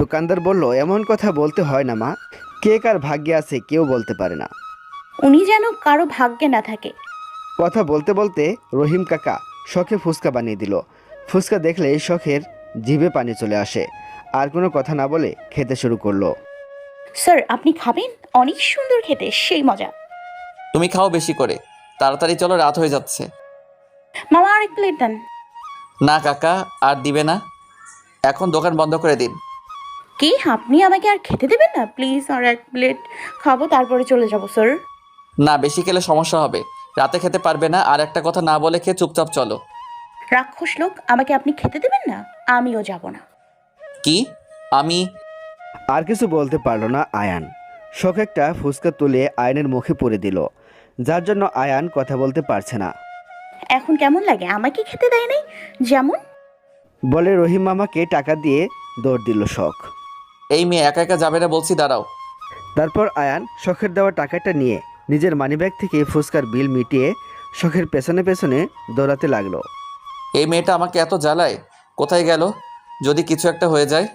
দোকানদার বলল, এমন কথা বলতে হয় না মা, কে কার ভাগ্যে আছে কেউ বলতে পারে না। উনি যেন কারো ভাগ্যে না থাকে। কথা বলতে বলতে রহিম কাকা শখে ফুচকা বানিয়ে দিল। ফুচকা দেখলে শখের জিভে পানি চলে আসে। আর কোনো কথা না বলে খেতে শুরু করলো। স্যার আপনি খাবেন? অনেক সুন্দর খেতে, সেই মজা। তুমি খাও বেশি করে, তাড়াতাড়ি চলো, রাত হয়ে যাচ্ছে। মামা আরেক প্লেট দেন। না কাকা, আর দিবে না, এখন দোকান বন্ধ করে দিন। কি, আপনি আমাকে আর খেতে দেবেন না? প্লিজ, আর এক প্লেট খাবো, তারপরে চলে যাবো স্যার। না, বেশি খেলে সমস্যা হবে, রাতে খেতে পারবে না। আর একটা কথা না বলে খেয়ে চুপচাপ চলো। রাক্ষস লোক, আমাকে আপনি খেতে দেবেন না? আমিও যাব না। কি? আমি? আর কিছু বলতে পারলো না আয়ান। শখ একটা ফুচকা তুলে আয়নের মুখে পুরে দিল, যার জন্য আয়ান কথা বলতে পারছে না। এখন কেমন লাগে? আমাকে খেতে দেয় নাই যেমন। বলে রহিম মামাকে টাকা দিয়ে দৌড় দিল শখ। এই মেয়ে একা একা যাবে না বলছি, দাঁড়াও। তারপর আয়ান শখের দেওয়া টাকাটা নিয়ে নিজের মানিব্যাগ থেকে ফুচকার বিল মিটিয়ে শখের পেছনে পেছনে দৌড়াতে লাগলো। এই মেয়েটা আমাকে এত জ্বালায়, কোথায় গেল? যদি কিছু একটা হয়ে যায়।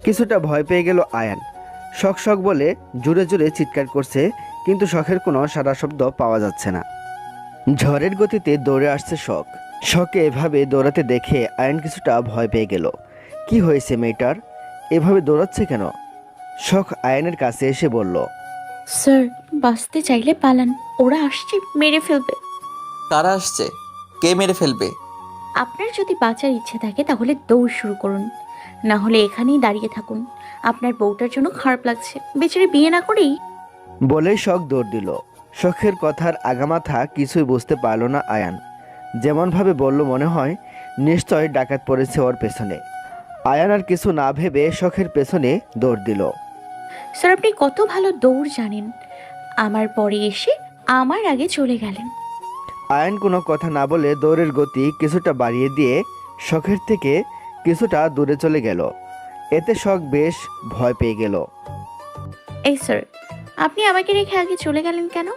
কিছুটা ভয় পেয়ে গেল আয়ান। শখ শখ বলে জোরে জোরে চিৎকার করছে, কিন্তু শখের কোনো সাড়া শব্দ পাওয়া যাচ্ছে না। ঝড়ের গতিতে দৌড়ে আসছে শখ। শখকে এভাবে দৌড়াতে দেখে আয়ান কিছুটা ভয় পেয়ে গেল। কি হয়েছে মেয়েটার, এভাবে দৌড়াচ্ছে কেন? শখ আয়ানের কাছে এসে বলল, স্যার বাঁচতে চাইলে পালান, ওরা আসছে মেরে ফেলবে। কারা আসছে? কে মেরে ফেলবে? আপনার যদি বাঁচার ইচ্ছে থাকে তাহলে দৌড় শুরু করুন, না হলে এখানেই দাঁড়িয়ে থাকুন। আপনার বউটার জন্য খারাপ লাগছে, বেচারি বিয়ে না করেই। বলেই শখ দৌড় দিল। শখের কথার আগামাথা কিছুই বুঝতে পারল না আয়ান। যেমনভাবে বলল মনে হয় নিশ্চয় ডাকাত পড়েছে ওর পেছনে। আয়ান আর কিছু না ভেবে শখের পেছনে দৌড় দিল। স্যার আপনি কত ভালো দৌড় জানেন, আমার পরে এসে আমার আগে চলে গেলেন। আয়ান কোনো কথা না বলে দৌড়ের গতি কিছুটা বাড়িয়ে দিয়ে শখের থেকে কিছুটা দূরে চলে গেল। এতে শখ বেশ ভয় পেয়ে গেল। এই স্যার, আপনি আমাকে রেখে আগে চলে গেলেন কেন?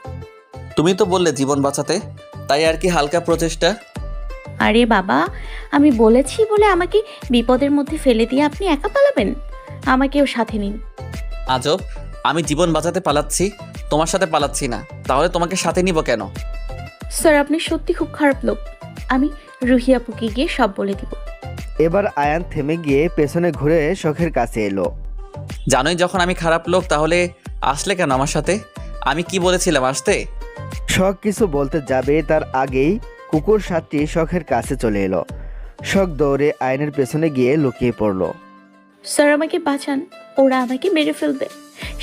তুমি তো বললে জীবন বাঁচাতে, তাই আর কি, হালকা প্রচেষ্টা। আরে বাবা, আমি বলেছি বলে আমাকে বিপদের মধ্যে ফেলে দিয়ে আপনি একা পালাবেন? আমাকেও সাথে নিন। আজব, আমি জীবন বাঁচাতে পালাচ্ছি, তোমার সাথে পালাচ্ছি না, তাহলে তোমাকে সাথে নিব কেন? স্যার আপনি সত্যি খুব খারাপ লোক, আমি রুহি আপুকে গিয়ে সব বলে দিব। এবার আয়ান থেমে গিয়ে পেছনে ঘুরে শখের কাছে এলো। জানোই যখন আমি খারাপ লোক, তাহলে আসলে কেন আমার সাথে? আমি কি বলেছিলাম আসতে? শখ কিছু বলতে যাবে তার আগেই কুকুর সাতটি শখের কাছে চলে এলো। শখ দৌড়ে আয়নের পেছনে গিয়ে লুকিয়ে পড়ল। স্যার আমাকে বাঁচান, ওরা আমাকে মেরে ফেলবে।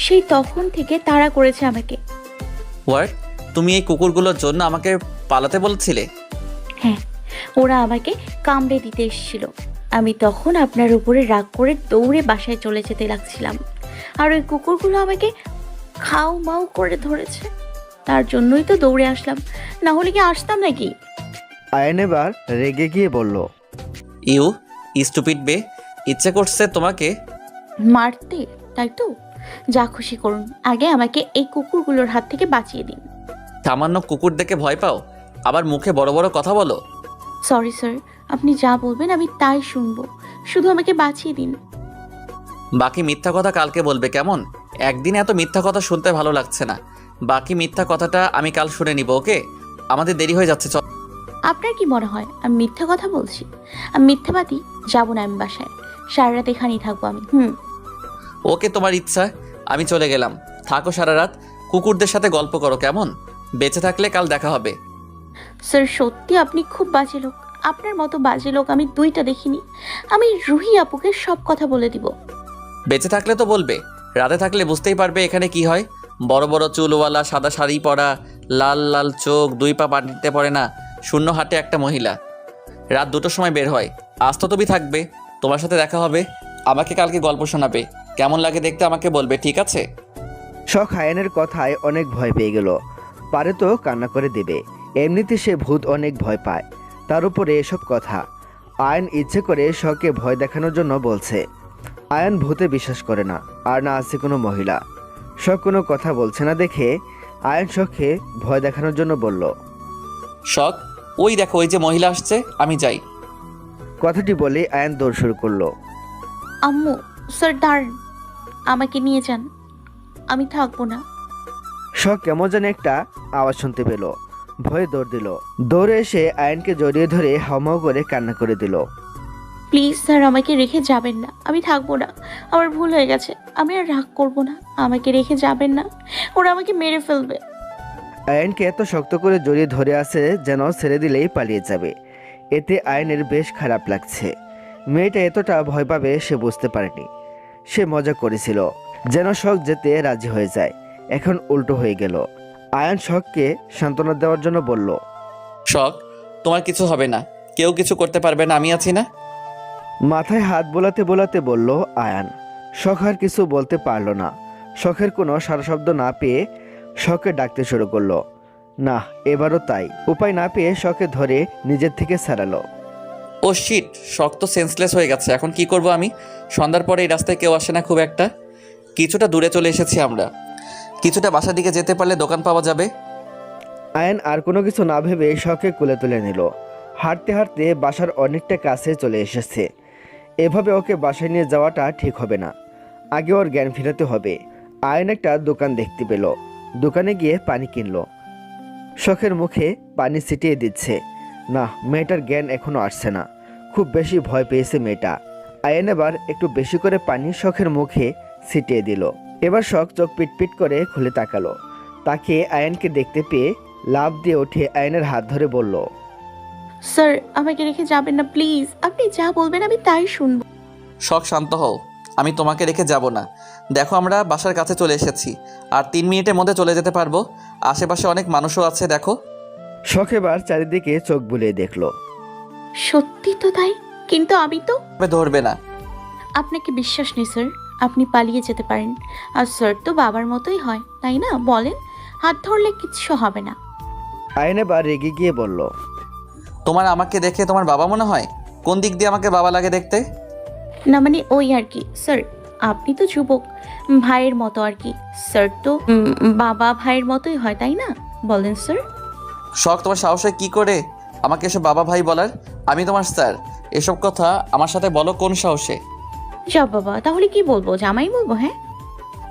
সেই তখন থেকে তাড়া করেছে আমাকে। হোয়াট? তুমি এই কুকুরগুলোর জন্য আমাকে পালাতে বলেছিলে? হ্যাঁ, ওরা আমাকে কামড়ে দিতে এসেছিল। আমি তখন আপনার উপরে রাগ করে দৌড়ে বাসায় চলে যেতে লাগছিলাম, আর ওই কুকুরগুলো আমাকে খাও মাও করে ধরেছে। তার জন্যই তো দৌড়ে আসলাম, না হলে কি আসতাম নাকি? আয়ন এবার রেগে গিয়ে বলল, ইউ স্টুপিড বে, ইচ্ছে করছে তোমাকে মারতে, তাই তো? যা খুশি করুন, আগে আমাকে এই কুকুরগুলোর হাত থেকে বাঁচিয়ে দিন। সামান্য কুকুর দেখে ভয় পাও, আবার মুখে বড় বড় কথা বলো। সরি স্যার, আপনি যা বলবেন আমি তাই শুনবো, শুধু আমাকে বাঁচিয়ে দিন। বাকি মিথ্যা কথা কালকে বলবে, কেমন? একদিন এত মিথ্যা কথা শুনতে ভালো লাগছে না। বাকি মিথ্যা কথাটা আমি কাল শুনে নিব, ওকে? আমাদের দেরি হয়ে যাচ্ছে, চল। আপনার কি মনে হয় আমি মিথ্যা কথা বলছি? আমি মিথ্যাবাদী? যাবো না আমি বাসায়, সারা রাত এখানেই থাকবো আমি। ওকে, তোমার ইচ্ছা, আমি চলে গেলাম। থাকো সারা রাত, কুকুরদের সাথে গল্প করো, কেমন? বেঁচে থাকলে কাল দেখা হবে। স্যার সত্যি আপনি খুব বাজে লোক, আপনার মতো বাজে লোক আমি দুইটা দেখিনি। আমি রুহি আপুকে সব কথা বলে দিব। বেঁচে থাকলে তো বলবে, রাতে থাকলে বুঝতেই পারবে এখানে কি হয়। বড় বড় চুলওয়ালা, সাদা শাড়ি পরা, লাল লাল চোখ, 2 পা পানিতে পড়ে না, শূন্য হাটে একটা মহিলা, রাত 2টোর সময় বের হয়। আজ তো তুমি থাকবে, তোমার সাথে দেখা হবে, আমাকে কালকে গল্প শোনাবে, কেমন লাগে দেখতে আমাকে বলবে, ঠিক আছে? শখ আয়নের কথায় অনেক ভয় পেয়ে গেল। পারে তো কান্না করে দেবে, এমনিতে সে ভূত অনেক ভয় পায়, তার উপরে এসব কথা। আয়ন ইচ্ছে করে শখকে ভয় দেখানোর জন্য বলছে। আয়ন ভূতে বিশ্বাস করে না, আর না আছে কোনো মহিলা। শখ কোনো কথা বলছে না দেখে আয়ন শখকে ভয় দেখানোর জন্য বলল, শখ, ওই দেখো ওই যে মহিলা আসছে, আমি যাই। কথাটি বলে আয়ন দৌড় শুরু করলো। আম্মু স্যার দাঁড়ান, আমাকে নিয়ে যান, আমি থাকবো না। শখ কেমন যেন একটা আওয়াজ শুনতে পেল, ভয়ে দৌড় দিল। দৌড়ে এসে আয়নকে জড়িয়ে ধরে হাউমাউ করে কান্না করে দিল। প্লিজ স্যার, আমাকে রেখে যাবেন না, আমি থাকবো না, আমার ভুল হয়ে গেছে, আমি আর রাগ করবো না, আমাকে রেখে যাবেন না, ওরা আমাকে মেরে ফেলবে। আয়নকে এত শক্ত করে জড়িয়ে ধরে আছে যেন ছেড়ে দিলেই পালিয়ে যাবে। এতে আয়নের বেশ খারাপ লাগছে। মেয়েটা এতটা ভয় পাবে সে বুঝতে পারেনি। সে মজা করেছিল যেন শখ যেতে রাজি হয়ে যায়, এখন উল্টো হয়ে গেল। আয়ন শখকে সান্ত্বনা দেওয়ার জন্য বলল, শখ, তোমার কিছু হবে না, কেউ কিছু করতে পারবে না, আমি আছি না। মাথায় হাত বোলাতে বোলাতে বলল আয়ান। শখ আর কিছু বলতে পারল না। শখের কোনো সারা শব্দ না পেয়ে শখকে ডাকতে শুরু করলো। না, এবারও তাই। উপায় না পেয়ে শখকে ধরে নিজের থেকে ছাড়ালো। ও শিট, শখ তো সেন্সলেস হয়ে গেছে, এখন কি করব আমি? সন্ধ্যার পরে এই রাস্তায় কেউ আসে না খুব একটা। কিছুটা দূরে চলে এসেছি আমরা, কিছুটা বাসার দিকে যেতে পারলে দোকান পাওয়া যাবে। আয়ান আর কোনো কিছু না ভেবে শখকে কোলে তুলে নিল। হাঁটতে হাঁটতে বাসার অনেকটা কাছে চলে এসেছে। এভাবে ওকে বাসায় নিয়ে যাওয়াটা ঠিক হবে না, আগে ওর জ্ঞান ফেরাতে হবে। আয়ন একটা দোকান দেখতে পেল, দোকানে গিয়ে পানি কিনলো। শখের মুখে পানি ছিটিয়ে দিচ্ছে। না, মেয়েটার জ্ঞান এখনো আসছে না, খুব বেশি ভয় পেয়েছে মেয়েটা। আয়ন এবার একটু বেশি করে পানি শখের মুখে ছিটিয়ে দিল। এবার শখ চোখ পিটপিট করে খুলে তাকালো। তাকে আয়নকে দেখতে পেয়ে লাফ দিয়ে উঠে আয়নের হাত ধরে বলল, স্যার, আমাকে রেখে যাবেন না প্লিজ, আপনি যা বলবেন আমি তাই শুনবো। শখ, শান্ত হও, আমি তোমাকে রেখে যাব না। দেখো, আমরা বাসার কাছে চলে এসেছি, আর 3 মিনিটের মধ্যে চলে যেতে পারবো। আশেপাশে অনেক মানুষও আছে, দেখো। শখ এবার চারিদিকে চোখ বুলিয়ে দেখলো। সত্যি তো তাই, কিন্তু আমি তো। তবে ধরবে না। আপনাকে বিশ্বাস নেই স্যার, আপনি পালিয়ে যেতে পারেন। আর স্যার তো বাবার মতোই হয়, তাই না বলেন? হাত ধরলে কিচ্ছু হবে না। আয়ন এবার রেগে গিয়ে বলল, তোমার আমাকে দেখে তোমার বাবা মনে হয়? কোন দিক দিয়ে আমাকে বাবা লাগে দেখতে? না মানে ওই আর কি স্যার, আপনি তো যুবক, ভাইয়ের মতো আর কি। স্যার তো বাবা ভাইয়ের মতোই হয়, তাই না বলেন স্যার? শখ, তোমার সাহস হয় কী করে আমাকে এসব বাবা ভাই বলার? আমি তোমার স্যার, এসব কথা আমার সাথে বলো কোন সাহসে? যা বাবা, তাহলে কি বলবো, জামাই বলবো? হ্যাঁ,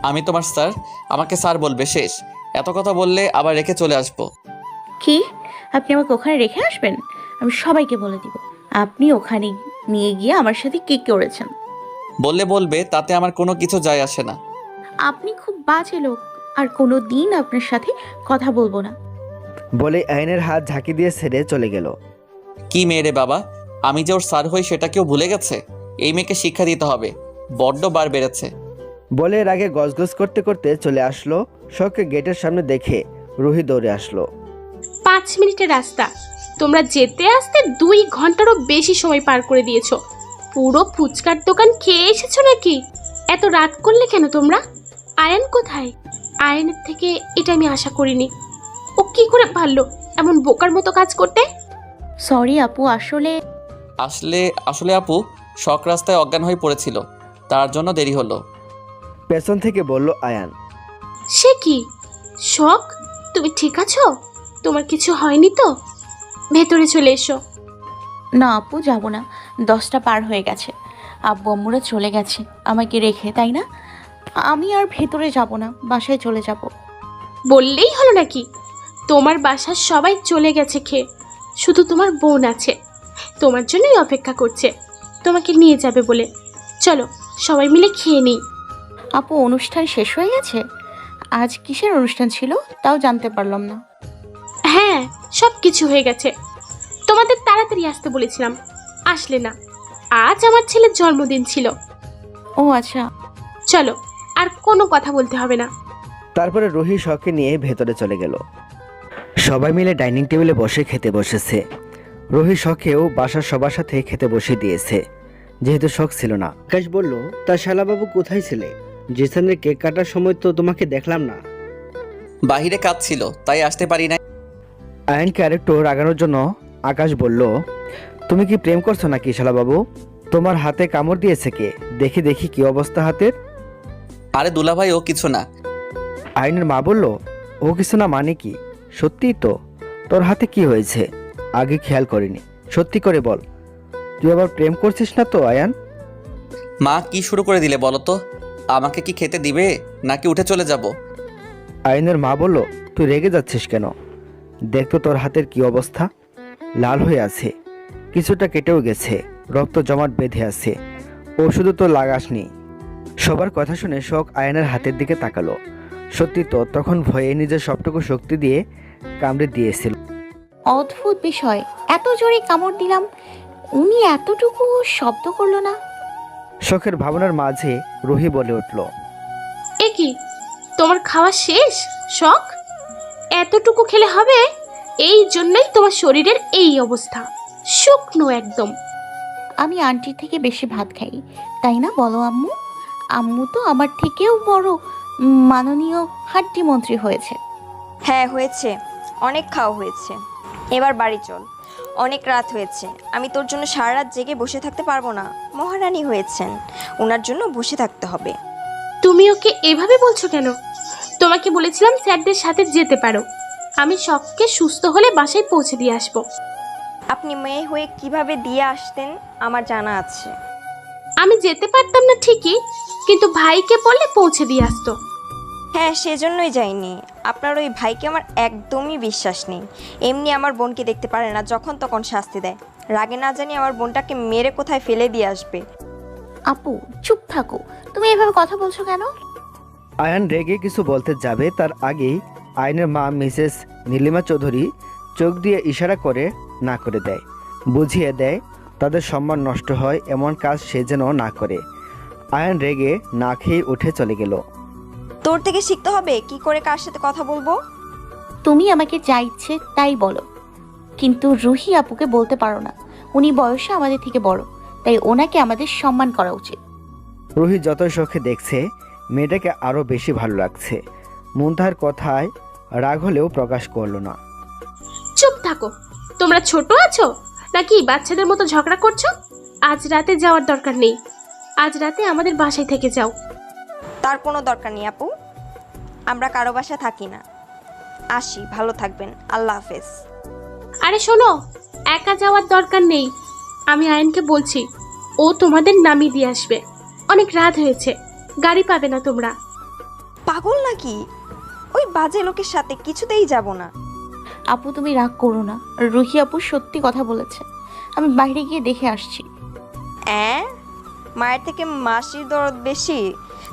আমি তোমার স্যার, আমাকে স্যার বলবে, শেষ। এত কথা বললে আবার রেখে চলে আসবো। কি আপনি আমাকে ওখানে রেখে আসবেন? আমি সবাইকে বলে দিব আপনি ওখানে নিয়ে গিয়ে আমার সাথে কি করেছেন। বললে বলবে, তাতে আমার কোনো কিছু যায় আসে না। আপনি খুব বাজে লোক, আর কোনো দিন আপনার সাথে কথা বলবো না। বলে আয়নের হাত ঝাঁকি দিয়ে ছেড়ে চলে গেল। কি মেয়ে রে বাবা, আমি যে ওর স্যার হই সেটা কেউ ভুলে গেছে? এই মেয়েকে শিক্ষা দিতে হবে, বড্ড বার বেড়েছে। বলে এর আগে গজগজ করতে করতে চলে আসলো। শখকে গেটের সামনে দেখে রুহি দৌড়ে আসলো। 5 মিনিটের রাস্তা, তোমরা যেতে আসতে 2 ঘন্টারও বেশি সময় পার করে দিয়েছো। পুরো ফুচকার দোকান খেয়ে এসেছো নাকি? এত রাত করলে কেন তোমরা? আয়ান কোথায়? আয়ানের থেকে এটা আমি আশা করিনি। ও কি করে পারলো এমন বোকার মতো কাজ করতে? সরি আপু, আসলে আসলে আপু, শখ রাস্তায় অজ্ঞান হয়ে পড়েছিল, তার জন্য দেরি হলো। পেছন থেকে বলল আয়ান। সে কি? শখ, তুমি ঠিক আছো? তোমার কিছু হয়নি তো? ভেতরে চলে এসো। না আপু, যাব না, 10টা পার হয়ে গেছে, আব্বু আম্মুরা চলে গেছে আমাকে রেখে, তাই না? আমি আর ভেতরে যাব না, বাসায় চলে যাব। বললেই হলো নাকি? তোমার বাসার সবাই চলে গেছে খেয়ে, শুধু তোমার বোন আছে, তোমার জন্যই অপেক্ষা করছে তোমাকে নিয়ে যাবে বলে। চলো সবাই মিলে খেয়ে নিই। আপু, অনুষ্ঠান শেষ হয়ে গেছে? আজ কিসের অনুষ্ঠান ছিল তাও জানতে পারলাম না। হ্যাঁ, সব কিছু হয়ে গেছে। তোমাদের তাড়াতাড়ি আসতে বলেছিলাম, আসলে না। আজ আমার ছেলের জন্মদিন ছিল। ও আচ্ছা। চলো, আর কোনো কথা বলতে হবে না। তারপরে রুহি শখকে নিয়ে ভেতরে চলে গেল। সবাই মিলে ডাইনিং টেবিলে বসে খেতে বসেছে। রুহি শখেও বাসার সবার সাথে খেতে বসে দিয়েছে, যেহেতু শখ ছিল না। আকাশ বলল, তা শালাবাবু কোথায় ছিলে? জিসানের কেক কাটার সময় তো তোমাকে দেখলাম না। বাহিরে কাজ ছিল, তাই আসতে পারি না। আয়নকে আরেকটু রাগানোর জন্য আকাশ বলল, তুমি কি প্রেম করছো নাকি শালাবাবু? তোমার হাতে কামড় দিয়েছে কে? দেখি দেখি কি অবস্থা হাতের। আরে দুলাভাই, ও কিছু না। আয়নের মা বলল, ও কিছু না মানে কি? সত্যিই তো, তোর হাতে কি হয়েছে? আগে খেয়াল করিনি, সত্যি করে বল, তুই আবার প্রেম করছিস না তো আয়ান? মা কি শুরু করে দিলে বলো তো? আমাকে কি খেতে দিবে নাকি উঠে চলে যাব? আয়নের মা বলল, তুই রেগে যাচ্ছিস কেন? দেখতো তোর হাতের কি অবস্থা, লাল হয়ে আছে, কিছুটা কেটেও গেছে, রক্ত জমাট বেঁধে আছে, ওষুধও তো লাগাসনি। সবার কথা শুনে শখ আয়নের হাতের দিকে তাকালো। সত্যি তো তখন ভয়ে নিজের সবটুকু শক্তি দিয়ে কামড়ে দিয়েছিল। অদ্ভুত বিষয়, এত জোরে কামড় দিলাম, উনি এতটুকু শব্দ করলো না। শখের ভাবনার মাঝে রুহি বলে উঠল, এ কি, তোমার খাওয়া শেষ শখ? এতটুকু খেলে হবে? এই জন্যই তোমার শরীরের এই অবস্থা, শুকনো একদম। আমি আন্টির থেকে বেশি ভাত খাই, তাই না বলো আম্মু? আম্মু তো আমার থেকেও বড় মাননীয় হাড্ডি মন্ত্রী হয়েছে। হ্যাঁ হয়েছে, অনেক খাওয়া হয়েছে। এবার বাড়ি চল, অনেক রাত হয়েছে। আমি তোর জন্য সারা রাত জেগে বসে থাকতে পারবো না। মহারানী হয়েছেন, ওনার জন্য বসে থাকতে হবে। তুমি ওকে এভাবে বলছো কেন? তোমাকে বলেছিলাম স্যারদের সাথে যেতে পারো, আমি শখকে সুস্থ হলে বাসায় পৌঁছে দিয়ে আসবো। আপনি মেয়ে হয়ে কিভাবে দিয়ে আসতেন আমার জানা আছে। আমি যেতে পারতাম না ঠিকই, কিন্তু ভাইকে বললে পৌঁছে দিয়ে আসতো। হ্যাঁ সেজন্যই যাইনি। আপনার ওই ভাইকে আমার একদমই বিশ্বাস নেই। এমনি আমার বোনকে দেখতে পারে না, যখন তখন শাস্তি দেয়। রাগে না জানি আমার বোনটাকে মেরে কোথায় ফেলে দিয়ে আসবে। আপু চুপ থাকো, তুমি এভাবে কথা বলছো কেন? আয়ান রেগে কিছু বলতে যাবে তার আগেই আয়নের মা মিসেস নীলিমা চৌধুরী চোখ দিয়ে ইশারা করে না করে দেয়, বুঝিয়ে দেয় তাদের সম্মান নষ্ট হয় এমন কাজ সে যেন না করে। আয়ান রেগে না খেয়ে উঠে চলে গেল। তোর থেকে শিখতে হবে কি করে কার সাথে কথা বলবো। তুমি আমাকে যা ইচ্ছে তাই বলো, কিন্তু রুহি আপুকে বলতে পারো না, উনি বয়সে আমাদের থেকে বড়, তাই ওনাকে আমাদের সম্মান করা উচিত। রুহি যত শখে দেখছে মেয়েটাকে আরও বেশি ভালো লাগছে। মুনতাহার কথায় রাগ হলেও প্রকাশ করলো না। চুপ থাকো, তোমরা ছোট আছো নাকি বাচ্চাদের মতো ঝগড়া করছো? আজ রাতে যাওয়ার দরকার নেই, আজ রাতে আমাদের বাসায় থেকে যাও। তার কোনো দরকার নেই আপু, আমরা কারো বাসায় থাকি না। আসি, ভালো থাকবেন, আল্লাহ হাফেজ। আরে শোনো, একা যাওয়ার দরকার নেই, আমি আয়নকে বলছি, ও তোমাদের নামিয়ে দিয়ে আসবে। অনেক রাত হয়েছে, গাড়ি পাবে না তোমরা। পাগল নাকি? ওই বাজে লোকের সাথে কিছুতেই যাব না। আপু তুমি রাগ করো না, রুহি আপু সত্যি কথা বলেছে, আমি বাইরে গিয়ে দেখে আসছি। মায়ের থেকে মাসির দরদ বেশি?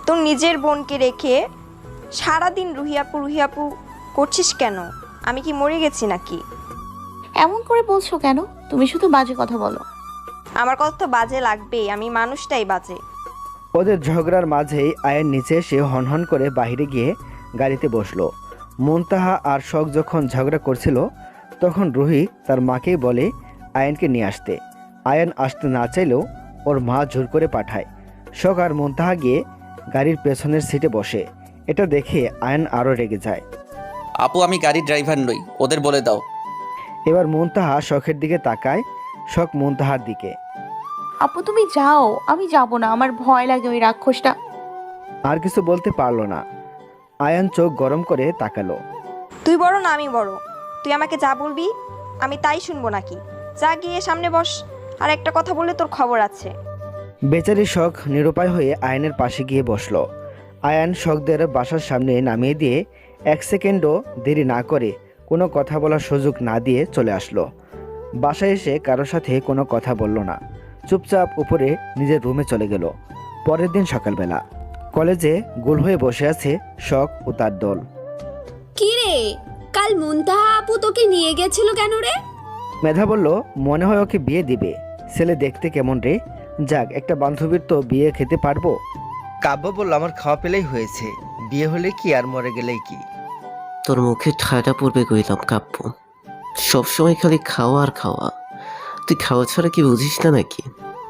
তোর নিজের বোনকে রেখে সারাদিন রুহি আপু করছিস কেন? আমি কি মরে গেছি নাকি? এমন করে বলছো কেন? তুমি শুধু বাজে কথা বলো। আমার কথা তো বাজে লাগবেই, আমি মানুষটাই বাজে। ওদের ঝগড়ার মাঝেই আয়ের নিচে সে হনহন করে বাইরে গিয়ে গাড়িতে বসলো। মুনতাহা আর শখ যখন ঝগড়া করছিল তখন রুহি তার মাকেই বলে আয়নকে নিয়ে আসতে। আয়ন আসতে না চাইলেও ওর মা জোর করে পাঠায়। শখ আর মুনতাহা গিয়ে গাড়ির পেছনের সিটে বসে। এটা দেখে আয়ন আরও রেগে যায়। আপু আমি গাড়ির ড্রাইভার নই, ওদের বলে দাও। এবার মুনতাহা শখের দিকে তাকায়, শখ মুনতাহার দিকে। আপু তুমি যাও, আমি যাব না, আমার ভয় লাগে ওই রাক্ষসটা। আর কিছু বলতে পারলো না। আয়ন চোখ গরম করে তাকালো। তুই বড় না আমি বড়? তুই আমাকে যা বলবি আমি তাই শুনবো নাকি? যা গিয়ে সামনে বস, আর একটা কথা বললে তোর খবর আছে। বেচারি শখ নিরুপায় হয়ে আয়নের পাশে গিয়ে বসলো। আয়ান শখদের বাসার সামনে নামিয়ে দিয়ে 1 সেকেন্ডও দেরি না করে কোনো কথা বলার সুযোগ না দিয়ে চলে আসলো। বাসায় এসে কারোর সাথে কোনো কথা বলল না, চুপচাপ উপরে নিজের রুমে চলে গেল। পরের দিন সকালবেলা কলেজে গোল হয়ে বসে আছে শখ ও তার দল। কি রে, কাল মুনতাহা আপু তোকে নিয়ে গেছিল কেন রে? মেধা বলল, মনে হয় ওকে বিয়ে দিবে। ছেলে দেখতে কেমন রে? যাক, একটা বান্ধবীর তো বিয়ে খেতে পারবো। কাব্য বলল, আমার খাওয়া পেলেই হয়েছে, বিয়ে হলে কি আর মরে গেলেই কি। তোর মুখে ঠাডা পড়বে কইলাম কাব্য, সবসময় খালি খাওয়া আর খাওয়া। তুই খাওয়া ছাড়া কি বুঝিস না নাকি?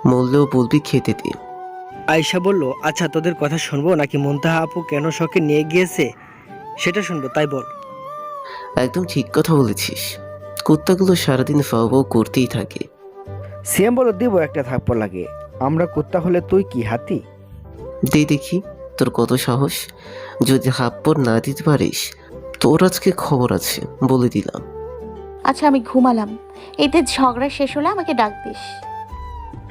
মরলেও বলবি খেতে দে। আয়শা বলল, আচ্ছা তোদের কথা শুনবো নাকি মুনতাহা আপু কেন শখে নিয়ে গিয়েছে সেটা শুনবো, তাই বল। একদম ঠিক কথা বলেছিস, কুত্তাগুলো সারাদিন ফাও করতেই থাকে। সিএম বলল, দিব একটা থাপ্পড় লাগে, আমরা কুত্তা হলে তুই কি হাতি? দে দেখি তোর কত সাহস। যদি হাপ্পড় না দিতে পারিস তোর আজকে খবর আছে বলে দিলাম। আচ্ছা আমি ঘুমালাম, এতে ঝগড়া শেষ হলে আমাকে ডাক দিস।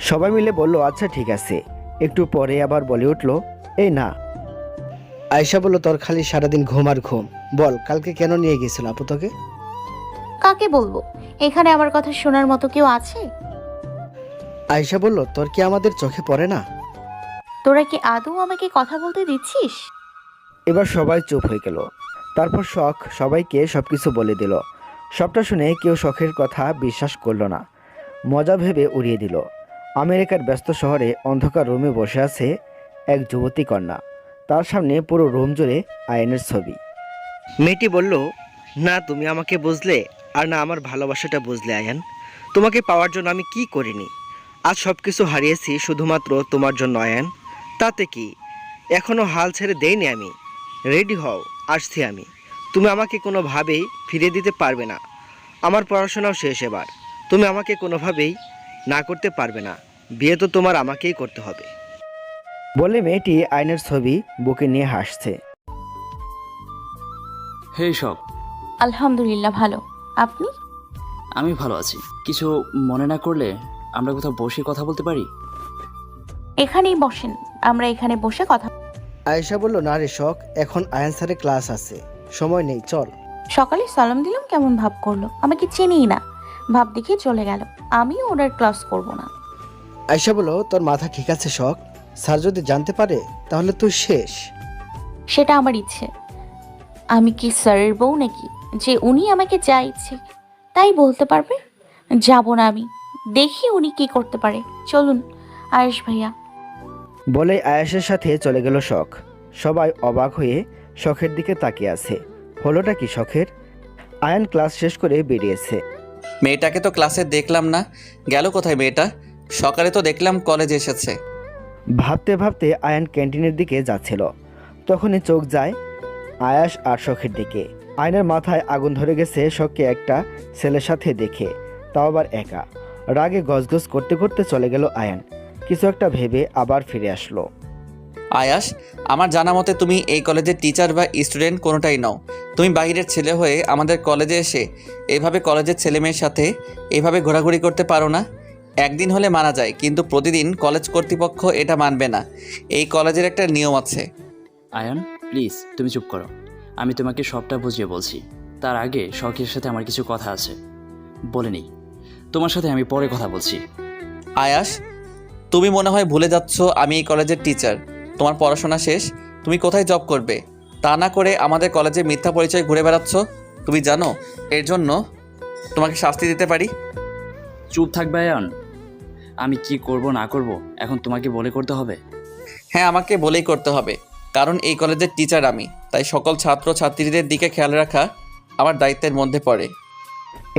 সবাই মিলে বলল, আচ্ছা ঠিক আছে। একটু পরে আবার বলে উঠল, এই না। আয়শা বলল, তোর খালি সারাদিন ঘুম আর ঘুম। বল, কালকে কেন নিয়ে গেছিল আপু তোকে? কাকে বলবো? এখানে আমার কথা শোনার মতো কেউ আছে? আয়শা বলল, তোর কি আমাদের চোখে পড়ে না? তোরা কি আদৌ আমাকে কথা বলতে দিচ্ছিস? এবার সবাই চুপ হয়ে গেল। তারপর শখ সবাইকে সবকিছু বলে দিল। সবটা শুনে কেউ শখের কথা বিশ্বাস করলো না, মজা ভেবে উড়িয়ে দিল। আমেরিকার ব্যস্ত শহরে অন্ধকার রুমে বসে আছে এক যুবতী কন্যা। তার সামনে পুরো রুম জুড়ে আয়নের ছবি। মেয়েটি বলল, না তুমি আমাকে বুঝলে আর না আমার ভালোবাসাটা বুঝলে আয়ান। তোমাকে পাওয়ার জন্য আমি কি করিনি। আজ সব কিছু হারিয়েছি শুধুমাত্র তোমার জন্য আয়ান। তাতে কি, এখনও হাল ছেড়ে দেইনি আমি। রেডি হও, আসছি আমি। তুমি আমাকে কোনোভাবেই ফিরিয়ে দিতে পারবে না। আমার পড়াশোনাও শেষ এবার। তুমি আমাকে কোনোভাবেই না করতে পারবে না। বিয়ে তো তোমার আমাকেই করতে হবে। বলে মেয়েটি আয়নের ছবি বুকে নিয়ে হাসছে। হে শখ, আলহামদুলিল্লাহ, ভালো। আপনি? আমি ভালো আছি। কিছু মনে না করলে আমরা কোথাও বসে কথা বলতে পারি? এখানেই বসেন, আমরা এখানে বসে কথা। আয়েশা বলল, না রে শখ, এখন আয়ান স্যারের ক্লাস আছে, সময় নেই, চল। সকালে সালাম দিলাম, কেমন ভাব করলো, আমাকে চেনেই না, ভাব দেখে চলে গেল। আমিও ওনার ক্লাস করব না। আয়েশা বলল, তোর মাথা ঠিক আছে শখ? স্যার যদি জানতে পারে তাহলে তুই শেষ। সেটা আমার ইচ্ছে। আমি কি স্যারের বউ নাকি যে উনি আমাকে যা ইচ্ছে তাই বলতে পারবে? যাব না আমি, দেখি উনি কি করতে পারে। চলুন আয়েশ ভাইয়া। বলে আয়েশের সাথে চলে গেল শখ। সবাই অবাক হয়ে শখের দিকে তাকিয়ে আছে। হলোটা কি শখের? আয়ান ক্লাস শেষ করে বেরিয়েছে। মেয়েটাকে তো ক্লাসে দেখলাম না, গেল কোথায় মেয়েটা? সকালে তো দেখলাম কলেজে এসেছে। ভাবতে ভাবতে আয়ান ক্যান্টিনের দিকে যাচ্ছিল, তখনই চোখ যায় আয়াস আর শখের দিকে। আয়নের মাথায় আগুন ধরে গেছে শখকে একটা ছেলের সাথে দেখে, তাও আবার একা। রাগে গজগজ করতে করতে চলে গেল আয়ান। কিছু একটা ভেবে আবার ফিরে আসলো। আয়াস, আমার জানা মতে তুমি এই কলেজের টিচার বা স্টুডেন্ট কোনোটাই নও। তুমি বাইরের ছেলে হয়ে আমাদের কলেজে এসে এভাবে কলেজের ছেলে মেয়ের সাথে এভাবে ঘোরাঘুরি করতে পারো না। একদিন হলে মানা যায়, কিন্তু প্রতিদিন কলেজ কর্তৃপক্ষ এটা মানবে না। এই কলেজের একটা নিয়ম আছে। আয়ান প্লিজ তুমি চুপ করো, আমি তোমাকে সবটা বুঝিয়ে বলছি। তার আগে শখের সাথে আমার কিছু কথা আছে, বলে নিই। তোমার সাথে আমি পরে কথা বলছি। আয়াস, তুমি মনে হয় ভুলে যাচ্ছ আমি এই কলেজের টিচার। তোমার পড়াশোনা শেষ, তুমি কোথায় জব করবে? তা না করে আমাদের কলেজে মিথ্যা পরিচয় ঘুরে বেড়াচ্ছ। তুমি জানো এর জন্য তোমাকে শাস্তি দিতে পারি। চুপ থাকবে আয়ান, আমি কি করব না করব এখন তোমাকে বলে করতে হবে? হ্যাঁ, আমাকে বলেই করতে হবে, কারণ এই কলেজের টিচার আমি। তাই সকল ছাত্র ছাত্রীদের দিকে খেয়াল রাখা আমার দায়িত্বের মধ্যে পড়ে।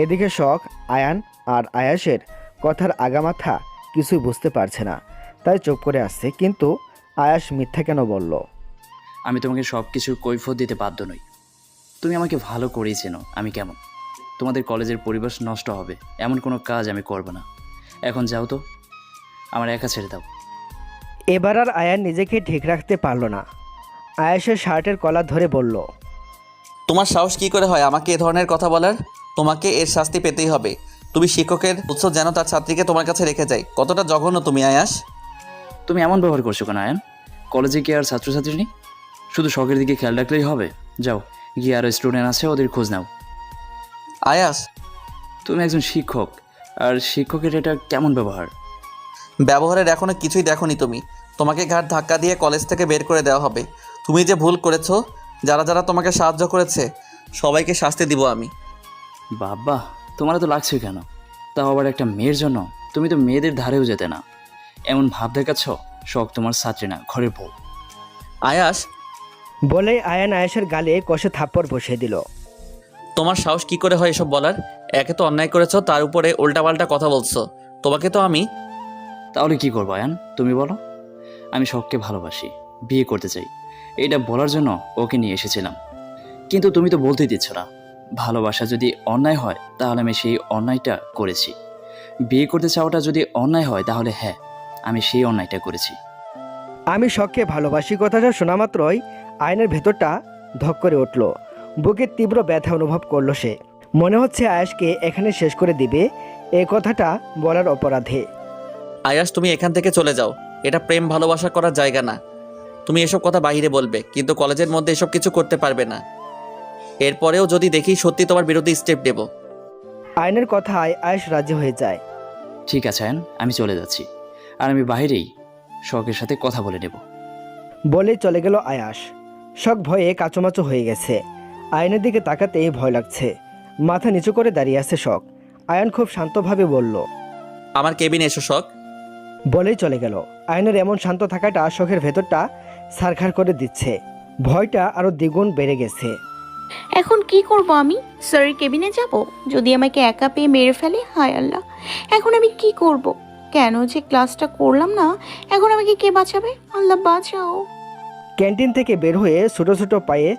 এদিকে শখ আয়ান আর আয়াসের কথার আগামাথা কিছুই বুঝতে পারছে না, তাই চুপ করে আসছে। কিন্তু আয়াস মিথ্যা কেন বলল? আমি তোমাকে সব কিছুর কৈফিয়ত দিতে বাধ্য নই। তুমি আমাকে ভালো করেই চেনো আমি কেমন। তোমাদের কলেজের পরিবেশ নষ্ট হবে এমন কোনো কাজ আমি করব না। এখন যাও তো, আমার একা ছেড়ে দাও। এবার আর আয়ান নিজেকে ঠিক রাখতে পারল না। আয়াসের শার্টের কলার ধরে বলল, তোমার সাহস কী করে হয় আমাকে এ ধরনের কথা বলার? তোমাকে এর শাস্তি পেতেই হবে। তুমি শিক্ষকের উৎস যেন তার ছাত্রীকে তোমার কাছে রেখে যায়। কতটা জঘন্য তুমি আয়াস! তুমি এমন ব্যবহার করছো কেন আয়ান? কলেজে কি আর ছাত্রছাত্রী নেই? শুধু শখের দিকে খেয়াল রাখলেই হবে? যাও গিয়ে আরও স্টুডেন্ট আছে, ওদের খোঁজ নাও। আয়াস, তুমি একজন শিক্ষক, আর শিক্ষকের এটা কেমন ব্যবহার? ব্যবহারের এখনো কিছুই দেখোনি তুমি। তোমাকে ঘাট ধাক্কা দিয়ে কলেজ থেকে বের করে দেওয়া হবে। তুমি যে ভুল করেছো, যারা যারা তোমাকে সাহায্য করেছে সবাইকে শাস্তি দিব আমি। বাবা, তোমার তো লাগছে কেন? তাও আবার একটা মেয়ের জন্য? তুমি তো মেয়েদের ধারেও যেতে না, এমন ভাব দেখাচ্ছ। শখ তোমার ছাত্রী না, ঘরের বউ। আয়াস, বলে আয়ান আয়াসের গালে কষে থাপ্পড় বসিয়ে দিল। তোমার সাহস কি করে হয় এসব বলার? একে তো অন্যায় করেছো, তার উপরে উল্টাপাল্টা কথা বলছো। তোমাকে তো আমি... তাহলে কি করবো আয়ান, তুমি বলো? আমি শখকে ভালোবাসি, বিয়ে করতে চাই, এটা বলার জন্য ওকে নিয়ে এসেছিলাম। কিন্তু তুমি তো বলতেই দিচ্ছ না। ভালোবাসা যদি অন্যায় হয় তাহলে আমি সেই অন্যায়টা করেছি। বিয়ে করতে চাওয়াটা যদি অন্যায় হয় তাহলে হ্যাঁ, আমি সেই অন্যায়টা করেছি। আমি শখকে ভালোবাসি কথাটা শোনা মাত্রই আয়নের ভেতরটা ধক করে উঠল। বুকে তীব্র ব্যথা অনুভব করলো সে। মনে হচ্ছে আয়াসকে এখানে শেষ করে দিবে এই কথাটা বলার অপরাধে। আয়াস, তুমি এখান থেকে চলে যাও। এটা প্রেম ভালোবাসা করার জায়গা না। তুমি এসব কথা বাইরে বলবে, কিন্তু কলেজের মধ্যে এসব কিছু করতে পারবে না। এরপরেও যদি দেখি সত্যি তোমার বিরুদ্ধে স্টেপ নেব। আয়নের কথায় আয়েশ রাজি হয়ে যায়। ঠিক আছে আয়ান, আমি চলে যাচ্ছি। আর আমি বাইরেই শখের সাথে কথা বলে নেব। বলে চলে গেল আয়াস। শখ ভয়ে কাচুমাচু হয়ে গেছে। আয়নের দিকে তাকাতেই ভয় লাগছে। মাথা নিচু করে দাঁড়িয়ে আছে শখ। আয়ন খুব শান্তভাবে বলল, আমার কেবিনে এসো শখ। বলেই চলে গেল। আয়নের এমন শান্ত থাকাটা শখের ভেতরটা ছারখার করে দিচ্ছে। ভয়টা আরো দ্বিগুণ বেড়ে গেছে। এখন কি করব আমি? স্যারের কেবিনে যাব? যদি আমাকে একা পেয়ে মেরে ফেলে, হায় আল্লাহ, এখন আমি কি করব? কেন যে ক্লাসটা করলাম না? এখন আমাকে কে বাঁচাবে? আল্লাহ বাঁচাও। ক্যান্টিন থেকে বের হয়ে ছোট ছোট পায়ে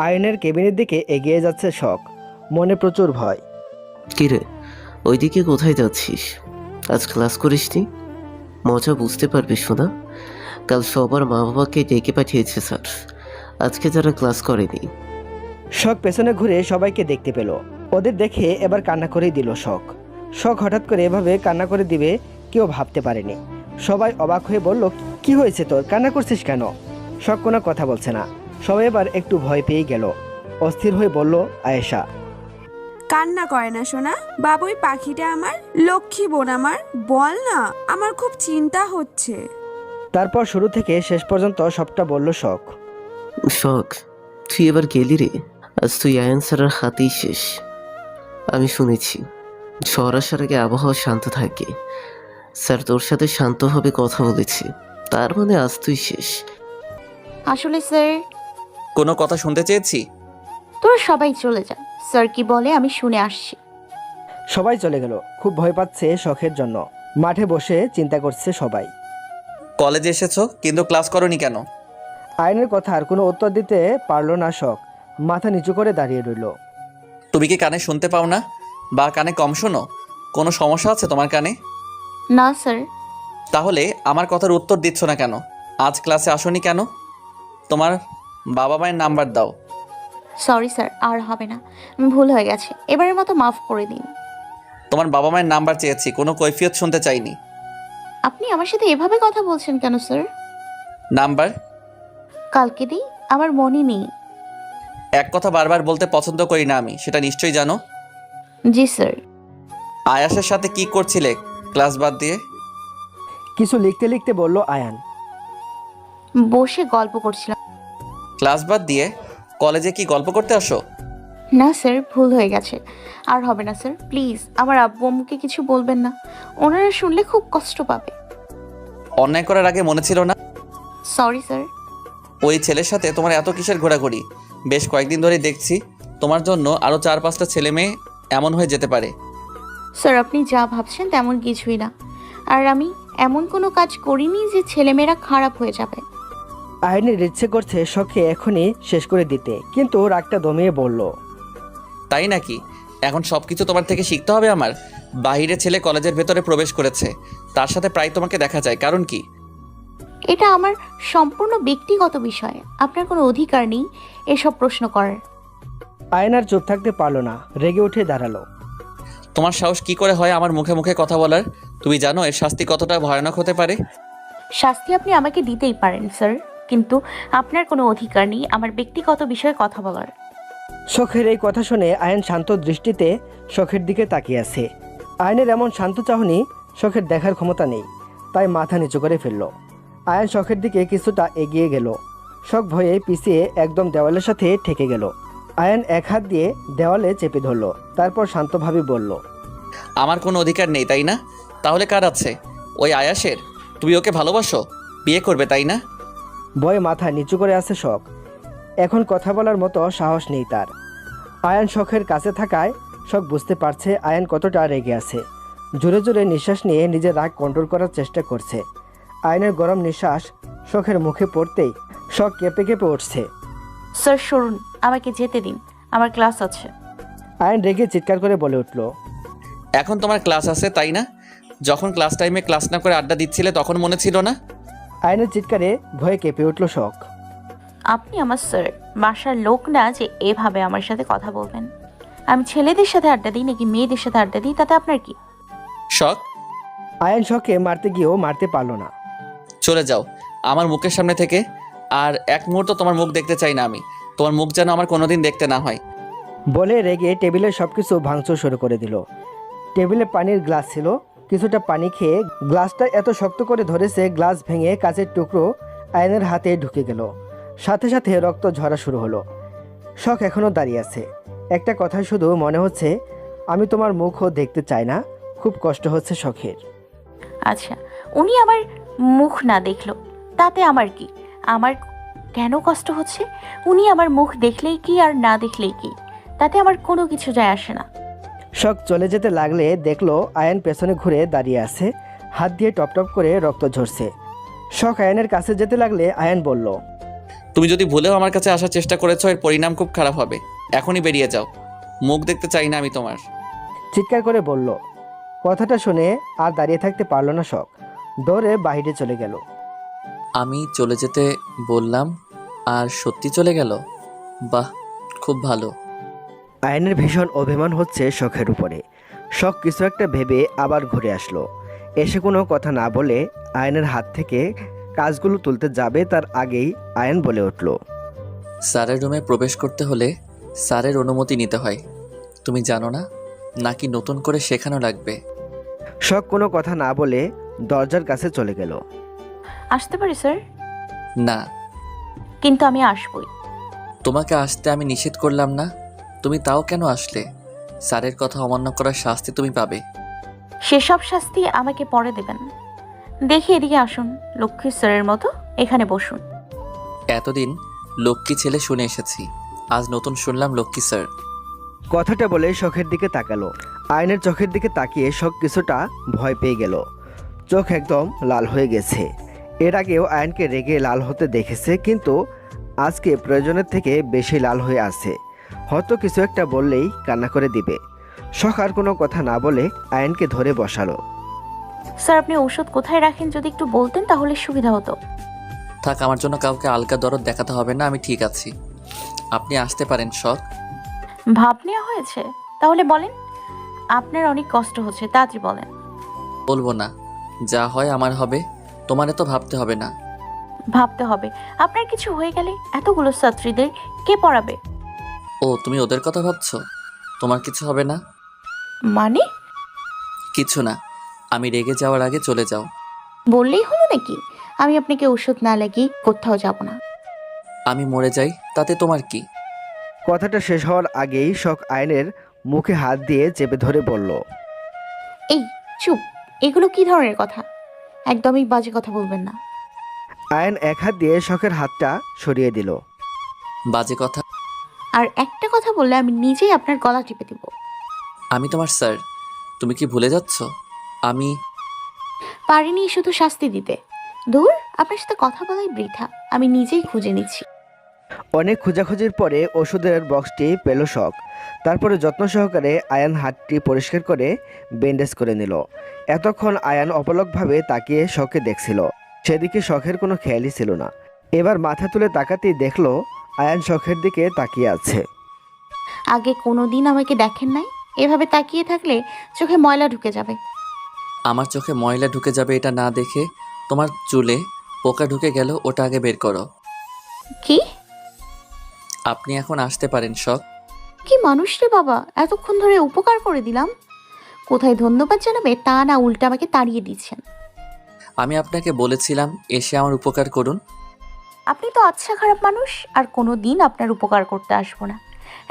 আয়নের কেবিনের দিকে এগিয়ে যাচ্ছে শখ। মনে প্রচুর ভয়। কিরে, ওইদিকে কোথায় যাচ্ছিস? আজ ক্লাস করিসনি? মজা বুঝতে পারবি শোনা। কাল সবার মা বাবাকে ডেকে পাঠিয়েছে স্যার। আজকে যারা ক্লাস করেনি। শখ পেছনে ঘুরে সবাইকে দেখতে পেল। ওদের দেখে এবার কান্না করেই দিল শখ। শখ হঠাৎ করে এভাবে কান্না করে দিবে কেউ ভাবতে পারেনি। সবাই অবাক হয়ে বলল, কি হয়েছে তোর, কান্না করছিস কেন? শখ কোনো কথা বলছে না। সবাই এবার একটু ভয় পেয়ে গেল। অস্থির হয়ে বলল আয়েশা, কান্না করে না সোনা, বাবুই পাখিটা আমার, লক্ষ্মী বোন আমার, বল না, আমার খুব চিন্তা হচ্ছে। তারপর শুরু থেকে শেষ পর্যন্ত সবটা বলল শখ। শখ, তুই এবার গেলি রে। আজ তুই আয়ান স্যারের হাতেই শেষ। আমি শুনেছি ঝড় আসার আগে আবহাওয়া শান্ত থাকে। স্যার তোর সাথে শান্তভাবে কথা বলেছে, তার মানে আজ তুই শেষ। আসলে স্যার, কোনো কথা শুনতে চেয়েছি? তোরা সবাই চলে যা। স্যার কি বলে আমি শুনে আসছি। সবাই চলে গেল। খুব ভয় পাচ্ছে শখের জন্য। মাঠে বসে চিন্তা করছে সবাই। কলেজে এসেছো কিন্তু ক্লাস করোনি কেন? আয়নের কথার কোনো উত্তর দিতে পারল না শখ। মাথা নিচু করে দাঁড়িয়ে রইল। তুমি কি কানে শুনতে পাও না, বা কানে কম শোনো? কোনো সমস্যা আছে তোমার কানে? না স্যার। তাহলে আমার কথার উত্তর দিচ্ছ না কেন? আজ ক্লাসে আসোনি কেন? তোমার বাবা মায়ের নাম্বার দাও। সরি স্যার, আর হবে না, ভুল হয়ে গেছে, এবারের মতো মাফ করে দিন। তোমার বাবা মায়ের নাম্বার চেয়েছি, কোনো কৈফিয়ত শুনতে চাইনি। আপনি আমার সাথে এভাবে কথা বলছেন কেন স্যার? নাম্বার কালকে দিই, আমার মনে নেই। এক কথা বারবার বলতে পছন্দ করি না আমি, সেটা নিশ্চয়ই জানো। জি স্যার। আয়াসের সাথে কি করছিলে ক্লাস বাদ দিয়ে? কিছু লিখতে লিখতে বলল আয়ান। বসে গল্প করছিলাম। ক্লাস বাদ দিয়ে কলেজে কি গল্প করতে আসো? না স্যার, ভুল হয়ে গেছে, আর হবে না স্যার। প্লিজ আমার আব্বু আম্মুকে কিছু বলবেন না, ওনারা শুনলে খুব কষ্ট পাবে। অন্যায় করার আগে মনে ছিল না? Sorry sir. ওই ছেলের সাথে তোমার এত কিসের ঘোরাঘুরি? বেশ কয়েকদিন ধরে দেখছি তোমার জন্য আরও 4-5টা ছেলে মেয়ে এমন হয়ে যেতে পারে। স্যার আপনি যা ভাবছেন তেমন কিছুই না, আর আমি এমন কোনো কাজ করিনি যে ছেলেমেয়েরা খারাপ হয়ে যাবে। আয়নের ইচ্ছে করছে শখকে এখনই শেষ করে দিতে, কিন্তু রাগটা দমিয়ে বলল, তাই নাকি? এখন সব কিছু তোমার থেকে শিখতে হবে আমার? বাহিরে ছেলে কলেজের ভেতরে প্রবেশ করেছে, তার সাথে প্রায় তোমাকে দেখা যায়, কারণ কি? এটা আমার সম্পূর্ণ ব্যক্তিগত বিষয়, আপনার কোনো অধিকার নেই এসব প্রশ্ন করার। আয়ন আর চুপ থাকতে পারল না, রেগে উঠে দাঁড়ালো। তোমার সাহস কি করে হয় আমার মুখে মুখে কথা বলার? তুমি জানো এর শাস্তি কতটা ভয়ানক হতে পারে? শাস্তি আপনি আমাকে দিতেই পারেন স্যার, কিন্তু আপনার কোনো অধিকার নেই আমার ব্যক্তিগত বিষয়ে কথা বলার। শখের এই কথা শুনে আয়ন শান্ত দৃষ্টিতে শখের দিকে তাকিয়ে আছে। আয়নের এমন শান্ত চাহনি শখের দেখার ক্ষমতা নেই, তাই মাথা নিচু করে ফেলল। আয়ন শখের দিকে কিছুটা এগিয়ে গেল। শখ ভয়ে পিছিয়ে একদম দেওয়ালের সাথে ঠেকে গেল। আয়ন এক হাত দিয়ে দেওয়ালে চেপে ধরল, তারপর শান্তভাবে বলল, আমার কোনো অধিকার নেই তাই না? তাহলে কার আছে? ওই আয়াসের? তুমি ওকে ভালোবাসো, বিয়ে করবে তাই না? ভয়ে মাথা নিচু করে আছে শখ। এখন কথা বলার মতো সাহস নেই তার। আয়ন শখের কাছে থাকায় শখ বুঝতে পারছে আয়ন কতটা রেগে আছে। জোরে জোরে নিঃশ্বাস নিয়ে নিজের রাগ কন্ট্রোল করার চেষ্টা করছে। আয়নের গরম নিঃশ্বাস শখের মুখে পড়তেই শখ কেঁপে কেঁপে উঠছে। স্যার সরুন, আমাকে যেতে দিন, আমার ক্লাস আছে। আয়ন রেগে চিৎকার করে বলে উঠল, এখন তোমার ক্লাস আছে তাই না? যখন ক্লাস টাইমে ক্লাস না করে আড্ডা দিচ্ছিলে তখন মনে ছিল না? আয়নের চিৎকারে ভয়ে কেঁপে উঠল শখ। আপনি আমার স্যার, বাসার লোক না যে এভাবে আমার সাথে কথা বলবেন। আমি ছেলেদের সাথে আড্ডা দিই নাকি মেয়েদের সাথে আড্ডা দিই, তাতে আপনার কি? শখ, আয়ন শখকে মারতে গিয়েও মারতে পারল না। চলে যাও আমার মুখের সামনে থেকে। আর এক মুহূর্ত তোমার মুখ দেখতে চাই না আমি। তোমার মুখ যেন আমার কোনোদিন দেখতে না হয়। বলে রেগে টেবিলের সব কিছু ভাঙচুর শুরু করে দিল। টেবিলে পানির গ্লাস ছিল, কিছুটা পানি খেয়ে গ্লাসটা এত শক্ত করে ধরেছে গ্লাস ভেঙে কাচের টুকরো আয়নের হাতে ঢুকে গেল। সাথে সাথে রক্ত ঝরা শুরু হলো। শখ এখনও দাঁড়িয়ে আছে। একটা কথা শুধু মনে হচ্ছে, আমি তোমার মুখও দেখতে চাই না। খুব কষ্ট হচ্ছে শখের। আচ্ছা, উনি আমার মুখ না দেখলো তাতে আমার কি? আমার কেন কষ্ট হচ্ছে? উনি আমার মুখ দেখলেই কি আর না দেখলেই কি, তাতে আমার কোনো কিছু যায় আসে না। শখ চলে যেতে লাগলে দেখলো আয়ন পেছনে ঘুরে দাঁড়িয়ে আছে, হাত দিয়ে টপ টপ করে রক্ত ঝরছে। শখ আয়নের কাছে যেতে লাগলে আয়ন বলল, তুমি যদি ভুলেও আমার কাছে আসার চেষ্টা করেছো, এর পরিণাম খুব খারাপ হবে। এখনই বেরিয়ে যাও, মুখ দেখতে চাই না আমি তোমার। চিৎকার করে বলল। কথাটা শুনে আর দাঁড়িয়ে থাকতে পারলো না শখ, দৌড়ে বাইরে চলে গেল। আমি চলে যেতে বললাম আর সত্যি চলে গেল? বাহ, খুব ভালো। আয়নের ভীষণ অভিমান হচ্ছে শখের উপরে। শখ কিছু একটা ভেবে আবার ঘুরে আসলো। এসে কোনো কথা না বলে আয়নের হাত থেকে কাজগুলো তুলতে যাবে তার আগেই আয়ন বলে উঠল, স্যারের রুমে প্রবেশ করতে হলে স্যারের অনুমতি নিতে হয়। তুমি জানো না? নাকি নতুন করে শেখানো লাগবে? শখ কোনো কথা না বলে দরজার কাছে চলে গেল। আসতে পারি স্যার? না, কিন্তু আমি আসবই। তোমাকে আসতে আমি নিষেধ করলাম না? তুমি তাও কেন আসলে? স্যারের কথা অমান্য করার শাস্তি তুমি পাবে। সেসব শাস্তি আমাকে পরে দেবেন। দেখি এদিকে আসুন, লক্ষ্মী স্যারের মতো এখানে বসুন। এতদিন লক্ষ্মী ছেলে শুনে এসেছি, আজ নতুন শুনলাম লক্ষ্মী স্যার। কথাটা বলে শখের দিকে তাকালো। আয়নের চোখের দিকে তাকিয়ে শখ কিছুটা ভয় পেয়ে গেল। চোখ একদম লাল হয়ে গেছে। এর আগেও আয়নকে রেগে লাল হতে দেখেছে, কিন্তু আজকে প্রয়োজনের থেকে বেশি লাল হয়ে আছে। হয়তো কিছু একটা বললেই কান্না করে দিবে। শখ আর কোনো কথা না বলে আয়নকে ধরে বসালো। স্যার, আপনি ঔষধ কোথায় রাখেন যদি একটু বলতেন তাহলে সুবিধা হতো। থাক, আমার জন্য কাউকে আলগা দরদ দেখাতে হবে না, আমি ঠিক আছি। আপনি আসতে পারেন শখ। ভাব নেওয়া হয়েছে? তাহলে বলেন, আপনার অনেক কষ্ট হচ্ছে, তাড়াতাড়ি বলেন। বলবো না, যা হয় আমার হবে, তোমার তো ভাবতে হবে না। ভাবতে হবে? আপনার কিছু হয়ে গেলে এতগুলো ছাত্রীদের কে পড়াবে? ও, তুমি ওদের কথা ভাবছো? তোমার কিছু হবে না? মানে? কিছু না, আমি রেগে যাওয়ার আগে চলে যাও। বললেই হলো নাকি? আমি আপনাকে ওষুধ না লাগিয়ে কোথাও যাব না। আমি মরে যাই তাতে তোমার কি? কথাটা শেষ হওয়ার আগেই শখ আয়নের মুখে হাত দিয়ে চেপে ধরে বলল, এই চুপ, এগুলো কি ধরনের কথা? একদমই বাজে কথা বলবেন না। আয়ন এক হাত দিয়ে শখের হাতটা সরিয়ে দিল। বাজে কথা? আর একটা কথা বললে আমি নিজেই আপনার গলা টিপে দিব। আমি তোমার স্যার, তুমি কি ভুলে যাচ্ছ? আমি পারিনি শুধু শাস্তি দিতে। দূর, আপনার সাথে কথা বলাই বৃথা, আমি নিজেই খুঁজে নিচ্ছি। অনেক খোঁজাখুঁজির পরে ওষুধের বক্সটি পেল শখ। তারপরে যত্ন সহকারে আয়ান হাতটি পরিষ্কার করে ব্যান্ডেজ করে নিল। এতক্ষণ আয়ান অপলকভাবে তাকিয়ে শখকে দেখছিল, সেদিকে শখের কোনো খেয়ালই ছিল না। এবার মাথা তুলে তাকাতেই দেখলো আয়ান শখের দিকে তাকিয়ে আছে। আগে কোনো দিন আমাকে দেখেন নাই? এভাবে তাকিয়ে থাকলে চোখে ময়লা ঢুকে যাবে। আমার চোখে ময়লা ঢুকে যাবে এটা না দেখে তোমার চুলে পোকা ঢুকে গেল, ওটা আগে বের করো। কি? আপনি এখন আসতে পারেন শখ। কি মানুষ রে বাবা, এতক্ষণ ধরে উপকার করে দিলাম, কোথায় ধন্যবাদ জানাবে তা না, উল্টা আমাকে তাড়িয়ে দিচ্ছেন। আমি আপনাকে বলেছিলাম এসে আমার উপকার করুন। আপনি তো আচ্ছা খারাপ মানুষ, আর কোনো দিন আপনার উপকার করতে আসবো না।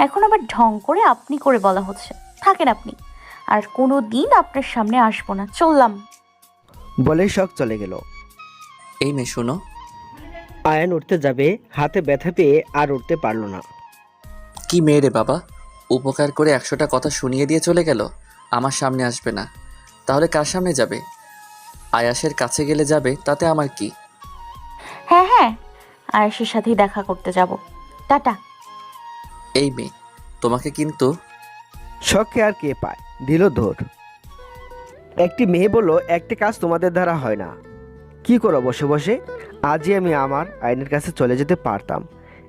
এখন আবার ঢং করে আপনি করে বলা হচ্ছে। থাকেন আপনি, আর কোনো দিন আপনার সামনে আসবো না, চললাম। বলেই শখ চলে গেল। এই মেয়ে শোনো। আয়ান উঠতে যাবে, হাতে ব্যথা পেয়ে আর উঠতে পারল না। কি মেয়ে রে বাবা, উপকার করে 100টা কথা শুনিয়ে দিয়ে চলে গেল। আমার সামনে আসবে না, তাহলে কার সামনে যাবে? আয়াসের কাছে গেলে যাবে, তাতে আমার কি? হ্যাঁ হ্যাঁ, আয়েশের সাথেই দেখা করতে যাব, টাটা। এই মেয়ে, তোমাকে কিন্তু। শখকে আর কে পায়, দিল দৌড়। একটি মেয়ে বলল, একটি কাজ তোমাদের দ্বারা হয় না। কি করো বসে বসে? আজই আমি আমার আইনের কাছে চলে যেতে পারতাম।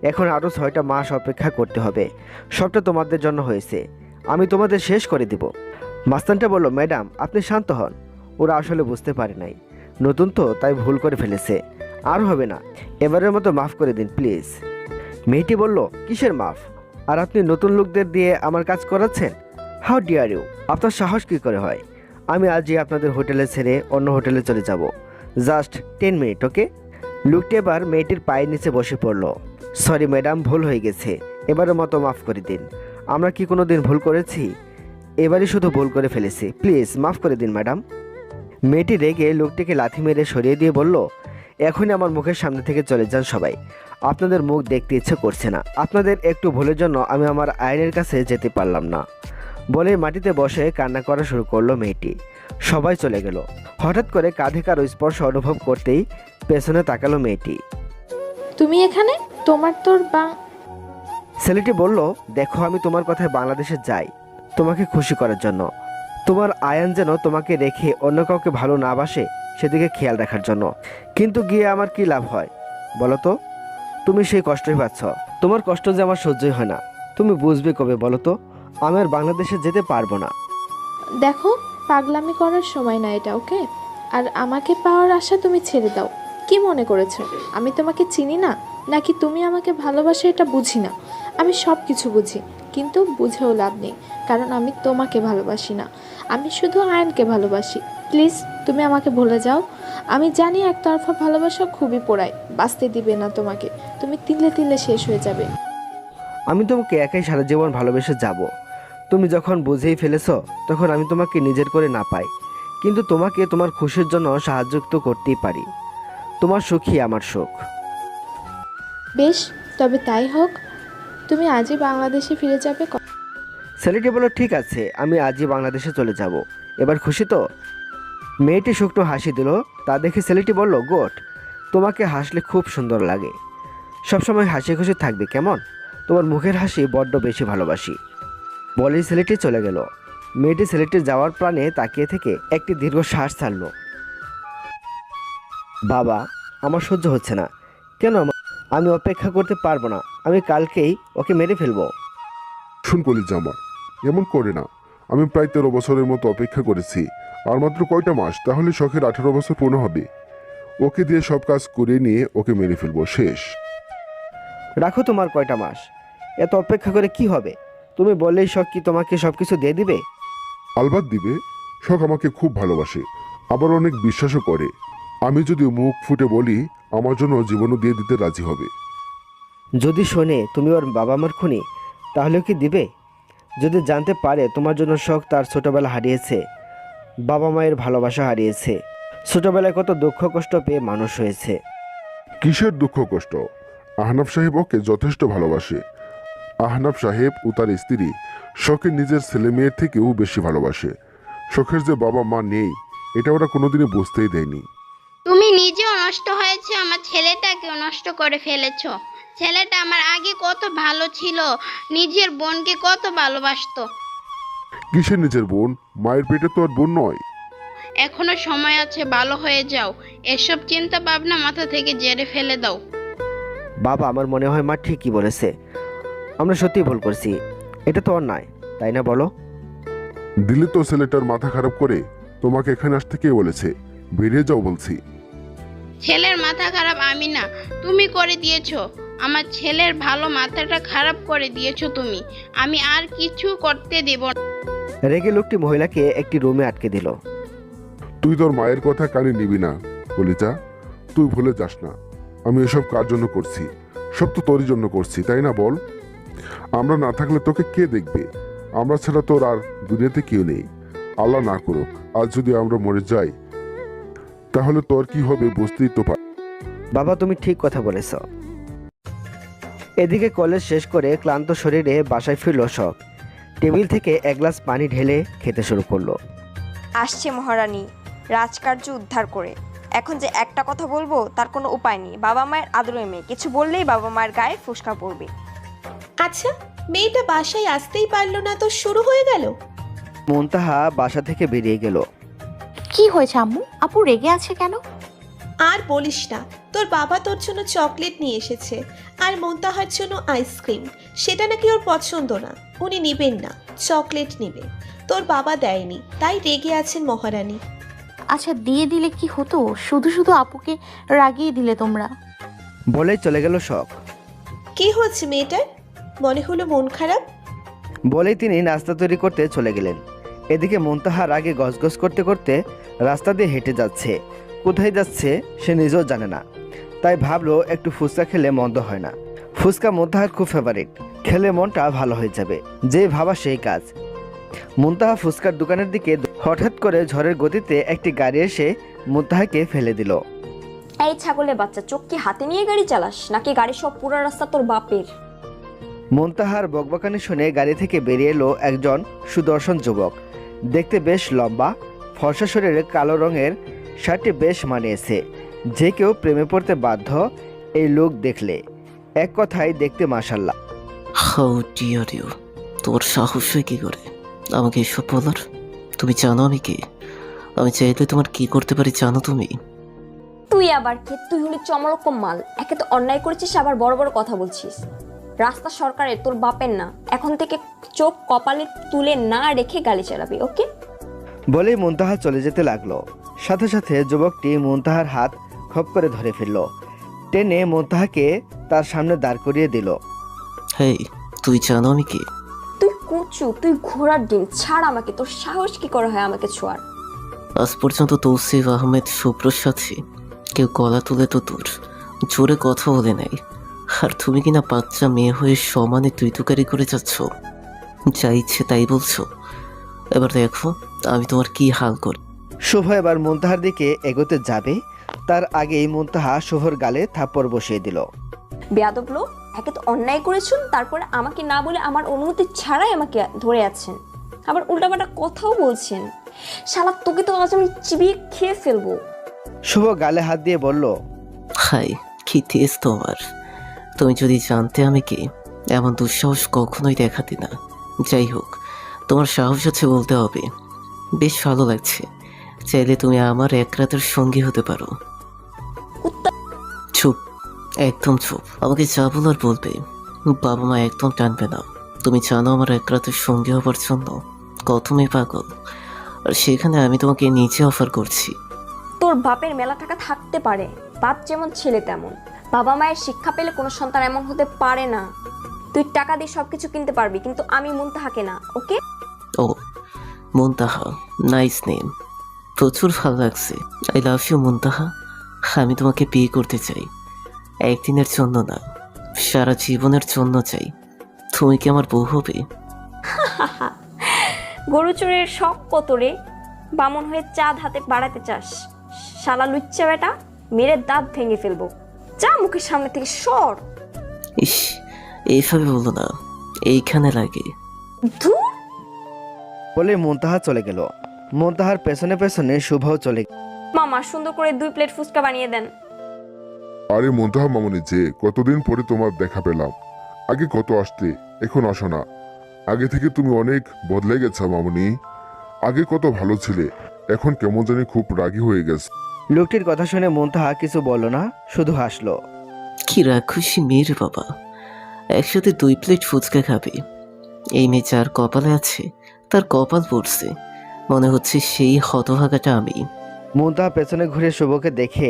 এখন আরও 6টা মাস অপেক্ষা করতে হবে। সবটা তোমাদের জন্য হয়েছে, আমি তোমাদের শেষ করে দিব। মাস্তানটা বলল, ম্যাডাম আপনি শান্ত হন। ওরা আসলে বুঝতে পারে নাই, নতুন তো তাই ভুল করে ফেলেছে, আর হবে না, এবারের মতো মাফ করে দিন প্লিজ। মেয়েটি বলল, কিসের মাফ? আর আপনি নতুন লোকদের দিয়ে আমার কাজ করাচ্ছেন? হাউ ডিয়ার ইউ, আপনার সাহস কী করে হয়? আমি আজই আপনাদের হোটেলে ছেড়ে অন্য হোটেলে চলে যাব, জাস্ট 10 মিনিট, ওকে? লোকটি এবার মেয়েটির পায়ের নিচে বসে পড়ল। সরি ম্যাডাম, ভুল হয়ে গেছে, এবারের মতো মাফ করে দিন। আমরা কি কোনো দিন ভুল করেছি? এবারই শুধু ভুল করে ফেলেছি, প্লিজ মাফ করে দিন ম্যাডাম। মেয়েটি রেগে লোকটিকে লাথি মেরে সরিয়ে দিয়ে বলল, এখনই আমার মুখের সামনে থেকে চলে যান সবাই, আপনাদের মুখ দেখতে ইচ্ছে করছে না। আপনাদের একটু ভুলের জন্য আমি আমার আয়নের কাছে যেতে পারলাম না। বলে মাটিতে বসে কান্না করা শুরু করলো মেয়েটি। সবাই চলে গেল। হঠাৎ করে কাঁধে কারো স্পর্শ অনুভব করতেই পেছনে তাকালো মেয়েটি। তুমি এখানে? তোমার তোর বা ছেলেটি বলল, দেখো আমি তোমার কথায় বাংলাদেশে যাই তোমাকে খুশি করার জন্য। তোমার আয়ান যেন তোমাকে রেখে অন্য কাউকে ভালো না বাসে সেদিকে খেয়াল রাখার জন্য। কিন্তু গিয়ে আমার কি লাভ হয় বলো তো? তুমি সেই কষ্টই পাচ্ছ। তোমার কষ্ট যে আমার সহ্যই হয় না। তুমি বুঝবে কবে বলো তো? আমি আর বাংলাদেশে যেতে পারবো না। দেখো, পাগলামি করার সময় না এটা, ওকে? আর আমাকে পাওয়ার আশা তুমি ছেড়ে দাও। কি মনে করেছো আমি তোমাকে চিনি না, নাকি তুমি আমাকে ভালোবাসো এটা বুঝি না? আমি সব কিছু বুঝি, কিন্তু বুঝেও লাভ নেই, কারণ আমি তোমাকে ভালোবাসি না, আমি শুধু আয়নকে ভালোবাসি। প্লিজ তুমি আমাকে ভুলে যাও। আমি জানি একতরফা ভালোবাসা খুবই পোড়ায়, বাঁচতে দিবে না তোমাকে, তুমি তিলে তিলে শেষ হয়ে যাবে। আমি তোমাকে একাই সারা জীবন ভালোবেসে যাব। তুমি যখন বুঝেই ফেলেছো তখন আমি তোমাকে নিজের করে না পাই, কিন্তু তোমাকে তোমার খুশির জন্য সাহায্য তো করতেই পারি। তোমার সুখই আমার সুখ। বেশ, তবে তাই হোক। তুমি আজই বাংলাদেশে ফিরে যাবে? ছেলেটি বলল, ঠিক আছে, আমি আজই বাংলাদেশে চলে যাব। এবার খুশি তো? মেয়েটি শুকনো হাসি দিল। তা দেখে ছেলেটি বলল, গুড, তোমাকে হাসলে খুব সুন্দর লাগে, সবসময় হাসি খুশি থাকবে কেমন? তোমার মুখের হাসি বড্ড বেশি ভালোবাসি। বলেই ছেলেটি চলে গেল। মেয়েটি ছেলেটির যাওয়ার প্রাণে তাকিয়ে থেকে একটি দীর্ঘ শ্বাস ছাড়ল। বাবা, আমার সহ্য হচ্ছে না। কেন? আমি অপেক্ষা করতে পারবো না, আমি কালকেই ওকে মেরে ফেলবো। শুন কলিজা আমার, এমন করে না। আমি প্রায় 13 বছরের মতো অপেক্ষা করেছি, আর মাত্র কয়টা মাস, তাহলে শখের 18 বছর পূর্ণ হবে। ওকে দিয়ে সব কাজ করে নিয়ে ওকে মেরে ফেলবো, শেষ। রাখো তোমার কয়টা মাস, এত অপেক্ষা করে কি হবে? তুমি বললেই শখ কি তোমাকে সবকিছু দিয়ে দিবে? আলবাত দিবে। শখ আমাকে খুব ভালোবাসে, আবার অনেক বিশ্বাসও করে। আমি যদি মুখ ফুটে বলি, আমার জন্য জীবনও দিয়ে দিতে রাজি হবে। যদি শোনে তুমি ওর বাবা মার খুনি, তাহলেও কি দিবে? যদি জানতে পারে তোমার জন্য শখ তার ছোটবেলা হারিয়েছে, বাবা মায়ের ভালোবাসা হারিয়েছে, ছোটবেলায় কত দুঃখ কষ্ট পেয়ে মানুষ হয়েছে। কিসের দুঃখ কষ্ট? আহনাফ সাহেব ওকে যথেষ্ট ভালোবাসে। আহনাফ সাহেব ও তার স্ত্রী শখের নিজের ছেলে মেয়ের থেকেও বেশি ভালোবাসে। শখের যে বাবা মা নেই, এটা ওরা কোনোদিনই বুঝতেই দেয়নি। তুমি নিজেও নষ্ট হয়েছে, আমার ছেলেটাকেও নষ্ট করে ফেলেছো। ছেলেটা আমার আগে কত ভালো ছিল, নিজের বোনকে কত ভালোবাসতো। কিসের নিজের বোন? মায়ের পেটে তো আর বোন নয়। এখনো সময় আছে, ভালো হয়ে যাও। এসব চিন্তা ভাবনা মাথা থেকে জেরে ফেলে দাও। বাবা, আমার মনে হয় মা ঠিকই বলেছে, আমরা সত্যিই ভুল করছি। এটা তো অন্যায়, তাই না বলো? দিলে তো ছেলেটার মাথা খারাপ করে। তোমাকে এখানে আসতে কে বলেছে? বেরিয়ে যাও বলছি। ছেলের মাথা খারাপ আমি না, তুমি করে দিয়েছো। আমার ছেলের ভালো মাথাটা খারাপ করে দিয়েছো তুমি। আমি আর কিছু করতে দেব না। রেগে লোকটি মহিলাকে একটি রুমে আটকে দিল। তুই তোর মায়ের কথা কানে নিবি না কলিজা। তুই ভুলে যাস না, আমি এসব কার জন্য করছি? সব তো তোরই জন্য করছি, তাই না বল? আমরা না থাকলে তোকে কে দেখবে? আমরা ছাড়া তোর আর দুনিয়াতে কেউ নেই। আল্লাহ না করুক, আজ যদি আমরা মরে যাই, তাহলে তোর কি হবে বুঝতেই তো পার। বাবা, তুমি ঠিক কথা বলেছ। এদিকে কলেজ শেষ করে ক্লান্ত শরীরে বাসায় ফিরল শখ। টেবিল থেকে এক গ্লাস পানি ঢেলে খেতে শুরু করলো। আসছে মহারানী রাজকার্য উদ্ধার করে। এখন যে একটা কথা বলবো তার কোনো উপায় নেই। বাবা মায়ের আদরের মেয়ে, কিছু বললেই বাবা মায়ের গায়ে ফুসকা পড়বে। আচ্ছা, মেয়েটা বাসায় আসতেই পারলো না তো শুরু হয়ে গেল। মুনতাহা বাসা থেকে বেরিয়ে গেল। কি হয়েছে আম্মু? আপু রেগে আছে কেন? আর বলিস না, তোর বাবা তোর জন্য চকলেট নিয়ে এসেছে আর মুনতাহার জন্য আইসক্রিম। সেটা নাকি ওর পছন্দ না, উনি নেবেন না, চকলেট নেবে। তোর বাবা দেয়নি, তাই রেগে আছেন মহারানী। আচ্ছা দিয়ে দিলে কি হতো, শুধু শুধু আপুকে রাগিয়ে দিলে তোমরা। বলেই চলে গেল শখ। কি হচ্ছে মেয়েটার? মনে হলো মন খারাপ। বলেই তিনি নাস্তা তৈরি করতে চলে গেলেন। এদিকে মুনতাহার আগে গজগজ করতে করতে রাস্তা দিয়ে হেঁটে যাচ্ছে। কোথায় যাচ্ছে সে নিজেও জানে না, তাই ভাবলো একটু ফুচকা খেলে মন্দ হয় না। ফুচকা মুনতাহার খুব ফেভারিট, খেলে মনটা ভালো হয়ে যাবে, যে ভাবা সেই কাজ। মুনতাহা ফুচকার দোকানের দিকে হঠাৎ করে ঝড়ের গতিতে একটি গাড়ি এসে মুনতাহাকে ফেলে দিল। এই ছাগলের বাচ্চা, চোখ কি হাতে নিয়ে গাড়ি চালাস নাকি গাড়ি সব পুরো রাস্তা তোর বাপের? মুনতাহার বকবকানি শুনে গাড়ি থেকে বেরিয়ে এলো একজন সুদর্শন যুবক। দেখতে বেশ লম্বা, ফর্সা শরীরে কালো রঙের শার্টটি বেশ মানিয়েছে। যে কেউ প্রেমে পড়তে বাধ্য এই লোক দেখলে। এক কথায় দেখতে মাশাল্লাহ। হাউ ডিয়ার ইউ, তোর সাহস হয় কি করে আমাকে এসব বলার? তুমি জানো আমি কে? আমি চাইলে তোমার কি করতে পারি জানো তুমি? তুই আবার কে? তুই হলি চমরকম মাল। একে তো অন্যায় করেছিস, আবার বড় বড় কথা বলছিস। রাস্তা সরকারের, তোর বাপের না। এখন থেকে চোখ কপালে তুলে না রেখে গাড়ি চালাবি, ওকে? বলেই মুনতাহা চলে যেতে লাগলো। সাথে সাথে যুবকটি মুনতাহার হাত খপ করে ধরে ফেলল, টেনে মুনতাহাকে তার সামনে দাঁড় করিয়ে দিল। হেই, তুই জানো আমি কে? তুই কুচু, তুই ঘোড়ার ডিম। ছাড় আমাকে। তোর সাহস কি করে হয় আমাকে ছোঁয়ার? আজ পর্যন্ত তৌসিফ আহমেদ শুভ্রর সাথে কেউ গলা তুলে তো তোর জোরে কথা বলে নাই, আর তুমি কিনা বাচ্চা মেয়ে হয়ে সমানে তুই তুকারি করে যাচ্ছ, যা ইচ্ছে তাই বলছো। এবার দেখো আমি তোমার কি হাল করি। শুভ এবার মুনতাহার দিকে এগোতে যাবে, তার আগেই মুনতাহা শুভর গালে থাপ্পড় বসিয়ে দিল। বেয়াদব লোক, একে তো অন্যায় করেছেন, তারপরে আমাকে না বলে আমার অনুমতি ছাড়াই আমাকে ধরে আছেন, আবার উল্টাপাল্টা কথাও বলছেন। শালা, তোকে তো আজ আমি চিবিয়ে খেয়ে ফেলবো। শুভ গালে হাত দিয়ে বলল, হাই, কি তেজ তোমার! তুমি যদি জানতে আমি কে, এমন দুঃসাহস কখনোই দেখাতে না। যাই হোক, তোমার সাহস আছে বলতে হবে। বেশ ভালো লাগছে। চাইলে তুমি আমার এক রাতের সঙ্গী হতে পারো। চুপ, একদম চুপ। আমাকে যা বলার বলবে। বাবা মা একদম টানবে না। তুমি জানো আমার এক রাতের সঙ্গী হবার জন্য কত মেয়ে পাগল, আর সেখানে আমি তোমাকে নিচে অফার করছি। তোর বাপের মেলা টাকা থাকতে পারে, বাপ যেমন ছেলে তেমন। বাবা মায়ের শিক্ষা পেলে কোনো সন্তান এমন হতে পারে না। তুই টাকা দিয়ে সবকিছু কিনতে পারবি, কিন্তু আমি মুনতাহাকে না, ওকে? ও, মুনতাহা, নাইস নেম, প্রচুর ভালো লাগছে। আই লাভ ইউ মুনতাহা। আমি তোমাকে বিয়ে করতে চাই, একদিনের জন্য না, সারা জীবনের জন্য চাই। তুমি কি আমার বউ হবে? গরু চোরের শখ কত রে? বামন হয়ে চাঁদ হাতে বাড়াতে চাস? শালা লুচ্চা বেটা, মেরে দাঁত ভেঙে ফেলবো। যা মুখের সামনে থেকে সর। ইস, এইভাবে বলো না, এইখানে লাগে। ধুর। বলে মুনতাহা চলে গেল। মুনতাহার পেছনে পেছনে শুভও চলে গেল। মামা, সুন্দর করে 2 প্লেট ফুচকা বানিয়ে দেন। আরে মুনতাহা মামুনি, যে কতদিন পরে তোমার দেখা পেলাম। আগে কত আসতে, এখন আসো না। আগে থেকে তুমি অনেক বদলে গেছো মামুনি। আগে কত ভালো ছিলে, এখন কেমন জানি খুব রাগী হয়ে গেছে। লোকটির কথা শুনে মুনতাহা কিছু বলল না, শুধু হাসলো। কি রাক্ষসী মেয়ের বাবা, একসাথে 2 প্লেট ফুচকা খাবে। এই মেয়ে যার কপালে আছে তার কপাল পড়ছে। মনে হচ্ছে সেই হতভাগাটা আমি। মুনতাহা পেছনে ঘুরে শুভকে দেখে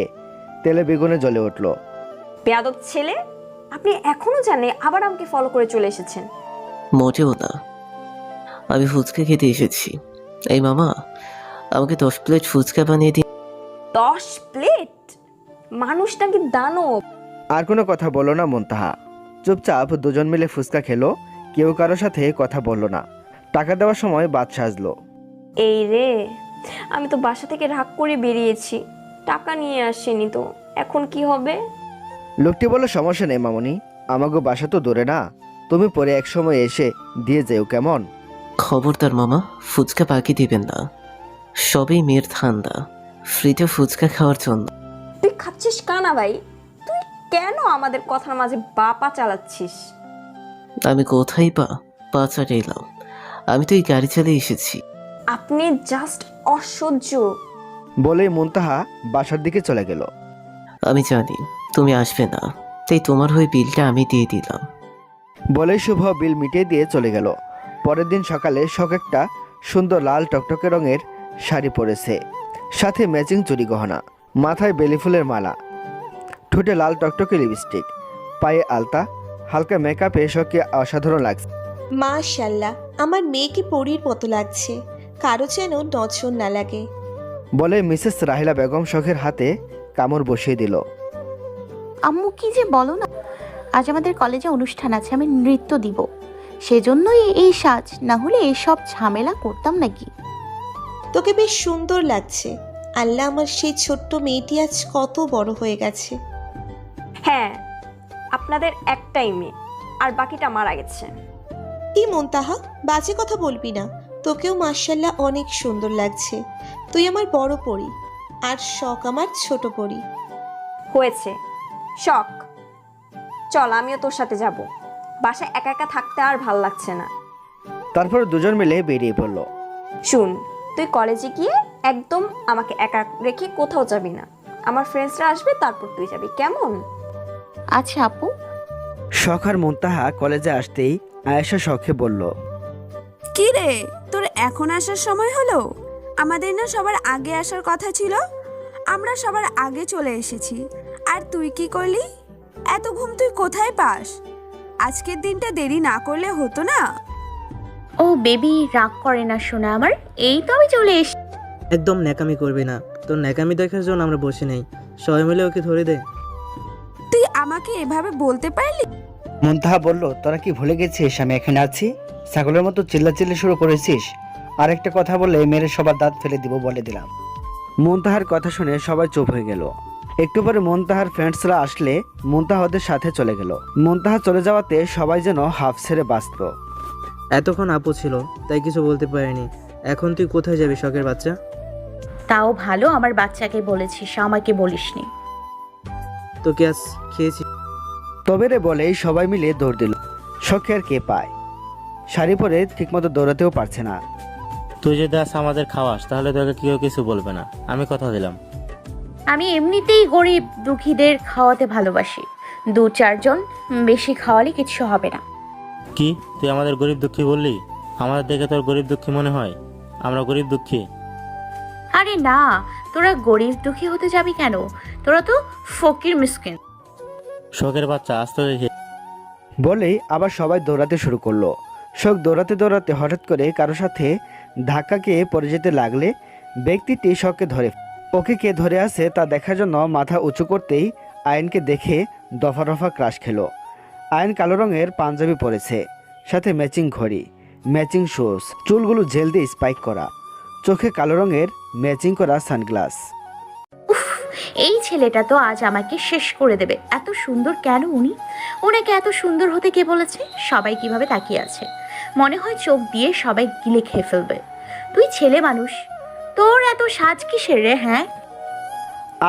তেলে বেগুনে জ্বলে উঠল। বেয়াদব ছেলে, আপনি এখনো জানেন আবার আমাকে ফলো করে চলে এসেছেন। মোটেও না, আমি ফুচকা খেতে এসেছি। এই মামা, আমাকে 10 প্লেট ফুচকা বানিয়ে দিন। 10 প্লেট? মানুষ নাকি দানব? আর কোনো কথা বলল না মুনতাহা। চুপচাপ দুজন মিলে ফুচকা খেলো, কেউ কারোর সাথে কথা বলল না। টাকা দেওয়ার সময় বাদ সাজলো। এই রে, আমি তো বাসা থেকে রাগ করে বেরিয়েছি, টাকা নিয়ে আসেনি তো, এখন কি হবে? লোকটি বলল, সমস্যা নেই মামুনি, আমাগো বাসা তো দূরে না, তুমি পরে এক সময় এসে দিয়ে যেও, কেমন? খবরদার মামা, ফুচকা বাকি দিবেন না। সবই মেয়ের ধান্দা, ফ্রিতে ফুচকা খাওয়ার জন্য। তুই খাচ্ছিস কানা ভাই? তুই কেন আমাদের কথার মাঝে বাপা চালাচ্ছিস? আমি কোথায় পা চাটাইলাম? আমি তো এই গাড়ি চালিয়ে এসেছি। আপনি জাস্ট অসহ্য। বলেই মুনতাহা বাসার দিকে চলে গেল। আমি জানি তুমি আসবে না, তাই তোমার হয়ে বিলটা আমি দিয়ে দিলাম। বলেই শুভ বিল মিটিয়ে দিয়ে চলে গেল। পরের দিন সকালে শখ একটা সুন্দর লাল টকটকে রঙের শাড়ি পরেছে। সাথে ম্যাচিং চুড়ি গহনা, মাথায় বেলি ফুলের মালা, ঠোঁটে লাল টকটকে লিপস্টিক, পায়ে আলতা, হালকা মেকআপে শখকে অসাধারণ লাগছে। মাশাল্লাহ, আমার মেয়েকে পরীর মতো লাগছে, কারো যেন নজর না লাগে। বলে মিসেস রাহিলা বেগম শখের হাতে কামড় বসিয়ে দিল। আম্মু কি যে বলো না, আজ আমাদের কলেজে অনুষ্ঠান আছে, আমি নৃত্য দিব, সেজন্যই এই সাজ, না হলে এইসব ঝামেলা করতাম নাকি। তোকে বেশ সুন্দর লাগছে। আল্লাহ, আমার সেই ছোট্ট মেয়েটি আজ কত বড় হয়ে গেছে। হ্যাঁ, আপনাদের একটাই মেয়ে, আর বাকিটা মারা গেছে। কি মুনতাহা, বাজে কথা বলবি না। তোকেও মাশাল্লাহ অনেক সুন্দর লাগছে। তুই আমার বড় পরী, আর শখ আমার ছোট পরী। হয়েছে শখ, চল আমিও তোর সাথে যাব। বাসায় একা একা থাকতে আর ভাল লাগছে না। তারপর দুজন মিলে বেরিয়ে পড়ল। শুন, তুই কলেজে গিয়ে একদম আমাকে একা রেখে কোথাও যাবি না। আমার ফ্রেন্ডসরা আসবে, তারপর তুই যাবি, কেমন? আচ্ছা আপু। শখ আর মুনতাহা কলেজে আসতেই আয়েশা শখে বলল, কি রে, তোর এখন আসার সময় হলো? আমাদের না সবার আগে আসার কথা ছিল, আমরা সবার আগে চলে এসেছি, আর তুই কি করলি? এত ঘুম তুই কোথায় পাস? আজকের দিনটা দেরি না করলে হতো না? ও বেবি, রাগ করে না শোনা আমার, এই তো আমি চলে এসেছি। একদম ন্যাকামি করবি না, তোর ন্যাকামি দেখার জন্য আমরা বসে নেই, সবাই মিলে ওকে ধরে দে। তুই আমাকে এভাবে বলতে পারলি? মুনতাহা বলল, তোরা কি ভুলে গেছিস আমি এখানে আছি? ছাগলের মতো চিল্লাচিল্লি শুরু করেছিস? আরেকটা কথা বললে মেরে সবার দাঁত ফেলে দিব বলে দিলাম। মুনতাহার কথা শুনে সবাই চুপ হয়ে গেল। একটু পরে মুনতাহার ফ্রেন্ডসরা আসলে মুনতাহা ওদের সাথে চলে গেল। মুনতাহা চলে যাওয়াতে সবাই যেন হাফ ছেড়ে বাঁচত। এতক্ষণ আপু ছিল তাই কিছু বলতে পারিনি, এখন তুই কোথায় যাবি শখের বাচ্চা? তাও ভালো আমার বাচ্চাকে বলেছিস, আমাকে বলিসনি। তোকে আজ খেয়েছি। তবে রে বলেই সবাই মিলে দৌড় দিল। শখে আর কে পায়, শাড়ি পরে ঠিকমতো দৌড়াতেও পারছে না। তুই যদি আজ আমাদের খাওয়াস তাহলে তোকে কেউ কিছু বলবে না, আমি কথা দিলাম। আমি এমনিতেই গরিব দুঃখীদের খাওয়াতে ভালোবাসি, 2-4 জন বেশি খাওয়ালে কিছু হবে না। কি তুই আমাদের গরিব দুঃখী বললি? আমাদের দেখে তোর গরিব দুঃখী মনে হয়? আমরা গরিব দুঃখী? আরে না, তোরা গরিব দুঃখী হতে যাবি কেন? তোরা তো ফকির মিসকিন। শখের বাচ্চা আসতে দেখে বলেই আবার সবাই দৌড়াতে শুরু করলো। শখ দৌড়াতে দৌড়াতে হঠাৎ করে কারো সাথে ধাক্কা খেয়ে পড়ে যেতে লাগলে ব্যক্তিটি শখকে ধরে। ওকে কে ধরে আছে তা দেখার জন্য মাথা উঁচু করতেই আয়নকে দেখে দফা দফা ক্রাশ খেলো। আয়ন কালো রঙের পাঞ্জাবি পরেছে, সাথে ম্যাচিং ঘড়ি, ম্যাচিং শুজ, চুলগুলো জেল দিয়ে স্পাইক করা, চোখে কালো রঙের ম্যাচিং করা সানগ্লাস। এই ছেলেটা তো আজ আমাকে শেষ করে দেবে। এত সুন্দর কেন উনি? ওনাকে এত সুন্দর হতে কে বলেছে? সবাই কিভাবে তাকিয়ে আছে, মনে হয় চোখ দিয়ে সবাই গিলে খেয়ে ফেলবে। তুই ছেলে মানুষ, তোর এত সাজ কিসের রে? হ্যাঁ,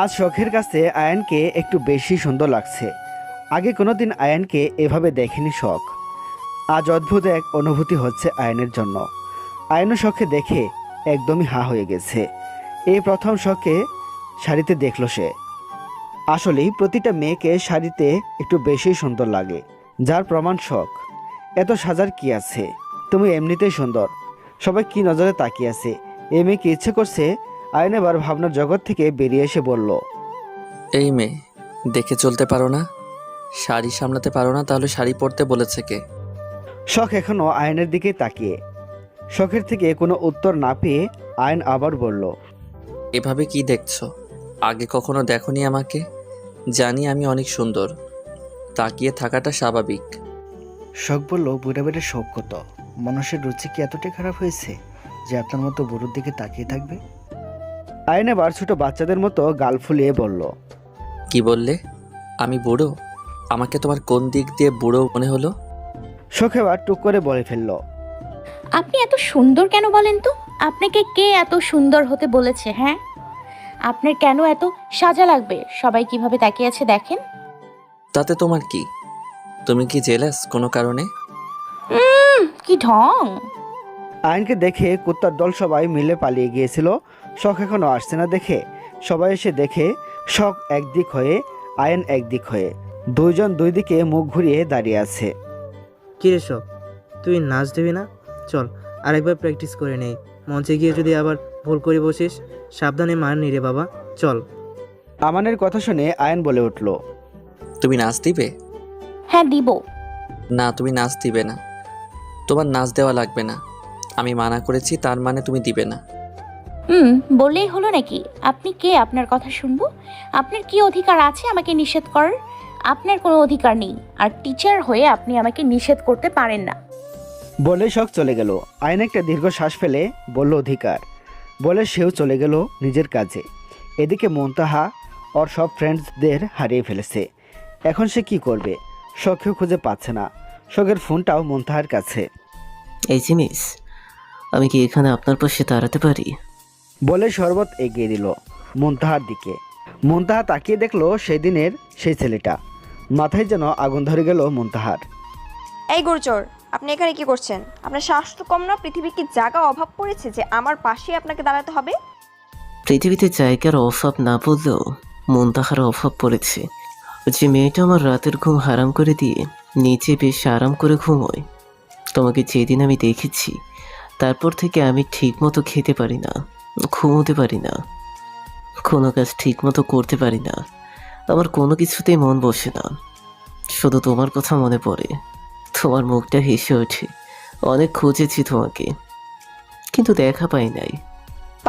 আজ শখের কাছে আয়নকে একটু বেশি সুন্দর লাগছে। আগে কোনোদিন আয়নকে এভাবে দেখেনি শখ। আজ অদ্ভুত এক অনুভূতি হচ্ছে আয়নের জন্য। আয়নও শখে দেখে একদমই হা হয়ে গেছে। এই প্রথম শখে শাড়িতে দেখলো সে। আসলেই প্রতিটা মেয়েকে শাড়িতে একটু বেশি সুন্দর লাগে, যার প্রমাণ শখ। এত সাজার কি আছে, তুমি এমনিতেই সুন্দর। সবাই কি নজরে তাকিয়ে আছে। এই মেয়েকে ইচ্ছে করছে। আয়ন এবার ভাবনার জগৎ থেকে বেরিয়ে এসে বলল, এই মেয়ে দেখে চলতে পারো না, শাড়ি সামলাতে পারো না, তাহলে শাড়ি পরতে বলেছে কে? শখ এখনো আয়নের দিকে তাকিয়ে। শখের থেকে কোনো উত্তর না পেয়ে আয়ন আবার বলল, এভাবে কি দেখছো? আগে কখনো দেখোনি আমাকে? জানি আমি অনেক সুন্দর, তাকিয়ে থাকাটা স্বাভাবিক। শখ বলল, বুড়া বেড়ে শখ কত? মানুষের রুচি কি এতটাই খারাপ হয়েছে যে আপনার মতো বুড়োর দিকে তাকিয়ে থাকবে? আয়ন এবার ছোট বাচ্চাদের মতো গাল ফুলিয়ে বলল, কি বললে? আমি বুড়ো? আমাকে তোমার কোন দিক দিয়ে বুড়ো মনে হলো? শখ এবার টুক করে বলে ফেলল, আপনি এত সুন্দর কেন বলেন তো? আপনাকে কে এত সুন্দর হতে বলেছে? হ্যাঁ, আপনার কেন এত সাজা লাগবে? সবাই কিভাবে তাকিয়ে আছে দেখেন। তাতে তোমার কি? তুমি কি জেলাস কোনো কারণে? কি ঢং! আয়নকে দেখে কুত্তার দল সবাই মিলে পালিয়ে গিয়েছিল। শখ এখনো আসছে না দেখে সবাই এসে দেখে শখ একদিক হয়ে, আয়ন একদিক হয়ে, দুইজন দুই দিকে মুখ ঘুরিয়ে দাঁড়িয়ে আছে। কি রে শখ, তুই নাচ দিবি না? চল আরেকবার প্র্যাকটিস করে নেই, মঞ্চে গিয়ে যদি আবার ভুল করে বসিস সাবধানে মার নি রে বাবা, চল। আমানের কথা শুনে আয়ান বলে উঠল, তুমি নাচ দিবে? হ্যাঁ দিব। না, তুমি নাচ দিবে না। তোমার নাচ দেওয়া লাগবে না। আমি মানা করেছি, তার মানে তুমি দিবে না। বললেই হলো নাকি? আপনি কে আপনার কথা শুনবো? আপনার কি অধিকার আছে আমাকে নিষেধ করার? আপনার কোনো অধিকার নেই, আর টিচার হয়ে আপনি আমাকে নিষেধ করতে পারেন না। বলে শখ চলে গেল। আয়ন একটা দীর্ঘ শ্বাস ফেলে বলল, অধিকার বলে সেও চলে গেল নিজের কাজে। এদিকে মুনতাহা ওর সব ফ্রেন্ডসদের হারিয়ে ফেলেছে। এখন সে কি করবে? শখেও খুঁজে পাচ্ছে না। শখের ফোনটাও মুনতাহার কাছে। এই যে মিস, আমি কি এখানে আপনার পাশে দাঁড়াতে পারি? বলে শরবত এগিয়ে দিল মুনতাহার দিকে। মুনতাহা তাকিয়ে দেখলো সেদিনের সেই ছেলেটা। মাথায় যেন আগুন ধরে গেল মুনতাহার। এই গুরুচর, আপনি এখানে কি করছেন? আপনার শ্বাস তো কম না? পৃথিবীর কি জায়গা অভাব পড়েছে যে আমার পাশে আপনাকে দাঁড়াতে হবে? পৃথিবীতে জায়গার অভাব না পড়লেও মুনতাহার অভাব পড়েছে। যে মেয়েটা আমার রাতের ঘুম হারাম করে দিয়ে নিচে বেশ আরাম করে ঘুমোয়, তোমাকে যেদিন আমি দেখেছি তারপর থেকে আমি ঠিকমতো খেতে পারি না, ঘুমোতে পারি না, কোনো কাজ ঠিকমতো করতে পারি না। আমার কোনো কিছুতেই মন বসে না, শুধু তোমার কথা মনে পড়ে। তোমার মুখটা হেসে ওঠে। অনেক খুঁজেছি তোমাকে, কিন্তু দেখা পাই নাই।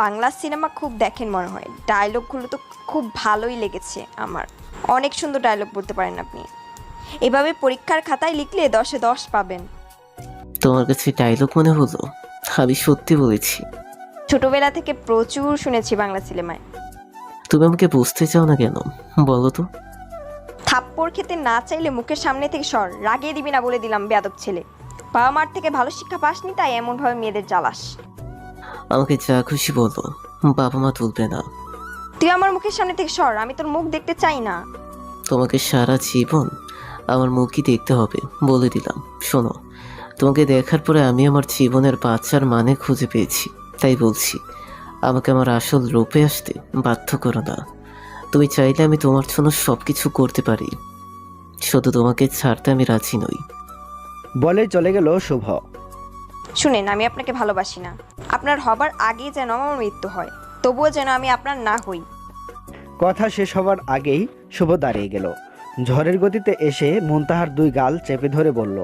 বাংলা সিনেমা খুব দেখেন মনে হয়। ডায়লগগুলো তো খুব ভালোই লেগেছে আমার। অনেক সুন্দর ডায়লগ বলতে পারেন আপনি। এভাবে পরীক্ষার খাতায় লিখলে 10-এ 10 পাবেন। তোমার কাছে ডায়লগ মনে হলো? আমি সত্যি বলেছি। ছোটবেলা থেকে প্রচুর শুনেছি বাংলা সিনেমায়। তুমি আমাকে বুঝতে চাও না কেন বলো তো? থাপ্পড় খেতে না চাইলে মুখের সামনে থেকে সর, রাগিয়ে দিবি না বলে দিলাম, বেয়াদব ছেলে। বাবা মার থেকে ভালো শিক্ষা পাসনি, তাই এমনভাবে মেয়েদের জ্বালাস। আমাকে যা খুশি বলো, বাবা মা তুলবে না। তুই আমার মুখের সামনে থেকে সর, আমি তোর মুখ দেখতে চাই না। তোমাকে সারা জীবন আমার মুখই দেখতে হবে বলে দিলাম। শোনো, তোমাকে দেখার পরে আমি আমার জীবনের বাচ্চার মানে খুঁজে পেয়েছি, তাই বলছি আমাকে আমার আসল রূপে আসতে বাধ্য করো না। তুমি চাইলে আমি তোমার জন্য সব কিছু করতে পারি, শুধু তোমাকে ছাড়তে আমি রাজি নই। বলে চলে গেল শুভ। শুনেন, আমি আপনাকে ভালোবাসি না। আপনার হবার আগে যেন আমার মৃত্যু হয়, তবুও যেন আমি আপনার না হই। কথা শেষ হবার আগেই শুভ দাঁড়িয়ে গেল। ঝড়ের গতিতে এসে মুনতাহার 2 গাল চেপে ধরে বলল,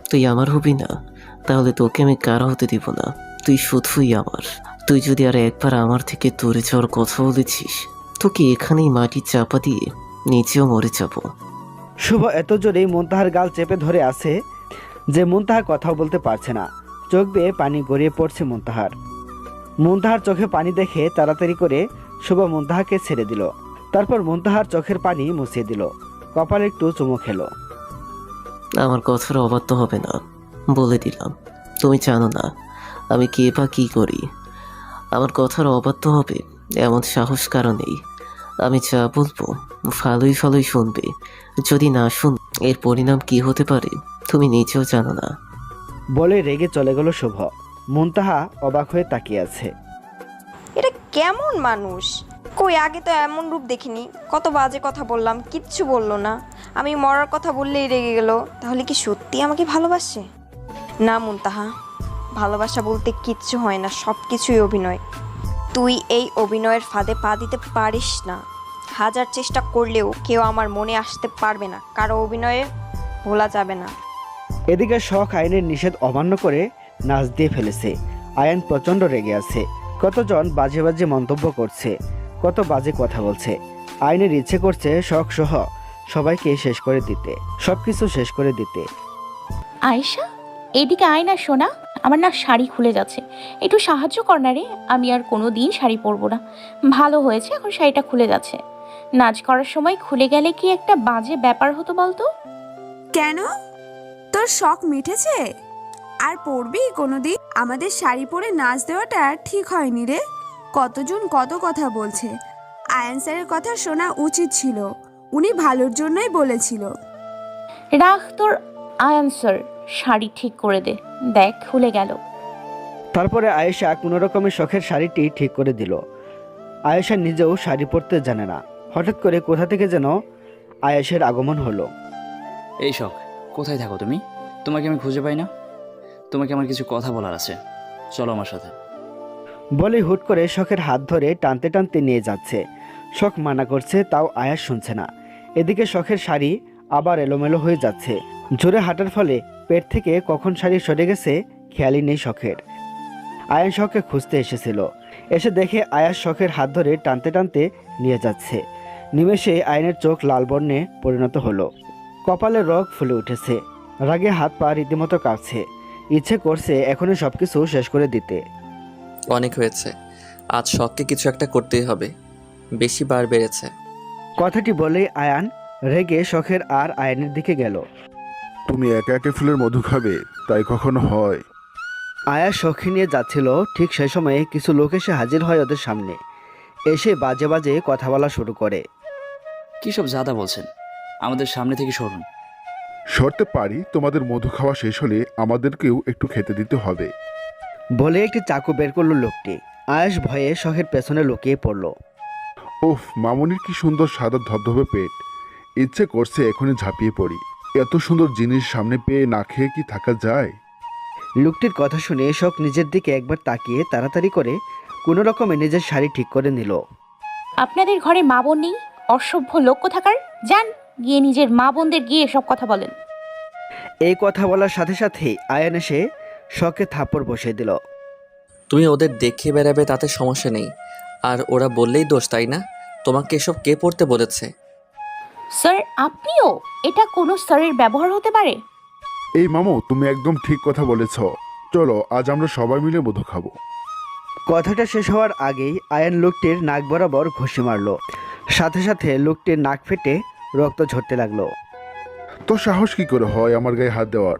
তুই আমার হবি না, তাহলে তোকে আমি কারো হতে দিব না। তুই শুধুই আমার। তুই যদি আর একবার আমার থেকে দূরে যাওয়ার কথা বলেছিস, তোকে এখানেই মাটি চাপা দিয়ে নিচেও মরে যাব। শুভ এত জোরেই মুনতাহার গাল চেপে ধরে আছে যে মুনতাহা কথাও বলতে পারছে না। চোখ বেয়ে পানি গড়িয়ে পড়ছে মুনতাহার। মুনতাহার চোখে পানি দেখে তাড়াতাড়ি করে শুভ মুনতাহাকে ছেড়ে দিল। তারপর মুনতাহার চোখের পানি মুছিয়ে দিল, কপালে একটু চুমু খেলো। আমার কথার অবাধ্য হবে না বলে দিলাম। তুমি জানো না আমি কে বা কী করি। আমার কথার অবাধ্য হবে এমন সাহস কারণেই। আমি যা বলবো ভালোই ভালোই শুনবে। যদি না শুন, এর পরিণাম কি হতে পারে তুমি নিজেও জানো না। বলে রেগে চলে গেল শুভ। মুনতাহা অবাক হয়ে তাকিয়ে আছে। এটা কেমন মানুষ? কই, আগে তো এমন রূপ দেখিনি। কত বাজে কথা বললাম, কিচ্ছু বললো না। আমি মরার কথা বললেই রেগে গেল। তাহলে কি সত্যি আমাকে ভালোবাসে? না মুনতাহা, ভালোবাসা বলতে কিচ্ছু হয় না, সব কিছুই অভিনয়। তুই এই অভিনয়ের ফাঁদে পা দিতে পারিস না। 1000 চেষ্টা করলেও কেউ আমার মনে আসতে পারবে না, কারো অভিনয়ে ভোলা যাবে না। এদিকে শখ আইনের নিষেধ অমান্য করে নাচ দিয়ে ফেলেছে। আয়ান প্রচণ্ড রেগে আছে। কতজন বাজে বাজে মন্তব্য করছে, কত বাজে কথা বলছে। আইনের ইচ্ছে করছে শখ সহ সবাইকে শেষ করে দিতে, সবকিছু শেষ করে দিতে। আয়েশা, এদিকে আয় না সোনা, আমার না শাড়ি খুলে যাচ্ছে, একটু সাহায্য কর না রে। আমি আর কোনো দিন শাড়ি পরবো না। ভালো হয়েছে এখন শাড়িটা খুলে যাচ্ছে। নাচ করার সময় খুলে গেলে কি একটা বাজে ব্যাপার হতো বলতো? কেন, তোর শখ মিটেছে? আর পরবি কোনোদিন? আমাদের শাড়ি পরে নাচ দেওয়াটা ঠিক হয়নি রে। কতজন কত কথা বলছে। আয়ান স্যারের কথা শোনা উচিত ছিল, উনি ভালোর জন্যই বলেছিল। রাখ তোর আনসার, শাড়ি ঠিক করে দে। দেখ খুলে গেল। তারপরে আয়েশা কোনো রকমের শখের শাড়িটি ঠিক করে দিল। আয়েশা নিজেও শাড়ি পরতে জানে না। হঠাৎ করে কোথা থেকে যেন আয়েশের আগমন হলো। এই শখ, কোথায় থাকো তুমি? তোমাকে আমি খুঁজে পাই না। তোমাকে আমার কিছু কথা বলার আছে, চলো আমার সাথে। বলে হুট করে শখের হাত ধরে টানতে টানতে নিয়ে যাচ্ছে। শখ মানা করছে, তাও আয়াস শুনছে না। এদিকে শখের শাড়ি আবার এলোমেলো হয়ে যাচ্ছে। জোরে হাঁটার ফলে পেট থেকে কখন শাড়ি সরে গেছে খেয়ালই নেই শখের। আয়ান শখকে খুঁজতে এসেছিল। এসে দেখে আয়াস শখের হাত ধরে টানতে টানতে নিয়ে যাচ্ছে। নিমেষে আয়নের চোখ লাল বর্ণে পরিণত হলো। কপালে রগ ফুলে উঠেছে। রাগে হাত পা রীতিমতো কাঁপছে। ইচ্ছে করছে এখনই সবকিছু শেষ করে দিতে। অনেক হয়েছে, আজ শখকে কিছু একটা করতেই হবে, বেশি বার বেড়েছে। কথাটি বলেই আয়ান রেগে শখের আর আয়নের দিকে গেল। তুমি একা একা ফুলের মধু খাবে, তাই কখনো হয়? আয়াস শখে নিয়ে যাচ্ছিল, ঠিক সেই সময়ে কিছু লোক এসে হাজির হয় ওদের সামনে। এসে বাজে বাজে কথা বলা শুরু করে। কী সব জাদা বলছেন? আমাদের সামনে থেকে সরুন। সরতে পারি, তোমাদের মধু খাওয়া শেষ হলে আমাদেরকেও একটু খেতে দিতে হবে। বলে একটি চাকু বের করলো লোকটি। আয়াস ভয়ে শখের পেছনে লুকিয়ে পড়ল। ওফ, মামনির কি সুন্দর সাদা ধবধবে পেট, ইচ্ছে করছে এখনই ঝাঁপিয়ে পড়ি। এত সুন্দর জিনিস সামনে পেয়ে না খেয়ে কি থাকা যায়? লোকটির কথা শুনে শখ নিজের দিকে একবার তাকিয়ে তাড়াতাড়ি করে কোনো রকমে নিজের শাড়ি ঠিক করে নিল। আপনাদের ঘরে মা বোন নেই? অসভ্য লোক কোথাকার! যান গিয়ে নিজের মা বোনদের গিয়ে সব কথা বলেন। এই কথা বলার সাথে সাথেই আয়ান এসে শখকে থাপ্পড় বসিয়ে দিল। তুমি ওদের দেখে বেড়াবে তাতে সমস্যা নেই, আর ওরা বললেই দোষ, তাই না? তোমাকে এসব কে পড়তে বলেছে? স্যার আপনিও? এটা কোনো স্যারের ব্যবহার হতে পারে? এই মামু, তুমি একদম ঠিক কথা বলেছ। চলো আজ আমরা সবাই মিলে মধু খাবো। কথাটা শেষ হওয়ার আগেই আয়ান লোকটির নাক বরাবর ঘুষি মারল। সাথে সাথে লোকটির নাক ফেটে রক্ত ঝরতে লাগলো। তো সাহস কি করে হয় আমার গায়ে হাত দেওয়ার?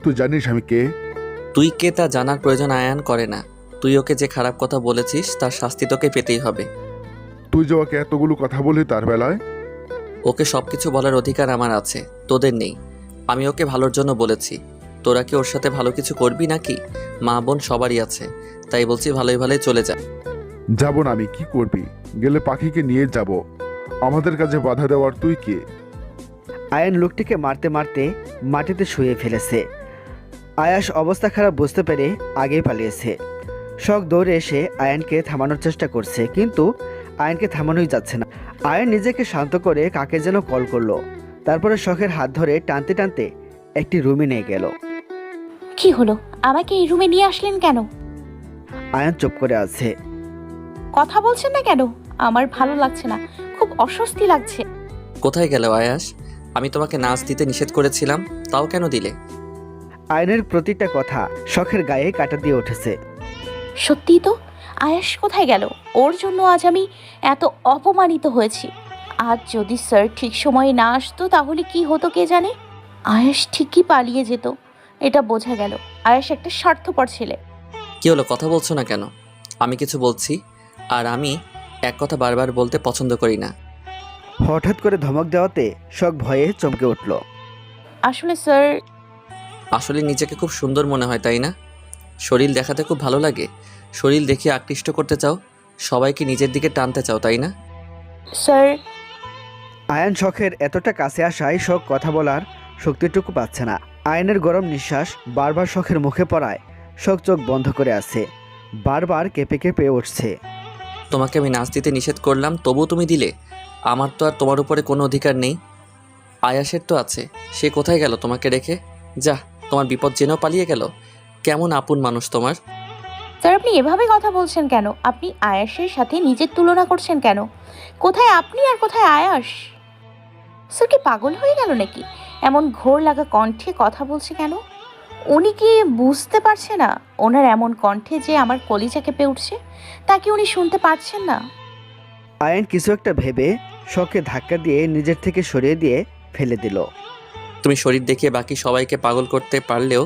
তুই জানিস আমি কে? তুই কে তা জানার প্রয়োজন আয়ান করে না। তুই ওকে যে খারাপ কথা বলেছিস তার শাস্তি তোকে পেতেই হবে। তুই যে ওকে এতগুলো কথা বলি তার বেলায়? ওকে সবকিছু বলার অধিকার আমার আছে, তোদের নেই। আমি ওকে ভালোর জন্য বলেছি। তোরা কি ওর সাথে ভালো কিছু করবি নাকি? মা বোন সবারই আছে, তাই বলছি ভালোই ভালোই চলে যা। যাব না আমি, কি করবি? গেলে পাখিকে নিয়ে যাব। আমাদের কাজে বাধা দেওয়ার তুই কে? আয়ান লোকটিকে মারতে মারতে মাটিতে শুয়ে ফেলেছে। আয়াস অবস্থা খারাপ বুঝতে পেরে আগেই পালিয়েছে। শখ দৌড়ে এসে আয়ানকে থামানোর চেষ্টা করছে, কিন্তু আয়ানকে থামানোই যাচ্ছে না। আয়ান নিজেকে শান্ত করে কাকে যেন কল করলো। তারপরে শখের হাত ধরে টানতে টানতে একটি রুমে নিয়ে গেল। কি হলো? আমাকে এই রুমে নিয়ে আসলেন কেন? আয়ান চুপ করে আছে। কথা বলছেন না কেন? আমার ভালো লাগছে না, খুব অস্বস্তি লাগছে। কোথায় গেল আয়াস? আমি তোমাকে নাচ দিতে নিষেধ করেছিলাম, তাও কেন দিলে? আয়নের প্রতিটা কথা শখের গায়ে কাটা দিয়ে উঠেছে। সত্যিই তো, আয়াস কোথায় গেল? ওর জন্য আজ আমি এত অপমানিত হয়েছি। আজ যদি স্যার ঠিক সময়ে না আসতো তাহলে কি হতো কে জানে। আয়াস ঠিকই পালিয়ে যেত, এটা বোঝা গেল। আয়াস একটা স্বার্থপর ছেলে। কি হলো, কথা বলছো না কেন? আমি কিছু বলছি, আর আমি এক কথা বারবার বলতে পছন্দ করি না। হঠাৎ করে ধমক দেওয়াতে শখ ভয়ে চমকে উঠল। আসলে স্যার, আসলে নিজেকে খুব সুন্দর মনে হয়, তাই না? শরীর দেখাতে খুব ভালো লাগে, শরীর দেখিয়ে আকৃষ্ট করতে চাও, সবাইকে নিজের দিকে টানতে চাও, তাই না? স্যার। আয়ান শখের এতটা কাছে আসায় শখ কথা বলার শক্তিটুকু পাচ্ছে না। আয়নের গরম নিঃশ্বাস বারবার শখের মুখে পড়ায় শখ চোখ বন্ধ করে আছে, বারবার কেঁপে কেঁপে উঠছে। তোমাকে আমি নাচ দিতে নিষেধ করলাম, তবু তুমি দিলে? আমার তো আর তোমার উপরে কোনো অধিকার নেই। আয়াসের তো আছে, সে কোথায় গেল তোমাকে রেখে? যা, তোমার বিপদ জেনেও পালিয়ে গেল। কেমন আপন মানুষ তোমার! স্যার আপনি এভাবে কথা বলছেন কেন? আপনি আয়াসের সাথে নিজের তুলনা করছেন কেন? কোথায় আপনি আর কোথায় আয়াস? স্যার কি পাগল হয়ে গেল নাকি? এমন ঘোর লাগা কণ্ঠে কথা বলছে কেন? উনি কি বুঝতে পারছে না ওনার এমন কণ্ঠে যে আমার কলিজা কেঁপে উঠছে? তা কি উনি শুনতে পারছেন না? আয়ান কিছু একটা ভেবে শখকে ধাক্কা দিয়ে নিজের থেকে সরিয়ে দিয়ে ফেলে দিল। তুমি শরীর দেখিয়ে বাকি সবাইকে পাগল করতে পারলেও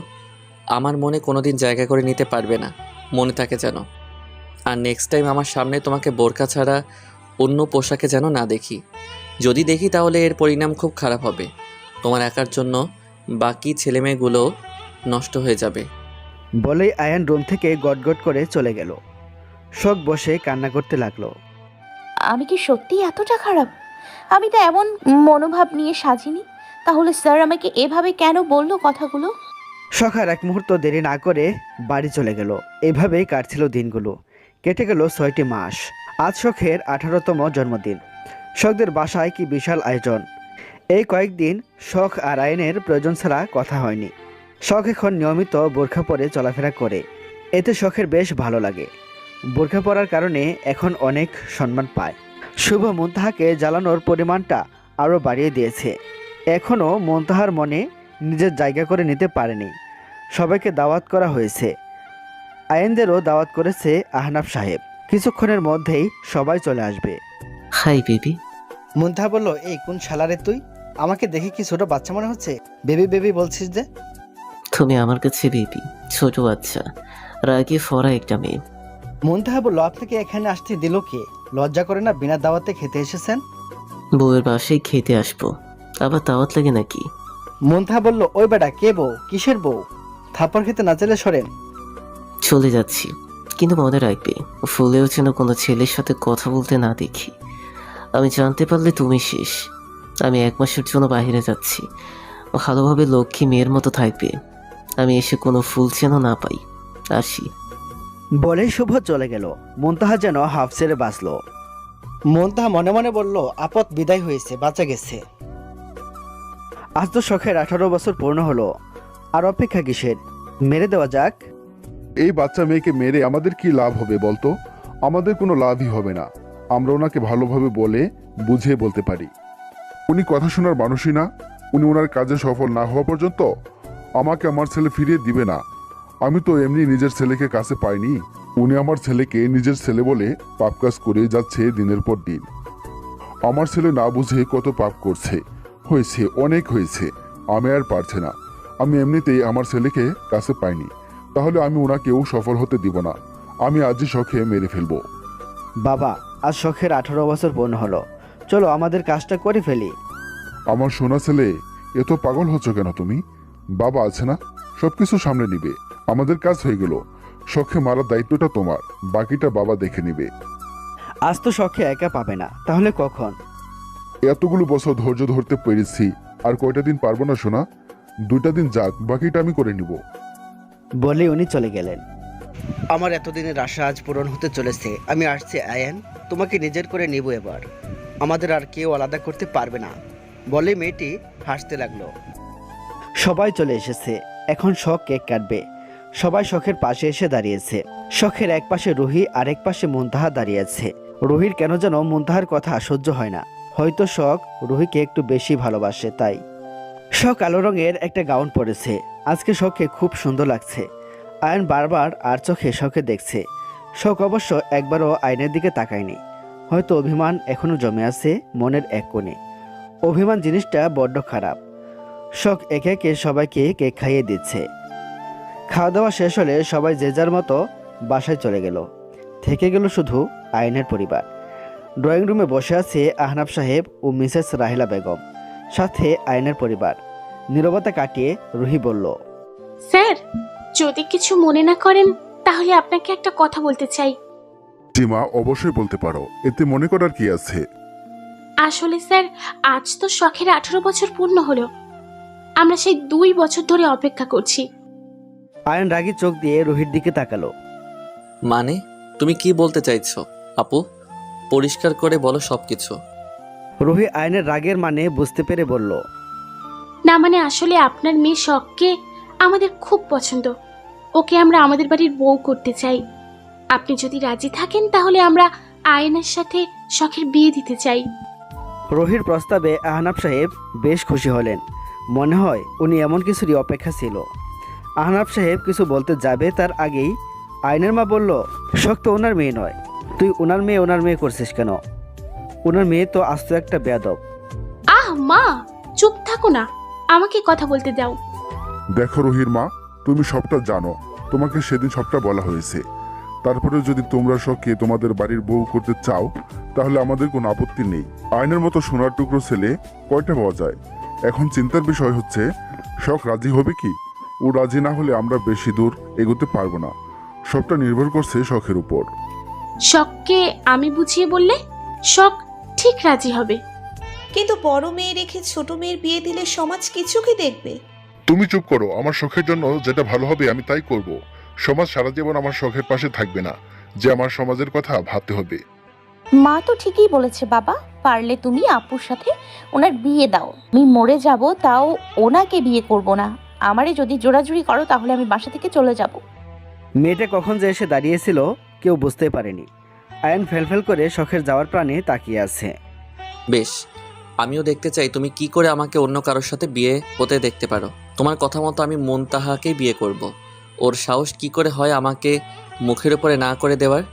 আমার মনে কোনোদিন জায়গা করে নিতে পারবে না, মনে থাকে যেন। আর নেক্সট টাইম আমার সামনে তোমাকে বোরকা ছাড়া অন্য পোশাকে যেন না দেখি। যদি দেখি তাহলে এর পরিণাম খুব খারাপ হবে। তোমার একার জন্য বাকি ছেলেমেয়েগুলো নষ্ট হয়ে যাবে। বলেই আয়ান রুম থেকে গটগট করে চলে গেল। শখ বসে কান্না করতে লাগলো। আমি কি সত্যি এতটা খারাপ? আমি তো এমন মনোভাব নিয়ে সাজিনি। তাহলে স্যার আমাকে এভাবে কেন বললো কথাগুলো? শখ আর এক মুহূর্ত দেরি না করে বাড়ি চলে গেল। এভাবেই কাটছিল দিনগুলো। কেটে গেল 6টি মাস। আজ শখের 18তম জন্মদিন। শখদের বাসায় কি বিশাল আয়োজন। এই কয়েকদিন শখ আর আয়নের প্রয়োজন ছাড়া কথা হয়নি। শখ এখন নিয়মিত বোরখা পরে চলাফেরা করে। এতে শখের বেশ ভালো লাগে। বোরখা পরার কারণে এখন অনেক সম্মান পায়। শুভ মুনতাহাকে জ্বালানোর পরিমাণটা আরও বাড়িয়ে দিয়েছে। এখনও মুনতাহার মনে নিজের জায়গা করে নিতে পারেনি। সবাইকে দাওয়াত করা হয়েছে। আয়েনদেরও দাওয়াত করেছে আহনাফ সাহেব। কিছুক্ষণের মধ্যেই সবাই চলে আসবে। Hi baby. মুনতাহা বলল, এই কোন শালারে তুই? আমাকে দেখে কি ছোট বাচ্চা মনে হচ্ছে? বেবি বেবি বলছিস যে? তুমি আমার কাছে বেবি, ছোট বাচ্চা, রাগে ফরা একটা মেয়ে। মুনতাহা বলল, আপনাকে এখানে আসতে দিল কে? লজ্জা করে না বিনা দাওয়াতে খেতে এসেছেন? বউয়ের বাসায় খেতে আসবো, আবার দাওয়াত লাগে নাকি? মুনতাহা বলল, ওই বেটা কে বউ? কিসের বউ? থাপ্পড় খেতে না চাইলে সরেন। চলে যাচ্ছি, কিন্তু মনে রাখবে ফুলেও যেন কোনো ছেলের সাথে কথা বলতে না দেখি। আমি জানতে পারলে তুমি শেষ। আমি 1 মাসের জন্য বাইরে যাচ্ছি। ভালোভাবে লক্ষ্মী মেয়ের মতো থাকবে। আমি এসে কোনো ফুল যেন না পাই। আসি। বলেই শুভ চলে গেল। মুনতাহা যেন হাফ ছেড়ে বাঁচল। মুনতাহা মনে মনে বলল, আপদ বিদায় হয়েছে, বাঁচা গেছে। আজ তো শখের 18 বছর পূর্ণ হলো। আর অপেক্ষা কিসের? মেরে দেওয়া যাক। এই বাচ্চা মেয়েকে মেরে আমাদের কি লাভ হবে বলতো? আমাদের কোনো লাভই হবে না। আমরা ওনাকে ভালোভাবে বলে বুঝিয়ে বলতে পারি। উনি কথা শোনার মানুষই না। উনি ওনার কাজে সফল না হওয়া পর্যন্ত আমাকে আমার ছেলে ফিরিয়ে দিবে না। আমি তো এমনি নিজের ছেলেকে কাছে পাইনি। উনি আমার ছেলেকে নিজের ছেলে বলে পাপ কাজ করে যাচ্ছে দিনের পর দিন। আমার ছেলে না বুঝে কত পাপ করছে। হয়েছে, অনেক হয়েছে। আমি আর পারছে না। আমি এমনিতেই আমার ছেলেকে কাছে পাইনি। তাহলে আমি ওনাকেও সফল হতে দিব না। আমি আজই শখে মেরে ফেলবো। বাবা, আজ শখের 18 বছর পূর্ণ হলো। চলো আমাদের কাজটা করে ফেলি। আমার সোনা ছেলে, এত পাগল হচ্ছ কেন তুমি? বাবা আছে না, সবকিছু সামনে নিবে। আমাদের কাজ হয়ে গেল। শখে মারার দায়িত্বটা তোমার, বাকিটা বাবা দেখে নিবে। আজ তো শখে একা পাবে না, তাহলে কখন? এতগুলো বছর ধৈর্য ধরতে পেরেছি, আর কয়টা দিন পারবো না সোনা? 2টা দিন যাক, বাকিটা আমি করে নিব। বলে উনি চলে গেলেন। আমার এতদিনের আশা আজ পূরণ হতে চলেছে। আমি আসছি আয়ান, তোমাকে নিজের করে নিব এবার। আমাদের আর কেউ আলাদা করতে পারবে না। বলে মেয়েটি হাসতে লাগলো। সবাই চলে এসেছে। এখন শখ কেক কাটবে। সবাই শখের পাশে এসে দাঁড়িয়েছে। শখের এক পাশে রুহি, আরেক পাশে মুনতাহা দাঁড়িয়ে আছে। রুহির কেন যেন মুনতাহার কথা সহ্য হয় না। হয়তো শখ রুহিকে একটু বেশি ভালোবাসে তাই। শখ কালো রঙের একটা গাউন পরেছে। আজকে শখকে খুব সুন্দর লাগছে। আয়ন বারবার আর চোখে শখকে দেখছে। শখ অবশ্য একবারও আয়নের দিকে তাকায়নি। হয়তো অভিমান এখনো জমে আছে মনের এক কোণে। অভিমান জিনিসটা বড্ড খারাপ। শখ একে একে সবাইকে কেক খাইয়ে দিচ্ছে। খাওয়া দাওয়া শেষ হলে সবাই যে যার মতো বাসায় চলে গেল। থেকে গেল শুধু আয়নের পরিবার। ড্রয়িং রুমে বসে আছে আহনাফ সাহেব ও মিসেস রাহিলা বেগম, সাথে আয়নের পরিবার। নীরবতা কাটিয়ে রুহি বলল, স্যার, যদি কিছু মনে না করেন তাহলে আপনাকে একটা কথা বলতে চাই। জি মা, অবশ্যই বলতে পারো। এতে মনে করার কি আছে? আসলে স্যার, আজ তো শখের 18 বছর পূর্ণ হলো। আমরা সেই 2 বছর ধরে অপেক্ষা করছি। আয়ন রাগী চোখ দিয়ে রুহির দিকে তাকালো। মানে তুমি কি বলতে চাইছো আপু? পরিষ্কার করে বলো সবকিছু। রুহি আয়নের রাগের মানে বুঝতে পেরে বলল, না মানে আসলে আপনার মেয়ে শখকে আমাদের খুব পছন্দ। ওকে আমরা আমাদের বাড়ির বউ করতে চাই। আপনি যদি রাজি থাকেন তাহলে আমরা আয়নের সাথে শখের বিয়ে দিতে চাই। রুহির প্রস্তাবে আহনাফ সাহেব বেশ খুশি হলেন। মনে হয় উনি এমন কিছুরই অপেক্ষা ছিল। আহনাফ সাহেব কিছু বলতে যাবে তার আগেই আয়নের মা বলল, শখ তো ওনার মেয়ে নয়, তুই ওনার মেয়ে করছিস কেন? ওনার মেয়ে তো আস্ত একটা বেয়াদব। আহ মা, চুপ থাকো না, আমাকে কথা বলতে দাও। দেখো রুহির মা, তুমি সবটা জানো। তোমাকে সেদিন সবটা বলা হয়েছে। তারপরে যদি তোমরা শখকে তোমাদের বাড়ির বউ করতে চাও তাহলে আমাদের কোনো আপত্তি নেই। আয়নের মতো সোনার টুকরো ছেলে কয়টা পাওয়া যায়? এখন চিন্তার বিষয় হচ্ছে শখ রাজি হবে কি। ও রাজি না হলে আমরা বেশি দূর এগোতে পারবো না। সবটা নির্ভর করছে শখের উপর। শখকে আমি বুঝিয়ে বললে শখ ঠিক রাজি হবে। কিন্তু বড় মেয়ে রেখে ছোট মেয়ের বিয়ে দিলে সমাজ কিছুকে দেখবে। তুমি চুপ করো। আমার শখের জন্য যেটা ভালো হবে আমি তাই করব। সমাজ সারা জীবন আমার শখের পাশে থাকবে না। যে আমার সমাজের কথা ভাবতে হবে। মা তো ঠিকই বলেছে বাবা, পারলে তুমি আপুর সাথে ওনার বিয়ে দাও। আমি মরে যাব তাও ওনাকে বিয়ে করব না। আমারে যদি জোরাজুরি করো তাহলে আমি বাসা থেকে চলে যাব। মেয়েটা কখন যে এসে দাঁড়িয়েছিল কেউ বুঝতে পারেনি। আয়ান ফেলফেল করে শখের যাওয়ার প্রাণে তাকিয়ে আছে। বেশ, আমিও দেখতে চাই তুমি কি করে আমাকে অন্য কারোর সাথে বিয়ে হতে দেখতে পারো। তোমার কথা মতো আমি মুনতাহাকেই বিয়ে করব। ওর সাহস কি করে হয় আমাকে মুখের উপরে না করে দেওয়ার।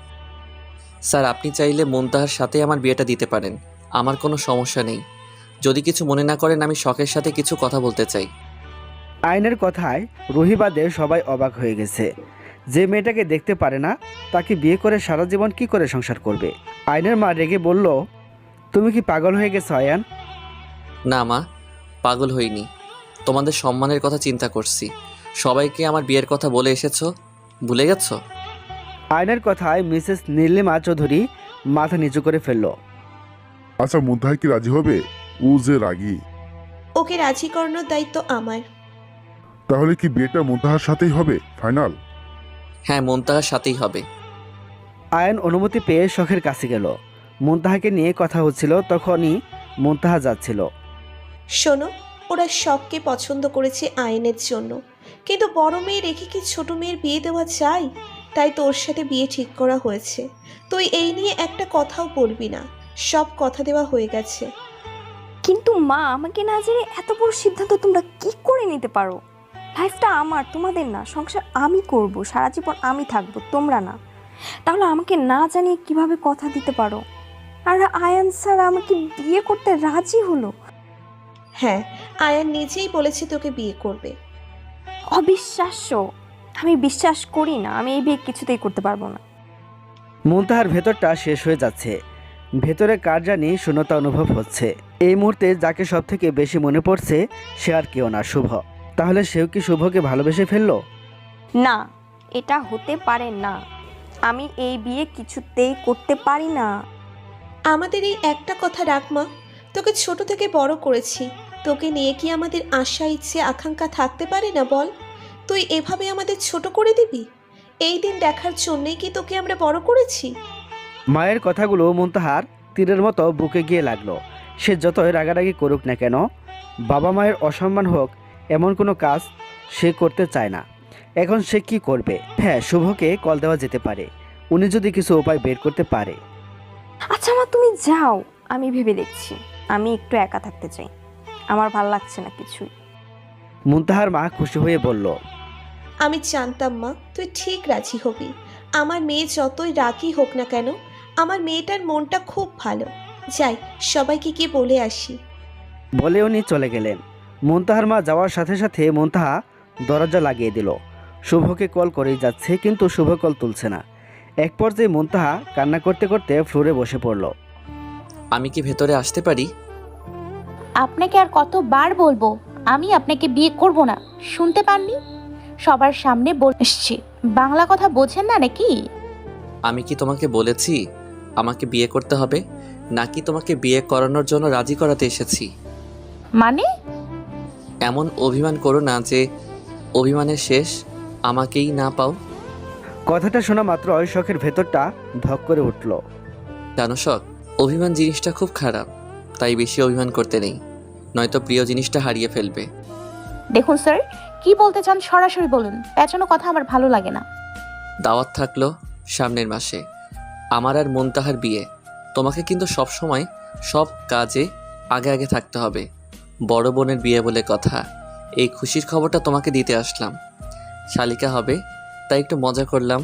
স্যার, আপনি চাইলে মুনতাহার সাথে আমার বিয়েটা দিতে পারেন, আমার কোনো সমস্যা নেই। যদি কিছু মনে না করেন আমি শখের সাথে কিছু কথা বলতে চাই। আয়নের কথায় রুহি বাদে সবাই অবাক হয়ে গেছে। যে মেয়েটাকে দেখতে পারে না তাকে বিয়ে করে সারা জীবন কি করে সংসার করবে। আয়নের মা রেগে বলল, তুমি কি পাগল হয়ে গেছো আয়ান? না মা, পাগল হইনি, তোমাদের সম্মানের কথা চিন্তা করছি। সবাইকে আমার বিয়ের কথা বলে এসেছো, ভুলে গেছো? আয়নের কথায় মিসেস নীলিমা চৌধুরী মাথা নিচু করে ফেলল। আচ্ছা, মুন্তাহা কি রাজি হবে? ও যে রাগী। ওকে রাজি করানোর দায়িত্ব আমার। তাহলে কি বিয়েটা মুন্তাহার সাথেই হবে ফাইনাল? হ্যাঁ, মুনতাহার সাথেই হবে। আয়ন অনুমতি পেয়ে শখের কাছে গেল। মুনতাহাকে নিয়ে কথা হচ্ছিল, তখনই মুনতাহা যাচ্ছিল। শোনো, ওরা শখকে পছন্দ করেছে আয়নের জন্য, কিন্তু বড় মেয়ে রেখে কি ছোট মেয়ের বিয়ে দেওয়া যায়? তাই তোর সাথে বিয়ে ঠিক করা হয়েছে। তুই এই নিয়ে একটা কথাও বলবি না, সব কথা দেওয়া হয়ে গেছে। কিন্তু মা, আমাকে না জেনে এত বড় সিদ্ধান্ত তোমরা কি করে নিতে পারো? লাইফটা আমার, তোমাদের না। সংসার আমি করব, সারা জীবন আমি থাকবো, তোমরা না। তাহলে আমাকে না জানিয়ে কিভাবে কথা দিতে পারো? আর আয়ান স্যার আমাকে বিয়ে করতে রাজি হলো। হ্যাঁ, আয়ান নিজেই বলেছে তোকে বিয়ে করবে। অবিশ্বাস্য। আমি বিশ্বাস করি না, আমি এই বিয়ে কিছুতেই করতে পারবো না। মুনতাহার ভেতরটা শেষ হয়ে যাচ্ছে। ভেতরে কার জানি শূন্যতা অনুভব হচ্ছে। এই মুহূর্তে যাকে সব থেকে বেশি মনে পড়ছে সে আর কেউ না, শুভ। তাহলে সেও কি শুভকে ভালোবেসে ফেললো? না, এটা হতে পারে না। আমি এই বিয়ে কিছুতেই করতে পারি না। আমাদের এই একটা কথা রাখ মা, তোকে ছোট থেকে বড় করেছি। তোকে নিয়ে কি আমাদের আশা, ইচ্ছে, আকাঙ্ক্ষা থাকতে পারে না বল? তুই এভাবে আমাদের ছোট করে দিবি? এই দিন দেখার জন্যই কি তোকে আমরা বড় করেছি? মায়ের কথাগুলো মুনতাহার তীরের মতো বুকে গিয়ে লাগলো। সে যতই রাগারাগি করুক না কেন, বাবা মায়ের অসম্মান হোক এমন কোনো কাজ সে করতে চায় না। এখন সে কি করবে? হ্যাঁ, শুভকে কল দেওয়া যেতে পারে, উনি যদি কিছু উপায় বের করতে পারে। আচ্ছা মা, তুমি যাও, আমি ভেবে দেখছি। আমি একটু একা থাকতে চাই, আমার ভাল লাগছে না কিছুই। মুনতাহার মা খুশি হয়ে বলল, আমি জানতাম মা তুই ঠিক রাজি হবি। আমার মেয়ে যতই রাগী হোক না কেন, আমার মেয়েটার মনটা খুব ভালো। যাই, সবাইকে কি বলে আসি। বলে উনি চলে গেলেন। মুনতাহার মা যাওয়ার সাথে সাথে মুনতাহা দরজা লাগিয়ে দিল। শুভকে কল করেই যাচ্ছে, কিন্তু শুভ কল তুলছে না। এক পর্যায়ে মুনতাহা কান্না করতে করতে ফ্লোরে বসে পড়ল। আমি কি ভেতরে আসতে পারি? আপনাকে আর কতবার বলবো আমি আপনাকে বিয়ে করব না? শুনতে পাননি? সবার সামনে বলছি, বাংলা কথা বোঝেন না নাকি? আমি কি তোমাকে বলেছি আমাকে বিয়ে করতে হবে, নাকি তোমাকে বিয়ে করানোর জন্য রাজি করাতে এসেছি? মানে? এমন অভিমান করো না যে অভিমানের শেষ আমাকেই না পাও। কথাটা শোনা মাত্রই শখের ভেতরটা ধক করে উঠল। জানো শখ, অভিমান জিনিসটা খুব খারাপ, তাই বেশি অভিমান করতে নেই, নয়তো প্রিয় জিনিসটা হারিয়ে ফেলবে। দেখুন স্যার, কি বলতে চান সরাসরি বলুন, পেছানো কথা আমার ভালো লাগে না। দাওয়াত থাকলো সামনের মাসে, আমার আর মুনতাহার বিয়ে। তোমাকে কিন্তু সব সময় সব কাজে আগে আগে থাকতে হবে। বড় বোনের বিয়ে বলে কথা, এই খুশির খবরটা তোমাকে দিতে আসলাম। শালিকা হবে তাই একটু মজা করলাম।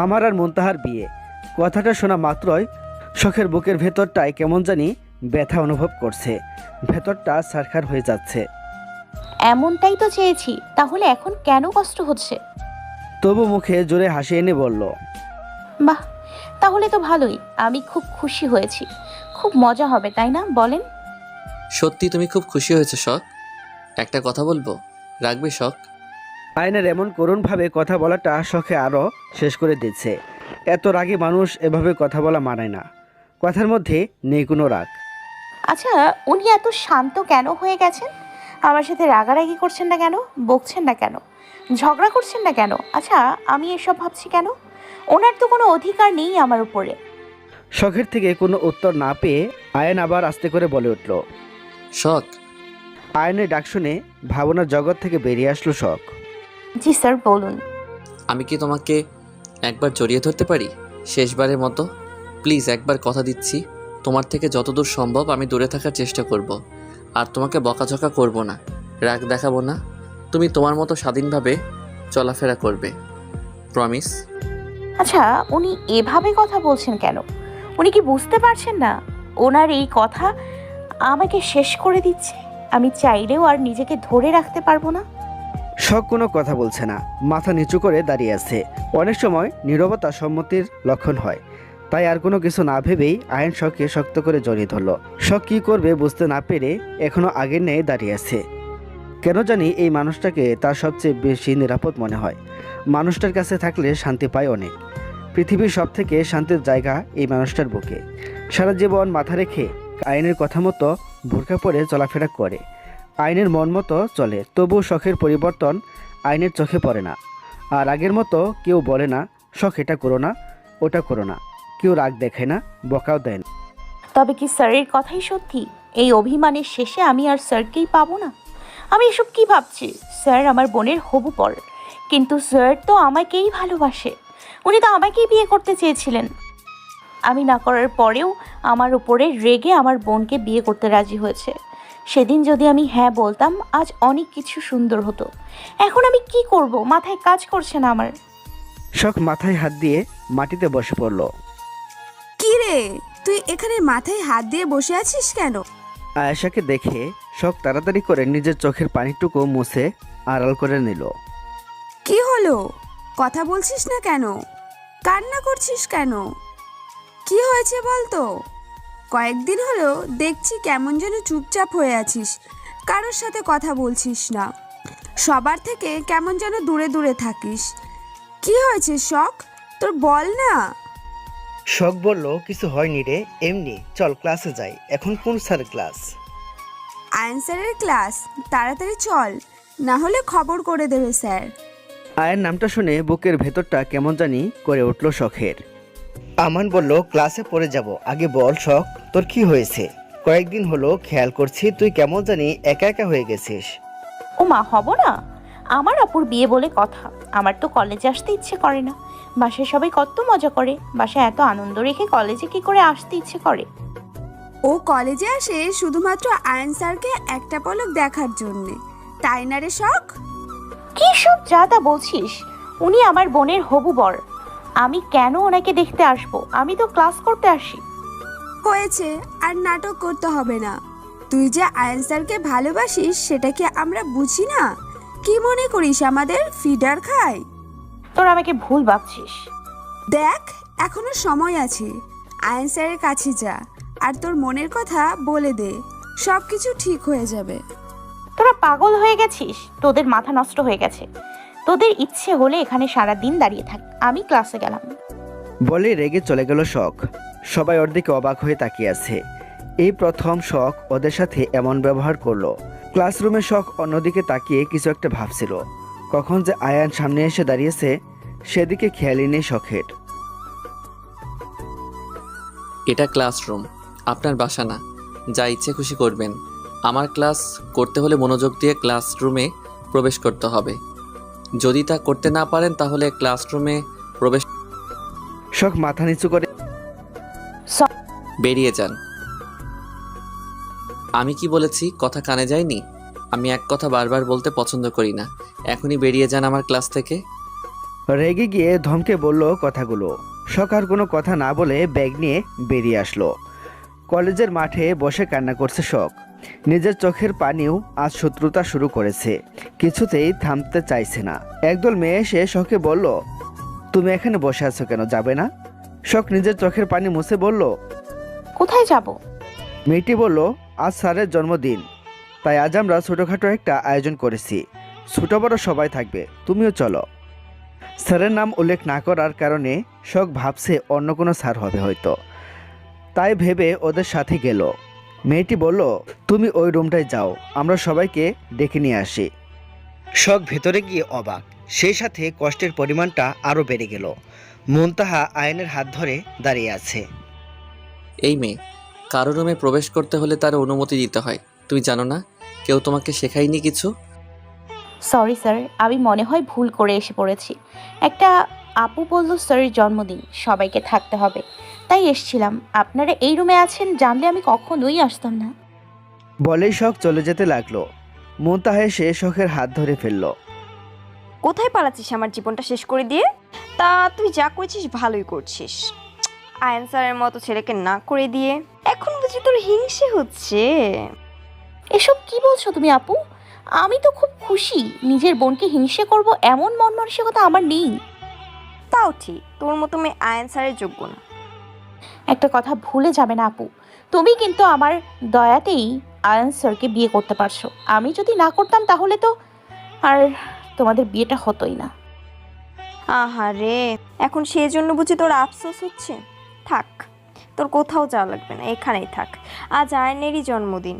আমার আর মুনতাহার বিয়ে, কথাটা শোনা মাত্রই শখের বুকের ভেতরটায় কেমন জানি ব্যথা অনুভব করছে। ভেতরটা ছারখার হয়ে যাচ্ছে। এমনটাই তো চেয়েছি, তাহলে এখন কেন কষ্ট হচ্ছে? তবু মুখে জোরে হাসি এনে বলল, বাহ, তাহলে তো ভালোই। আমি খুব খুশি হয়েছি। খুব মজা হবে, তাই না বলেন? সত্যি তুমি খুব খুশি হয়েছে শখ? একটা কথা বলবো, রাখবে শখ? আয়নের এমন করুণভাবে কথা বলাটা শখে আরও শেষ করে দিচ্ছে। এত রাগী মানুষ এভাবে কথা বলা মানায় না। কথার মধ্যে নেই কোনো রাগ। আচ্ছা, উনি এত শান্ত কেন হয়ে গেছেন? আমার সাথে রাগারাগি করছেন না কেন? বকছেন না কেন? ঝগড়া করছেন না কেন? আচ্ছা, আমি এসব ভাবছি কেন? ওনার তো কোনো অধিকার নেই আমার উপরে। শখের থেকে কোনো উত্তর না পেয়ে আয়ান আবার আস্তে করে বলে উঠল। শখ? আয়নের ডাক শুনে ভাবনার জগৎ থেকে বেরিয়ে আসলো শখ। জি স্যার, বলুন। আমি কি তোমাকে একবার জড়িয়ে ধরতে পারি, শেষবারের মতো? প্লিজ, একবার কথা দিচ্ছি, তোমার থেকে যতদূর সম্ভব আমি দূরে থাকার চেষ্টা করব। আর তোমাকে বকাঝকা করব না, রাগ দেখাবো না। তুমি তোমার মতো স্বাধীনভাবে চলাফেরা করবে, প্রমিস। আচ্ছা, উনি এভাবে কথা বলছেন কেন? উনি কি বুঝতে পারছেন না ওনার এই কথা আমাকে শেষ করে দিচ্ছে? আমি চাইলেও আর নিজেকে ধরে রাখতে পারবো না। শখ কোনো কথা বলছে না, মাথা নিচু করে দাঁড়িয়ে আছে। অনেক সময় নীরবতা সম্মতির লক্ষণ হয়। তাই আর কোনো কিছু না ভেবেই আয়ন শখকে শক্ত করে জড়িয়ে ধরল। শখ কী করবে বুঝতে না পেরে এখনো আগের ন্যায় দাঁড়িয়ে আছে। কেন জানি এই মানুষটাকে তার সবচেয়ে বেশি নিরাপদ মনে হয়। মানুষটার কাছে থাকলে শান্তি পায় অনেক। পৃথিবীর সব থেকে শান্তির জায়গা এই মানুষটার বুকে। সারা জীবন মাথা রেখে আইনের কথা মতো বোরকা পরে চলাফেরা করে, আইনের মন মতো চলে। তবু শখের পরিবর্তন আইনের চোখে পড়ে না। আর আগের মতো কেউ বলে না শখ এটা করো না, ওটা করো না। কেউ রাগ দেখায় না, বকাও দেয় না। তবে কি স্যারের কথাই সত্যি? এই অভিমানের শেষে আমি আর স্যারকেই পাবো না? আমি এসব কি ভাবছি? স্যার আমার বোনের হবু পর, কিন্তু স্যার তো আমাকেই ভালোবাসে। উনি তো আমাকেই বিয়ে করতে চেয়েছিলেন। আমি না করার পরেও আমার উপরে রেগে আমার বোনকে বিয়ে করতে রাজি হয়েছে। সেদিন যদি আমি হ্যাঁ বলতাম, আজ অনেক কিছু সুন্দর হতো। এখন আমি কি করব? মাথায় কাজ করছে না আমার। শখ মাথায় হাত দিয়ে মাটিতে বসে পড়ল। কি রে, তুই এখানে মাথায় হাত দিয়ে বসে আছিস কেন? আয়েশাকে দেখে শখ তাড়াতাড়ি করে নিজের চোখের পানিটুকু মুছে আড়াল করে নিল। কি হলো? কথা বলছিস না কেন? কান্না করছিস কেন? কি হয়েছে বলতো? কয়েকদিন হলো দেখছি কেমন যেন চুপচাপ হয়ে আছিস, কারোর সাথে কথা বলছিস না, সবার থেকে কেমন যেন দূরে দূরে থাকিস। কি হয়েছে শখ, তোর বল না। শখ বলল, কিছু হয়নি রে, এমনি। চল ক্লাসে যাই। এখন কোন স্যারের ক্লাস? আনসারের ক্লাস। তাড়াতাড়ি চল, না হলে খবর করে দেবে স্যার। আয়ের নামটা শুনে বুকের ভেতরটা কেমন জানি করে উঠল শখের। আমান বলল, ক্লাসে পড়ে যাব, আগে বল শখ, তোর কি হয়েছে? কয়েকদিন হলো খেয়াল করছি তুই কেমন জানি একা একা হয়ে গেছিস। ও মা, হব না? আমার আপুর বিয়ে বলে কথা। আমার তো কলেজে আসতে ইচ্ছে করে না। বাসায় সবাই কত মজা করে, বাসায় এত আনন্দ রেখে কলেজে কি করে আসতে ইচ্ছে করে? ও কলেজে আসে শুধুমাত্র আয়ন স্যারকে একটা পলক দেখার জন্যে, তাই না রে শখ? কি সব যা তা বলছিস? উনি আমার বোনের হবু বর। আমি কেন ওনাকে দেখতে আসবো? আমি তো ক্লাস করতে আসি। হয়েছে, আর নাটক করতে হবে না। তুই যে আয়ন স্যারকে ভালোবাসিস সেটা কি আমরা বুঝি না? কি মনে করিস আমাদের ফিডার খায়? তোর আমাকে ভুল ভাবছিস। দেখ, এখনো সময় আছে। আয়ন স্যারের কাছে যা আর তোর মনের কথা বলে দে, সব কিছু ঠিক হয়ে যাবে। তোরা পাগল হয়ে গেছিস? তোদের মাথা নষ্ট হয়ে গেছে। তোদের ইচ্ছে হলে এখানে সারা দিন দাঁড়িয়ে থাক, আমি ক্লাসে গেলাম। বলে রেগে চলে গেল শখ। সবাই ওর দিকে অবাক হয়ে তাকিয়ে আছে। এই প্রথম শখ ওদের সাথে এমন ব্যবহার করলো। ক্লাসরুমে শখ অন্যদিকে তাকিয়ে কিছু একটা ভাবছিল। কখন যে আয়ান সামনে এসে দাঁড়িয়েছে সেদিকে খেয়ালই নেই শখের। এটা ক্লাসরুম, আপনার বাসা না। যা ইচ্ছে খুশি করবেন। আমার ক্লাস করতে হলে মনোযোগ দিয়ে ক্লাসরুমে প্রবেশ করতে হবে। যদি তা করতে না পারেন তাহলে ক্লাসরুমে প্রবেশ শখ মাথা নিচু করে বেরিয়ে যান। আমি কি বলেছি কথা কানে যায়নি? আমি এক কথা বারবার বলতে পছন্দ করি না। এখনই বেরিয়ে যান আমার ক্লাস থেকে। রেগে গিয়ে ধমকে বলল কথাগুলো। শখ আর কোনো কথা না বলে ব্যাগ নিয়ে বেরিয়ে আসলো। কলেজের মাঠে বসে কান্না করছে শখ। নিজের চোখের পানিও আজ শত্রুতা শুরু করেছে, কিছুতেই থামতে চাইছে না। একদল মেয়ে এসে শখকে বলল, তুমি এখানে বসে আছো কেন, যাবে না? শখ নিজের চোখের পানি মুছে বলল, কোথায় যাব? মেয়েটি বলল, আজ স্যারের জন্মদিন, তাই আজ আমরা ছোটোখাটো একটা আয়োজন করেছি। ছোট বড় সবাই থাকবে, তুমিও চলো। স্যারের নাম উল্লেখ না করার কারণে শখ ভাবছে অন্য কোনো স্যার হবে হয়তো, তাই ভেবে ওদের সাথে গেল। মেয়েটি বলল, তুমি ওই রুমটায় যাও, আমরা সবাইকে ডেকে নিয়ে আসি। শখ ভেতরে গিয়ে অবাক, সেই সাথে কষ্টের পরিমাণটা আরও বেড়ে গেল। মুনতাহা আয়নের হাত ধরে দাঁড়িয়ে আছে। এই মেয়ে, কারো রুমে প্রবেশ করতে হলে তার অনুমতি দিতে হয়, তুমি জানো না? কেউ তোমাকে শেখায়নি কিছু? সরি স্যার, আমি মনে হয় ভুল করে এসে পড়েছি। একটা আপু বলল স্যারের জন্মদিন, সবাইকে থাকতে হবে, তাই এসছিলাম। আপনারা এই রুমে আছেন জানলে আমি কখনোই আসতাম না। বলেই শখ চলে যেতে লাগলো। মুনতাহা এসে শখের হাত ধরে ফেলল। কোথায় পালাচ্ছিস আমার জীবনটা শেষ করে দিয়ে? তা তুই যা করছিস ভালোই করছিস। আয়ান স্যারের মতো ছেলেকে না করে দিয়ে এখন বুঝি তোর হিংসে হচ্ছে। এসব কি বলছো তুমি আপু? আমি তো খুব খুশি। নিজের বোনকে হিংসে করব এমন মন মানসিকতা আমার নেই। তাও ঠিক, তোর মতো মেয়ে আয়ান স্যারের যোগ্য না। একটা কথা ভুলে যাবে না আপু, তুমি কিন্তু আমার দয়াতেই আয়ান স্যারকে বিয়ে করতে পারছো। আমি যদি না করতাম তাহলে তো আর তোমাদের বিয়েটা হতোই না। আহারে, এখন সেই জন্য বুঝি তোর আফসোস হচ্ছে? থাক, তোর কোথাও যাওয়া লাগবে না, এখানেই থাক। আজ আয়নেরই জন্মদিন।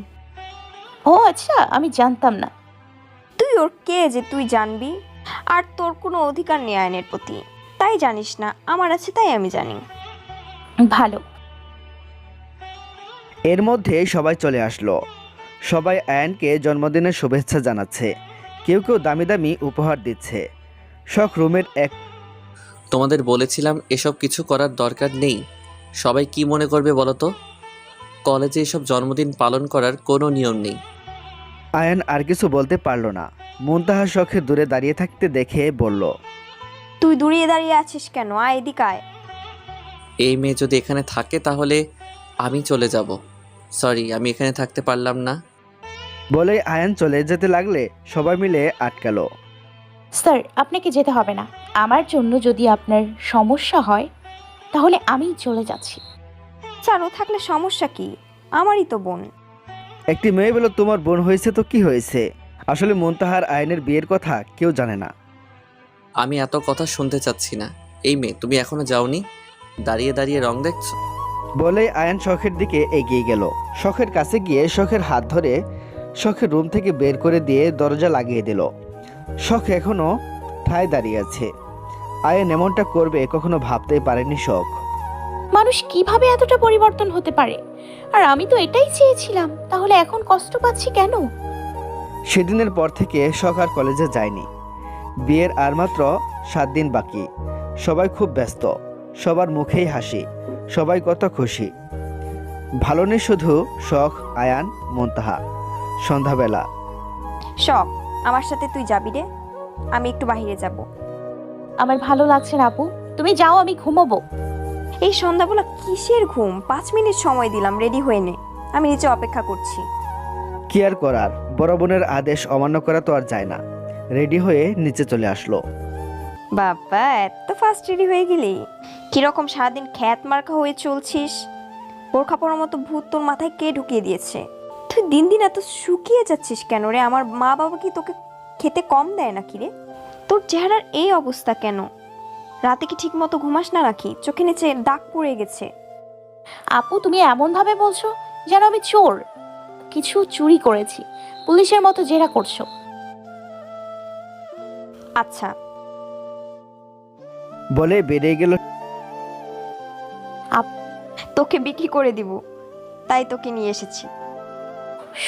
ও আচ্ছা, আমি জানতাম না। তুই ওর কে যে তুই জানবি? আর তোর কোনো অধিকার নেই আয়নের প্রতি, তাই জানিস না। আমার আছে তাই আমি জানি। ভালো। এর মধ্যে সবাই চলে আসলো। সবাই আয়ানকে জন্মদিনের শুভেচ্ছা জানাচ্ছে। কেউ কেউ দামি দামি উপহার দিচ্ছে। শখ রুমের এক তোমাদের বলেছিলাম এসব কিছু করার দরকার নেই। সবাই কি মনে করবে বলো তো? কলেজে এসব জন্মদিন পালন করার কোনো নিয়ম নেই। আয়ান আর কিছু বলতে পারল না। মুনতাহা শখে দূরে দাঁড়িয়ে থাকতে দেখে বলল, তুই দূরিয়ে দাঁড়িয়ে আছিস কেন? আয় এদিকে আয়। এই মেয়ে যদি এখানে থাকে তাহলে আমি চলে যাব। সরি, আমি এখানে থাকতে পারলাম না। বলেই আয়ান চলে যেতে লাগলে সবাই মিলে আটকালো। স্যার, আপনাকে যেতে হবে না। আমার জন্য যদি আপনার সমস্যা হয় তাহলে আমি চলে যাচ্ছি। চালু থাকলে সমস্যা কি? আমারই তো বোন। একটি মেয়ে বলল, তোমার বোন হয়েছে তো কি হয়েছে? আসলে মুনতাহার আয়ানের বিয়ের কথা কেউ জানে না। আমি এত কথা শুনতে চাচ্ছি না। এই মেয়ে, তুমি এখনো যাওনি? দাঁড়িয়ে দাঁড়িয়ে রং দেখছো? বলেই আয়ান শখের দিকে এগিয়ে গেল। শখের কাছে গিয়ে শখের হাত ধরে শখের রুম থেকে বের করে দিয়ে দরজা লাগিয়ে দিল। শখ এখনো ঠায় দাঁড়িয়ে আছে। আয়ান এমনটা করবে কখনো ভাবতেই পারেনি শখ। মানুষ কিভাবে এতটা পরিবর্তন হতে পারে? আর আমি তো এটাই চেয়েছিলাম, তাহলে এখন কষ্ট পাচ্ছি কেন? সেদিনের পর থেকে শখ আর কলেজে যায়নি। বিয়ের আর মাত্র 7 দিন বাকি। সবাই খুব ব্যস্ত, সবার মুখেই হাসি, সবাই কত খুশি। ভালো নেই শুধু শখ, আয়ান, মুনতাহা। সন্ধ্যাবেলা সব আমার সাথে তুই যাবি রে? আমি একটু বাইরে যাব। আমার ভালো লাগছে না আপু, তুমি যাও, আমি ঘুমাবো। এই সন্ধ্যাবেলা কিসের ঘুম? 5 মিনিট সময় দিলাম, রেডি হয়ে নে। আমি নিচে অপেক্ষা করছি। কি আর করার, বড় বোনের আদেশ অমান্য করা তো আর যায় না। রেডি হয়ে নিচে চলে আসলো। বাবা, এত ফাস্ট রেডি হয়ে গেলি? কিরকম সারাদিন খ্যাত মার্কা হয়ে চলছিস? বোরখা পরার মতো ভূত তোর মাথায় কে ঢুকিয়ে দিয়েছে? তুই দিন দিন এত শুকিয়ে যাচ্ছিস কেন রে? আমার মা বাবা কি তোকে খেতে কম দেয় নাকি রে? তোর চেহারার এই অবস্থা কেন? রাতে কি ঠিক মতো ঘুমাস না নাকি? চোখে নিচে দাগ পড়ে গেছে। আপু, তুমি এমন ভাবে বলছো যেন আমি চোর, কিছু চুরি করেছি, পুলিশের মতো জেরা করছো। আচ্ছা, বলে বেরিয়ে গেল। তোকে বিক্রি করে দিব, তাই তোকে নিয়ে এসেছি।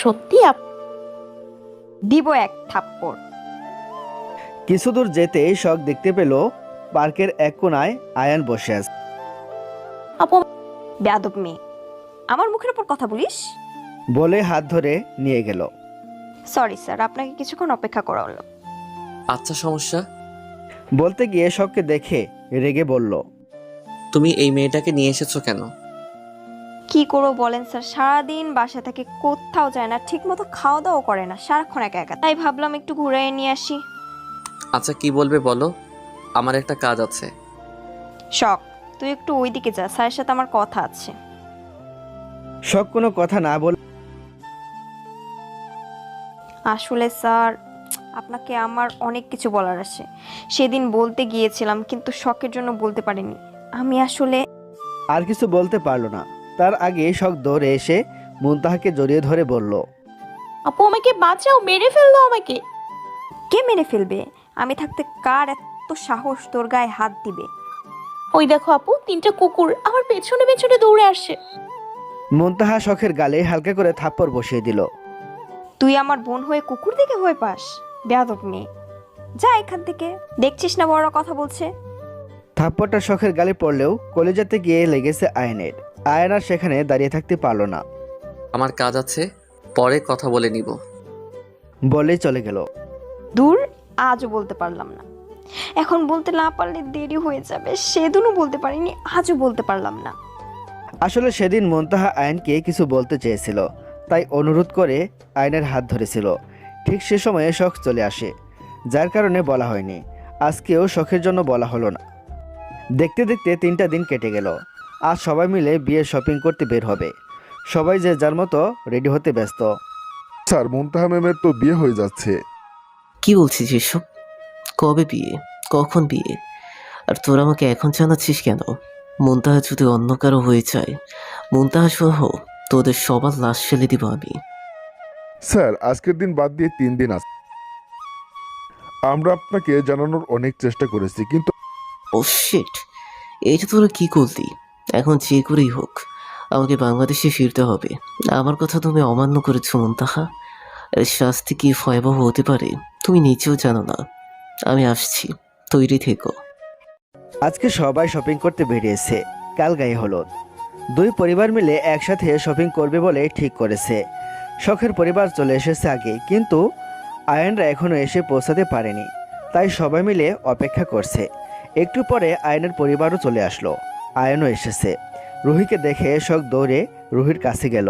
সত্যি দিব এক থাপ্পড়। কিছু দূর যেতেই শখ দেখতে পেল পার্কের এক কোনায় আয়ান বসে আছে। আপু, বেয়াদব মেয়ে, আমার মুখের উপর কথা বলিস? বলে হাত ধরে নিয়ে গেল। সরি স্যার, আপনাকে কিছুক্ষণ অপেক্ষা করা হলো। আচ্ছা, সমস্যা? বলতে গিয়ে শখকে দেখে রেগে বলল, তুমি এই মেয়েটাকে নিয়ে এসেছো কেন? কি করবো বলেন স্যার, সারাদিন বাসা থেকে কোথাও যায় না, ঠিক মতো খাওয়া দাওয়া করে না, সারাক্ষণ একা একা। তাই ভাবলাম একটু ঘুরে নিয়ে আসি। আচ্ছা, কি বলবে বলো, আমার একটা কাজ আছে। শখ, তুই একটু ওইদিকে যা, স্যারের সাথে আমার কথা আছে। শখ কোনো কথা না বলে, আসলে স্যার, আপনাকে আমার অনেক কিছু বলার আছে। সেদিন বলতে গিয়েছিলাম কিন্তু শখের জন্য বলতে পারিনি। আমি আসলে আর কিছু বলতে পারলো না। তার আগে শখ দৌড়ে এসে মুনতাহাকে জড়িয়ে ধরে বলল, আপু আমাকে বাঁচাও, মেরে ফেললো আমাকে। কে মেরে ফেলবে? আমি থাকতে কার এত সাহস তোর গায়ে হাত দিবে? ও ওই দেখো আপু, 3টা কুকুর আমার পেছনে পেছনে দৌড়ে আসছে। মুনতাহা শখের গালে হালকা করে থাপ্পড় বসিয়ে দিল। তুই আমার বোন হয়ে কুকুর দেখে হয়ে পাস? বেয়াদব মেয়ে, যা এখান থেকে। দেখছিস না বড় কথা বলছে? থাপ্পড়টা শখের গালে পড়লেও কলেজাতে গিয়ে লেগেছে আয়নের। আয়ন আর সেখানে দাঁড়িয়ে থাকতে পারল না, আমার কাজ আছে, পরে কথা বলে নিব। বলেই চলে গেল। দূর, আজও বলতে পারলাম না। এখন বলতে না পারলে দেরি হয়ে যাবে। সেদিনও বলতে পারিনি, আজও বলতে পারলাম না। আসলে সেদিন মুনতাহা আয়নকে কিছু বলতে চেয়েছিল, তাই অনুরোধ করে আয়নের হাত ধরেছিল। ঠিক সে সময়ে শখ চলে আসে, যার কারণে বলা হয়নি। আজকেও শখের জন্য বলা হলো না। দেখতে দেখতে 3টা দিন কেটে গেল। আজ সবাই মিলে বিয়ের শপিং করতে বের হবে। সবাই যে যার মতো রেডি হতে ব্যস্ত। স্যার, মুনতাহা ম্যামের তো বিয়ে হয়ে যাচ্ছে। কি বলছিস এসব? কবে বিয়ে? কখন বিয়ে? আর তোরা আমাকে এখন জানাচ্ছিস কেন? মুনতাহা যদি অন্য কারো হয়ে যায়, মুনতাহা সহ তোদের সবার লাশ ফেলে দিব আমি। স্যার, আজকের দিন বাদ দিয়ে 3 দিন আছে। আমরা আপনাকে জানানোর অনেক চেষ্টা করেছি, কিন্তু ও শিট, এইটা তোরা কি করলি? এখন যে করেই হোক আমাকে বাংলাদেশে ফিরতে হবে। আমার কথা তুমি অমান্য করেছো মুনতাহা। এর শাস্তি কি ভয়াবহ হতে পারে তুমি নিজেও জানো না। আমি আসছি, তৈরি থেকো। আজকে সবাই শপিং করতে বেরিয়েছে। কাল গায়ে হলুদ। 2 পরিবার মিলে একসাথে শপিং করবে বলে ঠিক করেছে। শখের পরিবার চলে এসেছে আগে, কিন্তু আয়নরা এখনও এসে পৌঁছাতে পারেনি, তাই সবাই মিলে অপেক্ষা করছে। একটু পরে আয়নের পরিবারও চলে আসলো। আয়নও এসেছে। রুহিকে দেখে শখ দৌড়ে রুহির কাছে গেল।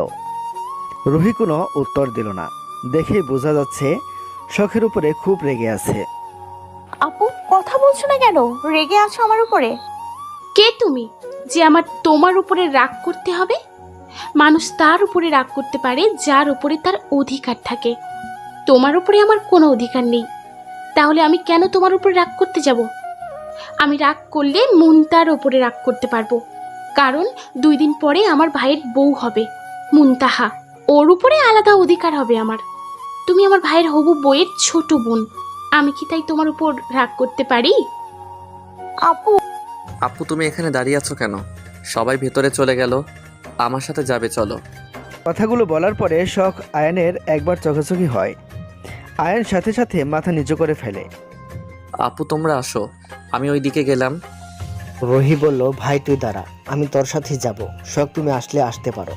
রুহি কোনো উত্তর দিল না। দেখেই বোঝা যাচ্ছে শখের উপরে খুব রেগে আছে। আপু, কথা বলছো না কেন? রেগে আছো আমার উপরে? কে তুমি যে আমার তোমার উপরে রাগ করতে হবে? মানুষ তার উপরে রাগ করতে পারে যার উপরে তার অধিকার থাকে। তোমার উপরে আমার কোনো অধিকার নেই, তাহলে আমি কেন তোমার উপরে রাগ করতে যাব? আমি রাগ করলে মুনতার উপরে রাগ করতে পারবো, কারণ 2 দিন পরে আমার ভাইয়ের বউ হবে মুনতাহা। ওর উপরে আলাদা অধিকার হবে আমার। তুমি আমার ভাইয়ের হবু বউয়ের ছোট বোন, আমি কি তাই তোমার উপর রাগ করতে পারি? আপু, আপু, তুমি এখানে দাঁড়িয়ে আছো কেন? সবাই ভেতরে চলে গেল, আমার সাথে যাবে, চলো। কথাগুলো বলার পরে শখ আয়নের একবার চোখাচোখি হয়। আয়ন সাথে সাথে মাথা নিচু করে ফেলে। আপু, তোমরা আসো, আমি ওই দিকে গেলাম। রুহি বলল, ভাই তুই দাঁড়া, আমি তোর সাথে যাব। শখ তুমি আসলে আসতে পারো।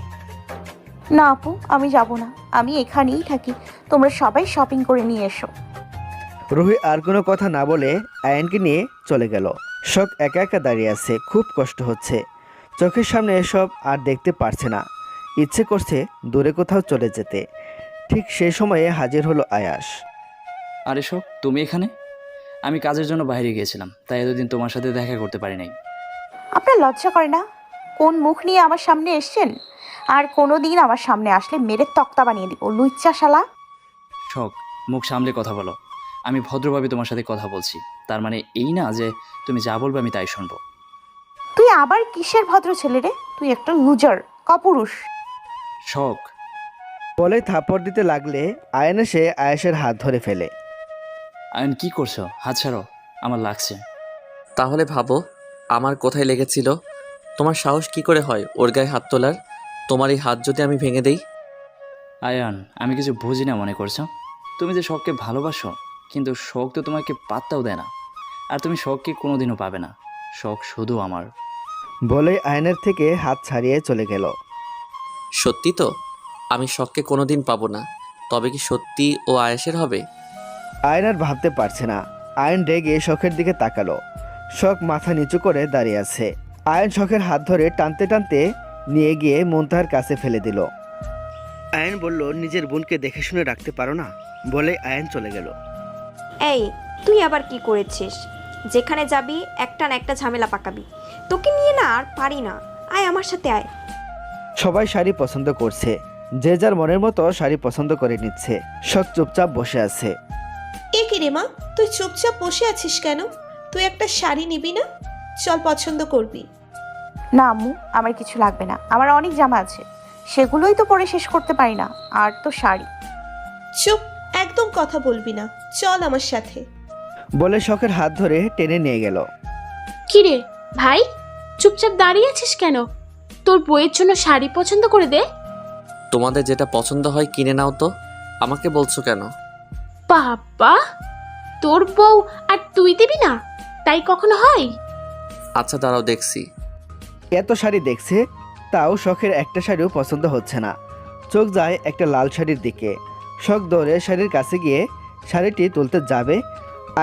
না আপু, আমি যাব না। আমি এখানেই থাকি। তোমরা সবাই শপিং করে নিয়ে এসো। রুহি আর কোনো কথা না বলে আয়নকে নিয়ে চলে গেল। শখ একা একা দাঁড়িয়ে আছে, খুব কষ্ট হচ্ছে। চোখের সামনে এসব আর দেখতে পারছে না। ইচ্ছে করছে দূরে কোথাও চলে যেতে। ঠিক সেই সময়ে হাজির হলো আয়াস। আরে শোক, তুমি এখানে? আমি কাজের জন্য বাইরে গিয়েছিলাম, তাই এতদিন তোমার সাথে দেখা করতে পারি নাই। আপনার লজ্জা করে না? কোন মুখ নিয়ে আমার সামনে এসছেন? আর কোনো দিন আমার সামনে আসলে মেরে তক্তা বানিয়ে দিব, লুচ্চা শালা। শোক, মুখ সামলে কথা বলো। আমি ভদ্রভাবে তোমার সাথে কথা বলছি, তার মানে এই না যে তুমি যা বলবে আমি তাই শুনবো। তুই আবার কিসের ভদ্র ছেলে রে? তুই একটা লুজার, কাপুরুষ। শোক বলে থাপড় দিতে লাগলে আয়ন এসে আয়াসের হাত ধরে ফেলে। আয়ন, কি করছো? হাত ছাড়ো, আমার লাগছে। তাহলে ভাবো আমার কোথায় লেগেছিল। তোমার সাহস কি করে হয় ওর গায়ে হাত তোলার? তোমার এই হাত যদি আমি ভেঙে দেই? আয়ন, আমি কিছু বুঝি না মনে করছো? তুমি যে শখকে ভালোবাসো, কিন্তু শখ তো তোমাকে পাত্তাও দেয় না। আর তুমি শখকে কোনোদিনও পাবে না। শখ শুধু আমার। বলে আয়নের থেকে হাত ছাড়িয়ে চলে গেল। সত্যি তো? আমি শখকে কোনোদিন পাবো না, তবে কি সত্যি ও আয়েশের হবে? আয়ন আর ভাবতে পারছে না। আয়ন রেগে শখের দিকে তাকালো। শখ মাথা নিচু করে দাঁড়িয়ে আছে। আয়ন শখের হাত ধরে টানতে টানতে নিয়ে গিয়ে মুনতাহার কাছে ফেলে দিল। আয়ন বলল, নিজের বোনকে দেখে শুনে রাখতে পারো না? বলে আয়ন চলে গেল। এই, তুই আবার কি করেছিস? যেখানে যাবি একটা না একটা ঝামেলা পাকাবি। তোকে নিয়ে না আর পারি না। আয় আমার সাথে আয়। সবাই শাড়ি পছন্দ করছে, যে যার মনের মতো শাড়ি পছন্দ করে নিচ্ছে। শখ চুপচাপ বসে আছে। এ কি রে মা, তুই চুপচাপ বসে আছিস কেন? তুই একটা শাড়ি নিবি না? চল, পছন্দ করবি। না আম্মু, আমার কিছু লাগবে না। আমার অনেক জামা আছে, সেগুলোই তো পরে শেষ করতে পারি না। আর তো শাড়ি। চুপ, একদম কথা বলবি না। চল আমার সাথে। বলে শখের হাত ধরে টেনে নিয়ে গেল। কি রে ভাই, চুপচাপ দাঁড়িয়ে আছিস কেন? তোর বইয়ের জন্য শাড়ি পছন্দ করে দে। তোমাদের যেটা পছন্দ হয় কিনে নাও তো, আমাকে বলছো কেন? বাবা, তোর বউ আর তুই দিবি না? তাই কখনো হয়? আচ্ছা দাঁড়াও দেখছি। এত শাড়ি দেখছে, তাও শখের একটা শাড়িও পছন্দ হচ্ছে না। চোখ যায় একটা লাল শাড়ির দিকে। শখ দৌড়ে শাড়ির কাছে গিয়ে শাড়িটি তুলতে যাবে,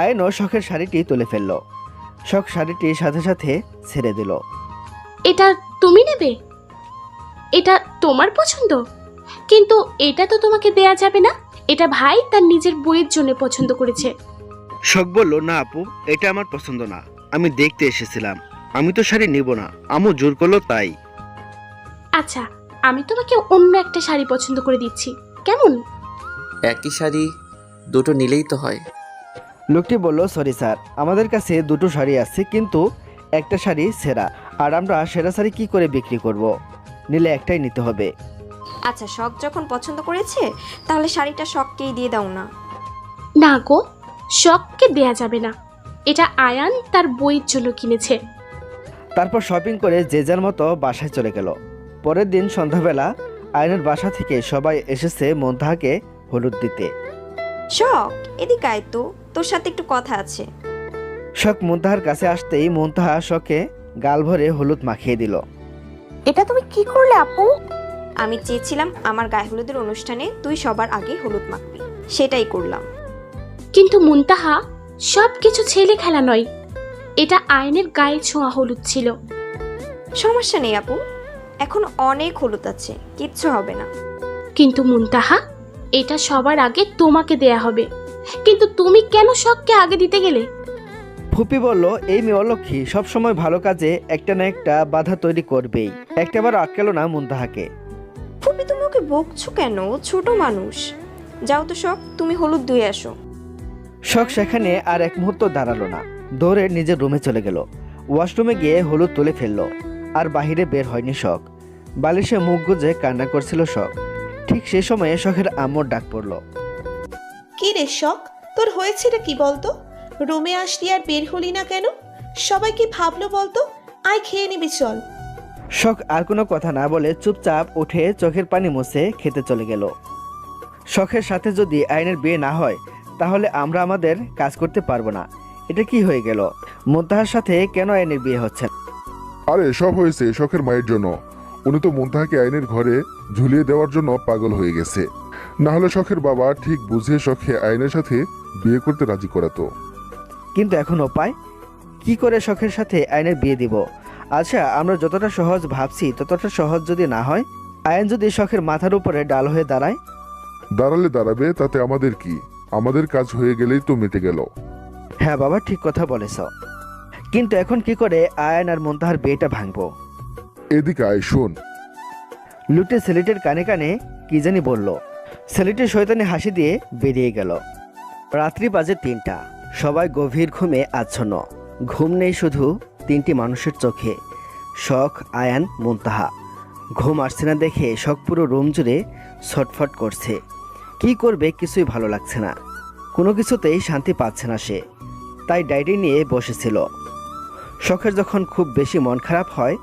আয়নও শখের শাড়িটি তুলে ফেলল। শখ শাড়িটি সাথে সাথে ছেড়ে দিল। এটা তুমি নেবে? এটা তোমার পছন্দ? কিন্তু এটা তো তোমাকে দেয়া যাবে না। এটা ভাই তার নিজের বইয়ের জন্য পছন্দ করেছে। শখ বলল, না আপু, এটা আমার পছন্দ না, আমি দেখতে এসেছিলাম, আমি তো শাড়ি নিব না, আম্মু জোর করলো তাই। আচ্ছা, আমি তোমাকে অন্য একটা শাড়ি পছন্দ করে দিচ্ছি, কেমন? একই শাড়ি দুটো নিলেই তো হয়। লোকটি বলল, সরি স্যার, আমাদের কাছে দুটো শাড়ি আছে, কিন্তু একটা শাড়ি সেরা, আর আমরা সেরা শাড়ি কি করে বিক্রি করব? নিলে একটাই নিতে হবে। আচ্ছা, শখ যখন পছন্দ করেছে তাহলে শাড়িটা শখকেই দিয়ে দাও না। না গো, শখকে দেয়া যাবে না। এটা আয়ান তার বইয়ের জন্য কিনেছে। তারপর শপিং করে যে যার মতো বাসায় চলে গেল। পরের দিন সন্ধ্যাবেলা আয়নের বাসা থেকে সবাই এসেছে মুনতাহাকে হলুদ দিতে। শখ, এদিকে আয় তো, তোর সাথে একটু কথা আছে। শখ মুনতাহার কাছে আসতেই মুনতাহা শখে গাল ভরে হলুদ মাখিয়ে দিল। এটা তুমি কি করলে আপু? আমি চেয়েছিলাম আমার গায়ে হলুদের অনুষ্ঠানে তুই সবার আগে হলুদ মাখবি, সেটাই করলাম। কিন্তু মুনতাহা, সব কিছু ছেলে খেলা নয়। এটা আয়নের গায়ে ছোঁয়া হলুদ ছিল। সমস্যা নেই আপু, এখন অনেক হলুদ আছে, কিচ্ছু হবে না। কিন্তু মুনতাহা, এটা সবার আগে তোমাকে দেয়া হবে। কিন্তু তুমি কেন শখকে আগে দিতে গেলে? ফুপি বলল, এই মেয়ে অলক্ষী সবসময় ভালো কাজে একটা না একটা বাধা তৈরি করবেই। একটাবার আটকালো না মুনতাহাকে। ফুপি, তুমি ওকে বকছো কেন? ও ছোট মানুষ। যাও তো শখ, তুমি হলুদ ধুয়ে আসো। শখ সেখানে আর এক মুহূর্ত দাঁড়ালো না, দৌড়ে নিজের রুমে চলে গেল। ওয়াশরুমে গিয়ে হলুদ তুলে ফেললো, আর বাহিরে বের হয়নি শখ। বালিশে মুখ গুজে কান্না করছিল শখ। ঠিক সে সময়ে শখের আম্মুর ডাক পড়ল। কি রে শখ, তোর হয়েছেটা কি বলতো? রুমে আসলি আর বের হলি না কেন? সবাই কি ভাবলো বলতো? আয় খেয়ে নিবি, চল। শখ আর কোনো কথা না বলে চুপচাপ উঠে চোখের পানি মুছে খেতে চলে গেল। শখের সাথে যদি আইনের বিয়ে না হয় তাহলে আমরা আমাদের কাজ করতে পারবো না। এটা কি হয়ে গেল? মুনতাহার সাথে কেন আইনের বিয়ে হচ্ছে? আরে সব হয়েছে শখের মায়ের জন্য। উনি তো মুনতাহাকে আইনের ঘরে ঝুলিয়ে দেওয়ার জন্য পাগল হয়ে গেছে। না হলে শখের বাবা ঠিক বুঝে শখে আইনের সাথে বিয়ে করতে রাজি করাতো। কিন্তু এখন উপায় কি করে শখের সাথে আইনের বিয়ে দিব? আচ্ছা, আমরা যতটা সহজ ভাবছি ততটা সহজ যদি না হয়, আইন যদি শখের মাথার উপরে ডাল হয়ে দাঁড়ায়? দাঁড়ালে দাঁড়াবে, তাতে আমাদের কি? আমাদের কাজ হয়ে গেলেই তো মিটে গেল। হ্যাঁ বাবা, ঠিক কথা বলেছ। কিন্তু এখন কি করে আয়ন আর মুনতাহার বিয়েটা ভাঙবো? এদিকে আয়, শোন। লুটে ছেলেটির কানে কানে কি জানি বলল। ছেলেটি শয়তানি হাসি দিয়ে বেরিয়ে গেল। রাত্রি বাজে ৩টা। সবাই গভীর ঘুমে আচ্ছন্ন। ঘুম নেই শুধু তিনটি মানুষের চোখে, শখ, আয়ান, মুনতাহা। ঘুম আসছে না দেখে শখ পুরো রুম জুড়ে ছটফট করছে। কি করবে কিছুই ভালো লাগছে না, কোনো কিছুতেই শান্তি পাচ্ছে না সে। তাই ডায়েরি নিয়ে বসেছিল। শখের যখন খুব বেশি মন খারাপ হয়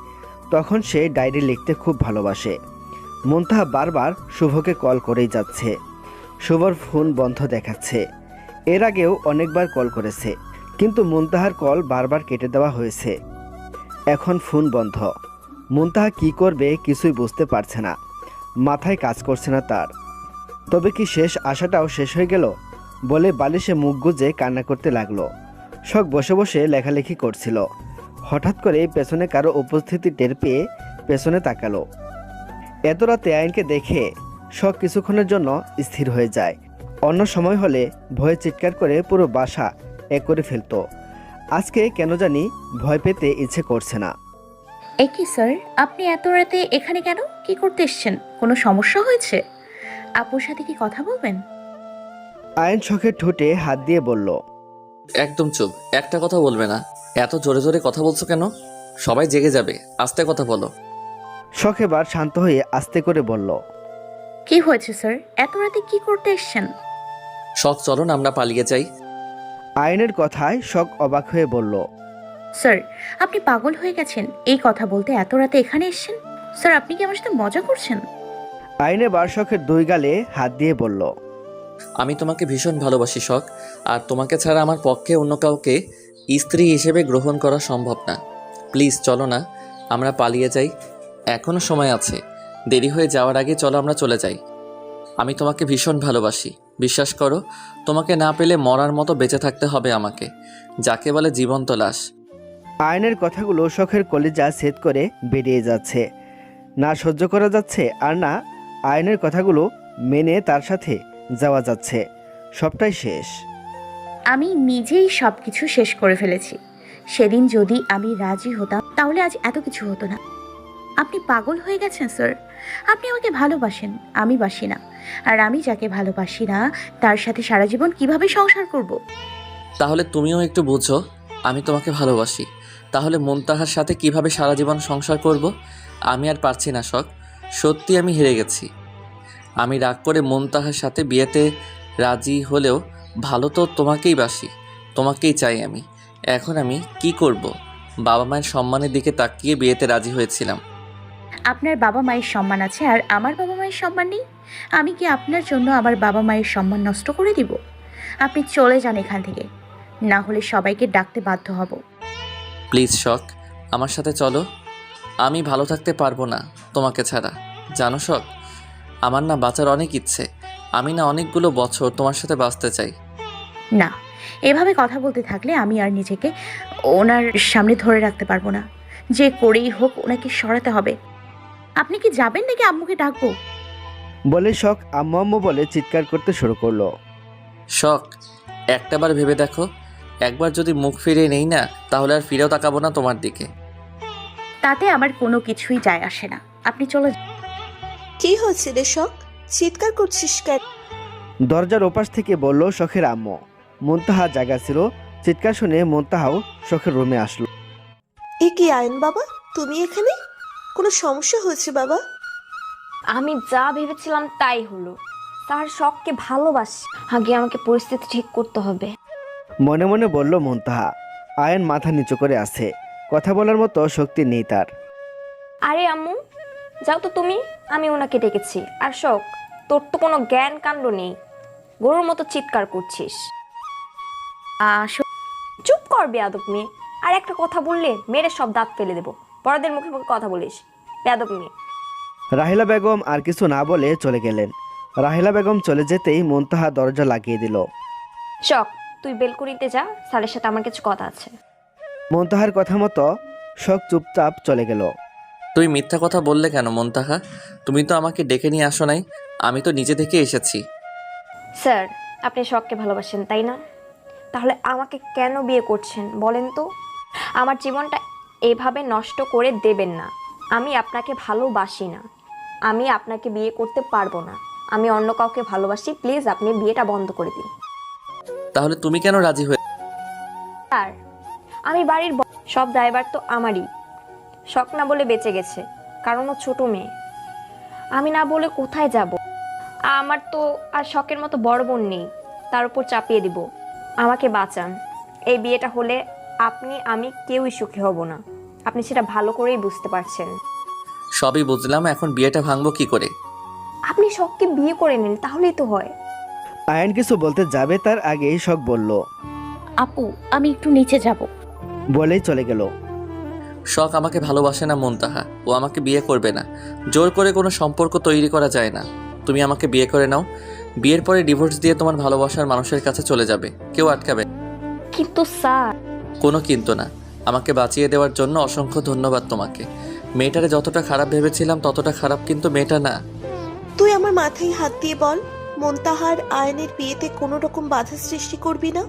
তখন সে ডায়েরি লিখতে খুব ভালোবাসে। মুনতাহা বারবার শুভকে কল করেই যাচ্ছে। শুভর ফোন বন্ধ দেখাচ্ছে। এর আগেও অনেকবার কল করেছে, কিন্তু মুনতাহার কল বারবার কেটে দেওয়া হয়েছে। এখন ফোন বন্ধ। মুনতাহা কি করবে কিছুই বুঝতে পারছে না, মাথায় কাজ করছে না তার। তবে কি শেষ আশাটাও শেষ হয়ে গেল বলে বালিশে মুখ গুজে কান্না করতে লাগলো। শখ বসে বসে লেখালেখি করছিল। হঠাৎ করে পেছনে কারো উপস্থিতি টের পেয়ে পেছনে তাকালো। এত রাতে আইনকে দেখে শখ কিছুক্ষণের জন্য স্থির হয়ে যায়। অন্য সময় হলে ভয়ে চিৎকার করে পুরো বাসা এক করে ফেলতো। আজকে কেন জানি ভয় পেতে ইচ্ছে করছে না। কি স্যার, আপনি এত রাতে এখানে কেন? কি করতে এসেছেন? কোনো সমস্যা হয়েছে? আপুর সাথে কি কথা বলবেন? আইন শখের ঠোঁটে হাত দিয়ে বলল, একদম চুপ, একটা কথা বলবে না। এত জোরে জোরে কথা বলছো কেন? সবাই জেগে যাবে, আস্তে কথা বলো। শখ এবার শান্ত হয়ে আস্তে করে বলল, কি হয়েছে স্যার? এত রাতে কি করতে এসেছেন? শখ, চলো না আমরা পালিয়ে যাই। আইনের কথায় শখ অবাক হয়ে বলল, স্যার, আপনি পাগল হয়ে গেছেন এই কথা বলতে এত রাতে এখানে এসেছেন? স্যার, আপনি কি আমার সাথে মজা করছেন? আইন এবার শখের দুই গালে হাত দিয়ে বলল, আমি তোমাকে ভীষণ ভালোবাসি শখ, আর তোমাকে ছাড়া আমার পক্ষে অন্য কাউকে স্ত্রী হিসেবে গ্রহণ করা সম্ভব না। প্লিজ চলো না, আমরা পালিয়ে যাই। এখনও সময় আছে, দেরি হয়ে যাওয়ার আগে চলো আমরা চলে যাই। আমি তোমাকে ভীষণ ভালোবাসি, বিশ্বাস করো। তোমাকে না পেলে মরার মতো বেঁচে থাকতে হবে আমাকে, যাকে বলে জীবন্ত লাশ। আয়নের কথাগুলো শখের কলিজা ছেদ করে বেরিয়ে যাচ্ছে। না সহ্য করা যাচ্ছে, আর না আয়নের কথাগুলো মেনে তার সাথে যাওয়া যাচ্ছে। সবটাই শেষ। আমি নিজেই সব কিছু শেষ করে ফেলেছি। সেদিন যদি আমি রাজি হতাম তাহলে আজ এত কিছু হতো না। আপনি পাগল হয়ে গেছেন স্যার। আপনি আমাকে ভালোবাসেন, আমি বাসি না। আর আমি যাকে ভালোবাসি না তার সাথে সারা জীবন কিভাবে সংসার করব? তাহলে তুমিও একটু বুঝো, আমি তোমাকে ভালোবাসি। তাহলে মুনতাহার সাথে কিভাবে সারা জীবন সংসার করব? আমি আর পারছি না শখ, সত্যি আমি হেরে গেছি। আমি রাগ করে মুনতাহার সাথে বিয়েতে রাজি হলেও ভালো তো তোমাকেই বাসি, তোমাকেই চাই আমি। এখন আমি কি করব? বাবা মায়ের সম্মানের দিকে তাকিয়ে বিয়েতে রাজি হয়েছিলাম। আপনার বাবা মায়ের সম্মান আছে আর আমার বাবা মায়ের সম্মান নেই? আমি কি আপনার জন্য আমার বাবা মায়ের সম্মান নষ্ট করে দিব? আপনি চলে যান এখান থেকে, না হলে সবাইকে ডাকতে বাধ্য হব। প্লিজ শখ, আমার সাথে চলো। আমি ভালো থাকতে পারবো না তোমাকে ছাড়া, জানো শখ। আমার না বাঁচার অনেক ইচ্ছে, আমি না অনেকগুলো বছর তোমার সাথে বাঁচতে চাই। না, এভাবে কথা বলতে থাকলে আমি আর নিজেকে ওনার সামনে ধরে রাখতে পারবো না। যে করেই হোক ওনাকে সরাতে হবে। আপনি কি যাবেন নাকি আম্মুকে ডাকবো? বলে শখ আম্মু আম্মু বলে চিৎকার করতে শুরু করলো। শখ, একটাবার ভেবে দেখো, একবার যদি মুখ ফিরিয়ে নেই না তাহলে আর ফিরেও তাকাবো না তোমার দিকে। তাতে আমার কোনো কিছুই যায় আসে না, আপনি চলে যান। কি হচ্ছে রে শখ? চিৎকার করছিস কেন? দরজার ওপাশ থেকে বলল শখের আম্মু। মুনতাহা জায়গা ছিল। চিৎকার শুনে মুনতাহাও শখের রুমে আসলো। এ কি আয়ন বাবা, তুমি এখানে? কোনো সমস্যা হয়েছে বাবা? আমি যা ভেবেছিলাম তাই হলো। তার শখকে ভালোবাসি, আগে আমাকে পরিস্থিতি ঠিক করতে হবে। মনে মনে বলল মুনতাহা। আয়ন মাথা নিচু করে আছে, কথা বলার মতো শক্তি নেই তার। আরে আম্মু, যাও তো তুমি, আমি ওনাকে ডেকেছি। আর শখ, তোর তো কোনো জ্ঞান কাণ্ড নেই, গরুর মতো চিৎকার করছিস। চুপ কর বেয়াদব মেয়ে। আর একটা কথা বললে মেরে সব দাঁত ফেলে দেবো। বড়দের মুখে মুখে কথা বলিস, বেয়াদব মেয়ে। রাহিলা বেগম আর কিছু না বলে চলে গেলেন। রাহিলা বেগম চলে যেতেই মুনতাহা দরজা লাগিয়ে দিল। শখ, তুই বেলকুনিতে যা, স্যারের সাথে আমার কিছু কথা আছে। মুনতাহার কথা মতো শখ চুপচাপ চলে গেল। তুই মিথ্যা কথা বললে কেন মুনতাহা? তুমি তো আমাকে ডেকে নিয়ে আসো নাই, আমি তো নিজে থেকে এসেছি। স্যার, আপনি শখকে ভালোবাসেন তাই না? তাহলে আমাকে কেন বিয়ে করছেন বলেন তো? আমার জীবনটা এভাবে নষ্ট করে দেবেন না। আমি আপনাকে ভালোবাসি না, আমি আপনাকে বিয়ে করতে পারবো না। আমি অন্য কাউকে ভালোবাসি, প্লিজ আপনি বিয়েটা বন্ধ করে দিন। তাহলে তুমি কেন রাজি হয়ে? স্যার, আমি বাড়ির সব দায়ভার তো আমারই। শখ না বলে বেঁচে গেছে, কারণ ও ছোট মেয়ে। আমি না বলে কোথায় যাব? আমার তো আর শখের মতো বড় বোন নেই, তার উপর চাপিয়ে দিব। আমাকে বাঁচান। এই বিয়েটা হলে আপনি আমি কেউই সুখী হব না, আপনি সেটা ভালো করেই বুঝতে পারছেন। সবই বুঝলাম, এখন বিয়েটা ভাঙবো কি করে? আপনি শখকে বিয়ে করে নিন, তাহলেই তো হয়। আয়ন কিছু বলতে যাবে তার আগেই শখ বলল, আপু, আমি একটু নিচে যাব। বলেই চলে গেল। শখ আমাকে ভালোবাসে না মুনতাহা, ও আমাকে বিয়ে করবে না। জোর করে কোনো সম্পর্ক তৈরি করা যায় না। তুমি আমাকে বিয়ে করে নাও, বিয়ের পরে ডিভোর্স দিয়ে তোমার ভালোবাসার মানুষের কাছে চলে যাবে, কেউ আটকাবে। কিন্তু স্যার। কোনো কিন্তু না, আমাকে বাঁচিয়ে দেওয়ার জন্য অসংখ্য ধন্যবাদ তোমাকে। মেয়েটারে যতটা খারাপ ভেবেছিলাম ততটা খারাপ কিন্তু মেয়েটা না। তুই আমার মাথায় হাত দিয়ে বল, মুনতাহার আয়নের বিয়েতে কোনো রকম বাধা সৃষ্টি করবি না?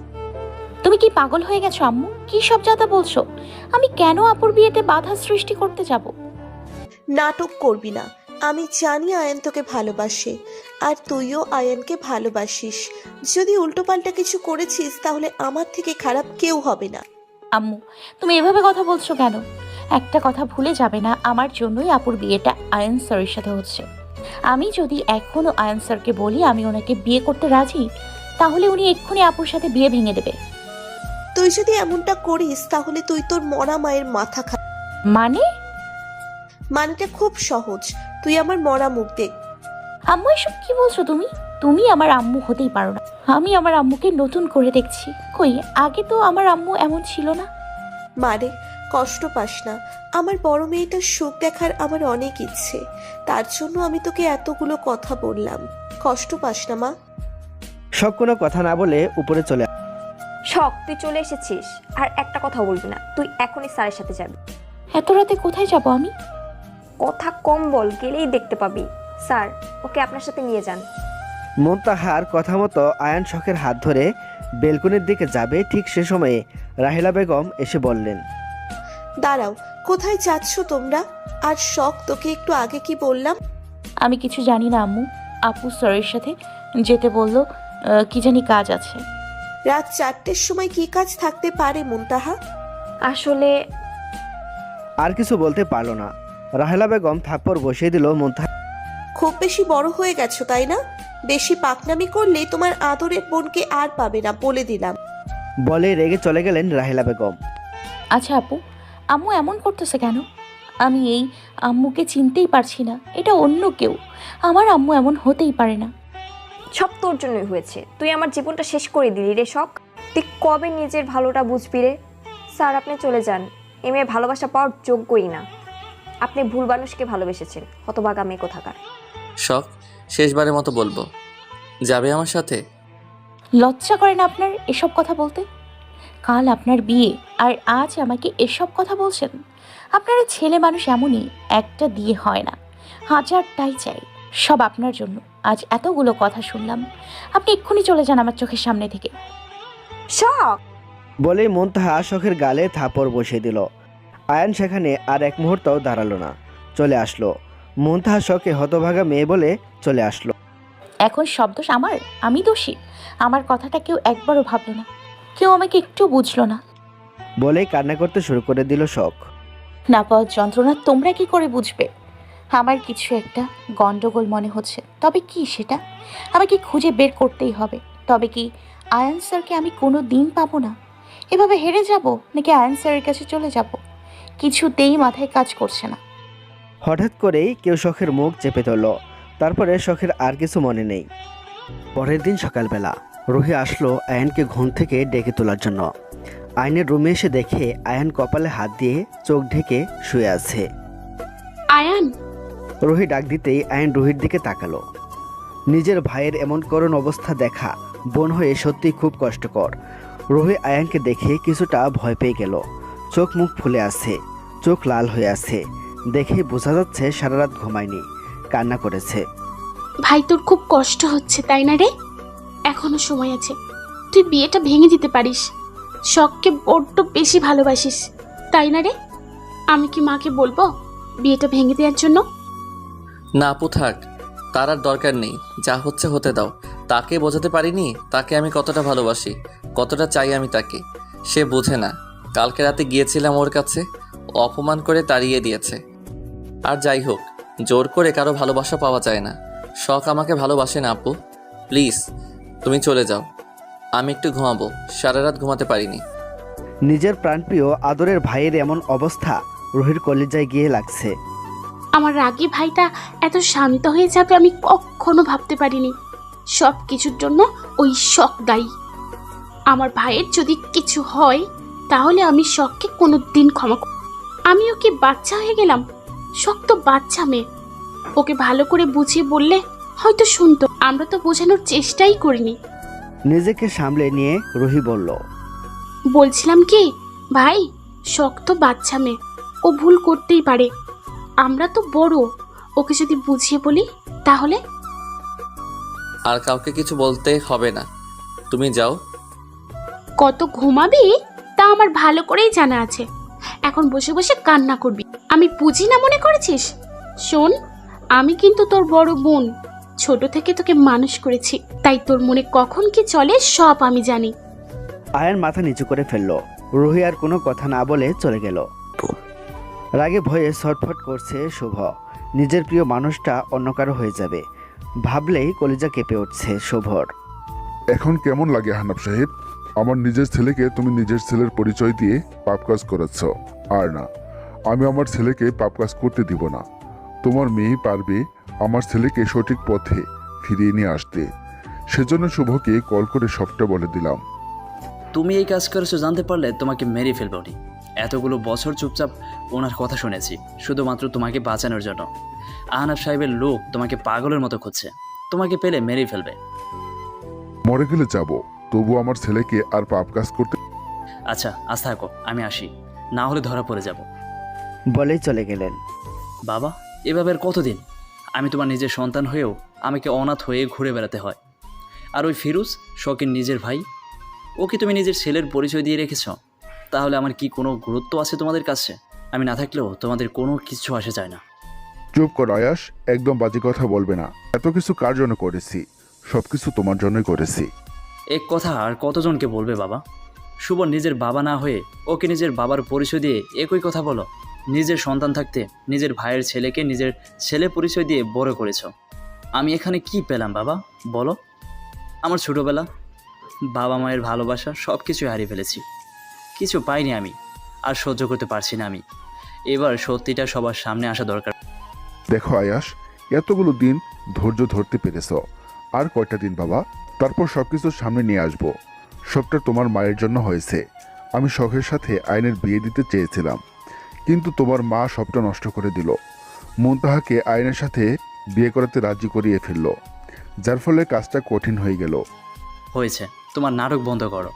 তুমি কি পাগল হয়ে গেছো আম্মু? কি সব যাতা বলছো? আমি কেন আপুর বিয়েতে বাধা সৃষ্টি করতে যাব? নাটক করবি না। আমি জানি আয়ন তোকে ভালোবাসে, আর তুইও আয়নকে ভালোবাসিস। যদি উল্টোপাল্টা কিছু করেছিস তাহলে আমার থেকে খারাপ কেউ হবে না। আম্মু, তুমি এভাবে কথা বলছো কেন? একটা কথা ভুলে যাবে না, আমার জন্যই আপুর বিয়েটা আয়ন স্যারের সাথে হচ্ছে। আমি যদি এখনো আয়ন স্যারকে বলি আমি ওনাকে বিয়ে করতে রাজি, তাহলে উনি এক্ষুনি আপুর সাথে বিয়ে ভেঙে দেবে। তুই যদি এমনটা করিস তাহলে তুই তোর মরা মায়ের মাথা খা। মানে? মানেটা খুব সহজ, তুই আমার মরা মুখ দেখ। আম্মু এসব কি বলছো তুমি? তুমি আমার আম্মু হতেই পারো না। আমি আমার আম্মুকে নতুন করে দেখছি। কই, আগে তো আমার আম্মু এমন ছিল না। মারে, কষ্ট পাস না। আমার বড় মেয়েটার সুখ দেখার আমার অনেক ইচ্ছে, তার জন্য আমি তোকে এতগুলো কথা বললাম। কষ্ট পাস না মা। শখ কোনো কথা না বলে উপরে চলে শখ, তুই চলে এসেছিস আর একটা কথা বলবি না। তুই এখনই স্যারের সাথে যাবি। এত রাতে কোথায় যাব আমি? কথা কম বল, গেলেই দেখতে পাবি। স্যার, ওকে আপনার সাথে নিয়ে যান। মুনতাহার কথা মতো আয়ান শখের হাত ধরে বেলকনির দিকে যাবে, ঠিক সে সময়ে রাহিলা বেগম এসে বললেন, দাঁড়াও, কোথায় যাচ্ছ তোমরা? আর শখ, তোকে একটু আগে কি বললাম? আমি কিছু জানি না আম্মু। আপু স্যারের সাথে যেতে বললো, কি জানি কাজ আছে। রাত 4টের সময় কি কাজ থাকতে পারে মুনতাহা? আসলে আর কিছু বলতে পারলো না। রাহেলা বেগম থাপ্পড় বসিয়ে দিল মুনতাহা। খুব বেশি বড় হয়ে গেছো তাই না? বেশি পাকনামি করলে তোমার আদরের বোনকে আর পাবে না, বলে দিলাম। বলে রেগে চলে গেলেন রাহেলা বেগম। আচ্ছা আপু, আম্মু এমন করতেছে কেন? আমি এই আম্মুকে চিনতেই পারছি না। এটা অন্য কেউ। আমার আম্মু এমন হতেই পারে না। সব তোর জন্যই হয়েছে। তুই আমার জীবনটা শেষ করে দিলি রে শখ। তুই কবে নিজের ভালোটা বুঝবি রে? স্যার, আপনি চলে যান। এ মেয়ে ভালোবাসা পাওয়ার যোগ্যই না। আপনি ভুল মানুষকে ভালোবেসেছেন, হতভাগা মেয়ে কোথাকার। শখ, শেষবারের মতো বলবো, যাবে আমার সাথে? লজ্জা করে না আপনার এসব কথা বলতে? কাল আপনার বিয়ে আর আজ আমাকে এসব কথা বলছেন? আপনারা ছেলে মানুষ এমনই, একটা দিয়ে হয় না, হাজারটাই চাই। সব আপনার জন্য আজ এতগুলো কথা শুনলাম। আপনি এক্ষুনি চলে যান আমার চোখের সামনে থেকে। শখ! বলেই মুনতাহা শখের গালে থাপড় বসিয়ে দিল। আয়ান সেখানে আর এক মুহূর্তও দাঁড়ালো না, চলে আসলো। মুনতাহা শখে হতভাগা মেয়ে বলে চলে আসলো। এখন সব দোষ আমার? আমি দোষী? আমার কথাটা কেউ একবারও ভাবলো না, কেউ আমাকে একটু বুঝলো না। বলেই কান্না করতে শুরু করে দিল শখ। না পাওয়ার যন্ত্রণা তোমরা কি করে বুঝবে? আমার কিছু একটা গন্ডগোল মনে হচ্ছে। তবে কি সেটা আমাকে খুঁজে বের করতেই হবে। তবে কি আয়ান স্যারকে আমি কোনো দিন পাবো না? এভাবে হেরে যাব নাকি আয়ান স্যারের কাছে চলে যাব, কিছুতেই মাথায় কাজ করছে না। হঠাৎ করেই কেউ শখের মুখ চেপে ধরল। তারপরে শখের আর কিছু মনে নেই। পরের দিন সকালবেলা রুহি আসলো আয়ানকে ঘুম থেকে ডেকে তোলার জন্য। আয়নের রুমে এসে দেখে আয়ান কপালে হাত দিয়ে চোখ ঢেকে শুয়ে আছে। আয়ান! রুহি ডাক দিতেই আয়ান রুহির দিকে তাকালো। নিজের ভাইয়ের এমন করুণ অবস্থা দেখা বোন হয়ে সত্যি খুব কষ্টকর। রুহি আয়ানকে দেখে কিছুটা ভয় পেয়ে গেল। চোখ মুখ ফুলে আছে, চোখ লাল হয়ে আছে, দেখে বোঝা যাচ্ছে সারা রাত ঘুমায়নি, কান্না করেছে। ভাই, তোর খুব কষ্ট হচ্ছে তাই না রে? এখনো সময় আছে, তুই বিয়েটা ভেঙে দিতে পারিস। শখকে বড্ড বেশি ভালোবাসিস তাই না রে? আমি কি মাকে বলবো বিয়েটা ভেঙে দেওয়ার জন্য? না আপু, থাক, তার আর দরকার নেই। যা হচ্ছে হতে দাও। তাকে বোঝাতে পারিনি তাকে আমি কতটা ভালোবাসি, কতটা চাই আমি তাকে। সে বোঝে না। কালকে রাতে গিয়েছিলাম ওর কাছে, অপমান করে তাড়িয়ে দিয়েছে। আর যাই হোক, জোর করে কারো ভালোবাসা পাওয়া যায় না। শখ আমাকে ভালোবাসে না আপু। প্লিজ তুমি চলে যাও, আমি একটু ঘুমাবো। সারা রাত ঘুমাতে পারিনি। নিজের প্রাণপ্রিয় আদরের ভাইয়ের এমন অবস্থা রুহির কলিজায় গিয়ে লাগছে। আমার রাগী ভাইটা এত শান্ত হয়ে যাবে আমি কখনো ভাবতে পারিনি। সব কিছুর জন্য ওই শখ দায়ী। আমার ভাইয়ের যদি কিছু হয় তাহলে আমি শখকে কোনো দিন ক্ষমা করব। আমি ওকে বাচ্চা হয়ে গেলাম। শখ তো বাচ্চা মেয়ে, ওকে ভালো করে বুঝিয়ে বললে হয়তো শুনতো। আমরা তো বোঝানোর চেষ্টাই করিনি। নিজেকে সামলে নিয়ে রুহি বলল, বলছিলাম কি ভাই, শখ তো বাচ্চা মেয়ে, ও ভুল করতেই পারে। আমরা তো বড়, ওকে যদি বুঝিয়ে বলি তাহলে। আর কাউকে কিছু বলতে হবে না, তুমি যাও। কত ঘুমাবি তা আমার ভালো করেই জানা আছে। এখন বসে বসে কান্না করবি, আমি বুঝি না মনে করেছিস? শোন, আমি কিন্তু তোর বড় বোন, ছোট থেকে তোকে মানুষ করেছি, তাই তোর মনে কখন কি চলে সব আমি জানি। আয়ান মাথা নিচু করে ফেলল। রুহি আর কোনো কথা না বলে চলে গেল। রাগে ভয়ে ছটফট করছে শুভ। নিজের প্রিয় মানুষটা অন্য কারো হয়ে যাবে ভাবলেই কলিজা কেঁপে উঠছে শুভর। এখন কেমন লাগে হানাব সাহেব? আমার নিজের ছেলেকে তুমি নিজের ছেলের পরিচয় দিয়ে পাপ কাজ করেছ। আর না, আমি আমার ছেলেকে পাপ কাজ করতে দিব না। তোমার মেয়ে পারবে আমার ছেলেকে সঠিক পথে ফিরিয়ে নিয়ে আসতে। সেজন্য শুভকে কল করে সবটা বলে দিলাম। তুমি এই কাজ করেছো জানতে পারলে তোমাকে মেরে ফেলবে উনি। এতগুলো বছর চুপচাপ ওনার কথা শুনেছি শুধুমাত্র তোমাকে বাঁচানোর জন্য। আহনাফ সাহেবের লোক তোমাকে পাগলের মতো খুঁজছে, তোমাকে পেলে মেরেই ফেলবে। মরে গেলে যাব, তবু আমার ছেলেকে আর পাপ কাজ করতে। আচ্ছা আজ থাকো, আমি আসি, না হলে ধরা পড়ে যাব। বলেই চলে গেলেন। বাবা, এভাবে আর কতদিন? আমি তোমার নিজের সন্তান হয়েও আমাকে অনাথ হয়ে ঘুরে বেড়াতে হয়। আর ওই ফিরোজ শখের নিজের ভাই, ওকে তুমি নিজের ছেলের পরিচয় দিয়ে রেখেছ। তাহলে আমার কি কোনো গুরুত্ব আছে তোমাদের কাছে? আমি না থাকলেও তোমাদের কোনো কিছু আসে যায় না। চুপ কর আয়াস, একদম বাজে কথা বলবে না। এত কিছু কার জন্য করেছি? সবকিছু তোমার জন্যই করেছি। এক কথা আর কতজনকে বলবে বাবা? শুভ নিজের বাবা না হয়ে ওকে নিজের বাবার পরিচয় দিয়ে একই কথা বলো। নিজের সন্তান থাকতে নিজের ভাইয়ের ছেলেকে নিজের ছেলে পরিচয় দিয়ে বড় করেছ। আমি এখানে কি পেলাম বাবা বলো? আমার ছোটবেলা, বাবা মায়ের ভালোবাসা সব কিছুই হারিয়ে ফেলেছি। কিছু পাইনি আমি, আর সহ্য করতে পারছি না আমি। এবার সত্যিটা সবার সামনে আসা দরকার। দেখো আয়াস, এতগুলো দিন ধৈর্য ধরতে পেরেছ। আর কয়টা দিন বাবা, তারপর সবকিছু সামনে নিয়ে আসবো। সবটা তোমার মায়ের জন্য হয়েছে। আমি শখের সাথে আয়নের বিয়ে দিতে চেয়েছিলাম, কিন্তু তোমার মা সবটা নষ্ট করে দিল। মুনতাহাকে আয়নের সাথে বিয়ে করাতে রাজি করিয়ে ফেললো, যার ফলে কাজটা কঠিন হয়ে গেল। হয়েছে, তোমার নাটক বন্ধ করো।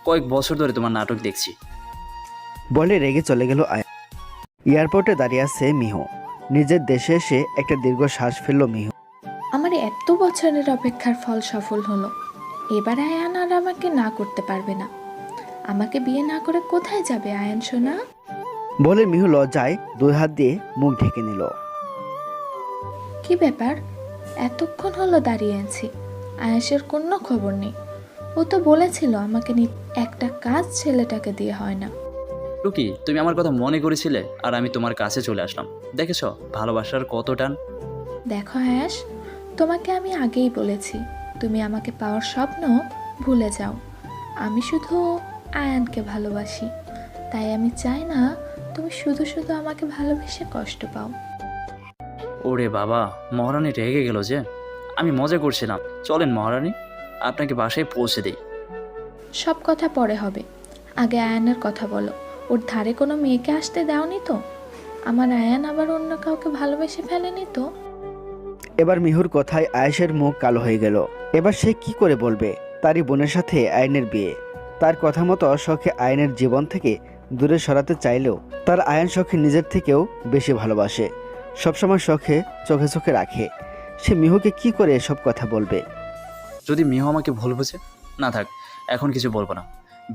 কয়েক বছর ধরে তোমার নাটক দেখছি। বলে রেগে চলে গেল আয়ান। এয়ারপোর্টে দাঁড়িয়ে আছে মিহু। নিজের দেশে এসে একটা দীর্ঘ শ্বাস ফেলল মিহু। আমার এত বছরের অপেক্ষার ফল সফল হলো। এবার আয়ান আর আমাকে না করতে পারবে না। আমাকে বিয়ে না করে কোথায় যাবে আয়ান সোনা? বলে মিহু লজ্জায় 2 হাত দিয়ে মুখ ঢেকে নিল। কি ব্যাপার, এতক্ষণ হলো দাঁড়িয়ে আছি, আয়াসের কোনো খবর নেই। ও তো বলেছিল আমাকে একটা কাজ ছেলেটাকে দিয়ে হয় না। টুকি, তুমি আমার কথা মনে করেছিলে আর আমি তোমার কাছে চলে আসলাম। দেখেছো ভালোবাসার কত টান। দেখো আয়াস, তোমাকে আমি আগেই বলেছি তুমি আমাকে পাওয়ার স্বপ্ন ভুলে যাও। আমি শুধু আয়ানকে ভালোবাসি, তাই আমি চাই না তুমি শুধু শুধু আমাকে ভালোবেসে কষ্ট পাও। ওরে বাবা, মহারানী রেগে গেল যে। আমি মজা করছিলাম। চলেন মহারানী, আপনাকে বাসায় পৌঁছে দিই। সব কথা পরে হবে, আগে আয়ানের কথা বলো। ওর ধারে কোনো মেয়েকে আসতে দাওনি তো? আমার আয়ান আবার অন্য কাউকে ভালোবেসে ফেলেনি তো? এবার মিহুর কথায় আয়েশের মুখ কালো হয়ে গেল। এবার সে কি করে বলবে তারই বোনের সাথে আয়নের বিয়ে? তার কথা মতো শখে আয়নের জীবন থেকে দূরে সরাতে চাইলেও তার আয়ন শখে নিজের থেকেও বেশি ভালোবাসে। সবসময় শখে চোখে চোখে রাখে। সে মিহুকে কি করে এসব কথা বলবে? যদি মিহু আমাকে ভুল বুঝে, না থাক, এখন কিছু বলবো না।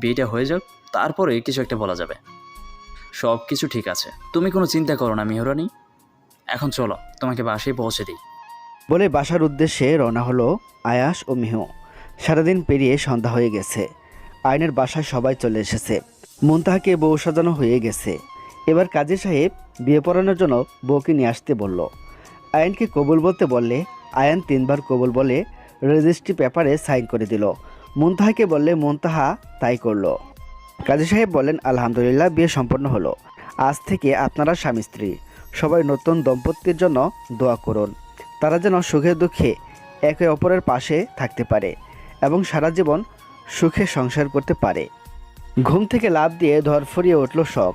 বিয়েটা হয়ে যাক, তারপরে কিছু একটা বলা যাবে। সব কিছু ঠিক আছে, তুমি কোনো চিন্তা করো না মিহরানি। এখন চলো, তোমাকে বাসায় পৌঁছে দিই। বলে বাসার উদ্দেশ্যে রওনা হলো আয়াস ও মিহু। সারাদিন পেরিয়ে সন্ধ্যা হয়ে গেছে। আয়নের বাসায় সবাই চলে এসেছে। মুনতাহাকে বউ সাজানো হয়ে গেছে। এবার কাজী সাহেব বিয়ে পড়ানোর জন্য বউকে নিয়ে আসতে বলল। আয়নকে কবুল বলতে বললে আয়ন 3 বার কবুল বলে রেজিস্ট্রি পেপারে সাইন করে দিল। মুনতাহাকে বললে মুনতাহা তাই করলো। কাজী সাহেব বললেন, আলহামদুলিল্লাহ, বিয়ে সম্পন্ন হলো। আজ থেকে আপনারা স্বামী স্ত্রী। সবাই নতুন দম্পতির জন্য দোয়া করুন। তারা যেন সুখে দুঃখে একে অপরের পাশে থাকতে পারে এবং সারা জীবন সুখে সংসার করতে পারে। ঘুম থেকে লাফ দিয়ে ধরফরিয়ে উঠল শখ।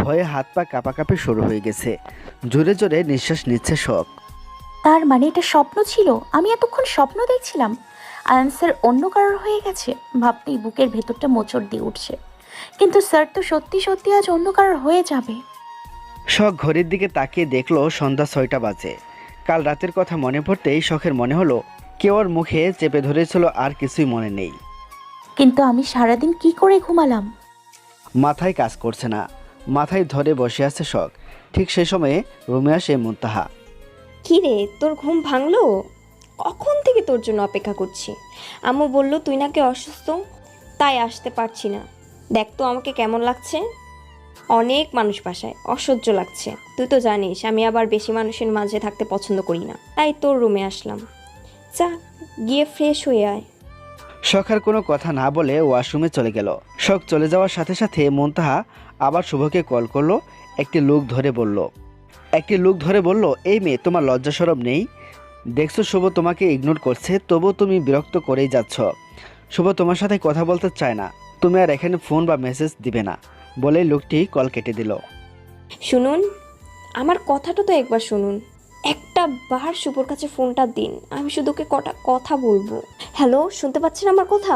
ভয়ে হাত পা কাঁপাকাঁপি শুরু হয়ে গেছে। জোরে জোরে নিঃশ্বাস নিচ্ছে শখ। তার মানে এটা স্বপ্ন ছিল? আমি এতক্ষণ স্বপ্ন দেখছিলাম? আয়ান স্যার অন্য কারোর হয়ে গেছে ভাবতেই বুকের ভেতরটা মোচড় দিয়ে উঠছে। কিন্তু স্যার তো সত্যি সত্যি আজ অন্য কারোর হয়ে যাবে। শখ ঘড়ির দিকে তাকিয়ে দেখলো সন্ধ্যা 6টা বাজে। কাল রাতের কথা মনে পড়তেই শখের মনে হলো কেউ ওর মুখে চেপে ধরেছিল, আর কিছুই মনে নেই। কিন্তু আমি সারাদিন কি করে ঘুমালাম? মাথায় কাজ করছে না, মাথায় ধরে বসে আছে শখ। ঠিক সেই সময়ে রুমে আসে মুনতাহা। কি রে, তোর ঘুম ভাঙলো? কখন থেকে তোর জন্য অপেক্ষা করছি। আম্মু বলল তুই নাকি অসুস্থ, তাই আসতে পারছি না। দেখ তো আমাকে কেমন লাগছে। অনেক মানুষ বাসায়, অসহ্য লাগছে। তুই তো জানিস আমি আবার বেশি মানুষের মাঝে থাকতে পছন্দ করি না, তাই তোর রুমে আসলাম। যা গিয়ে ফ্রেশ হয়ে আয়। শখ আর কোনো কথা না বলে ওয়াশরুমে চলে গেল। শখ চলে যাওয়ার সাথে সাথে মুনতাহা আবার শুভকে কল করলো। একটি লুক ধরে বলল, এই মেয়ে, তোমার লজ্জা শরম নেই? দেখছো শুভ তোমাকে ইগনোর করছে, তবু তুমি বিরক্ত করেই যাচ্ছ। শুভ তোমার সাথে কথা বলতে চায় না, তুমি আর এখানে ফোন বা মেসেজ দিবে না বলেই লোকটি কল কেটে দিল। শুনুন, আমার কথাটা তো একবার শুনুন। একটা বার শুভর কাছে ফোনটা দিন, আমি শুধু ওকে কটা কথা বলবো। হ্যালো, শুনতে পাচ্ছেন আমার কথা?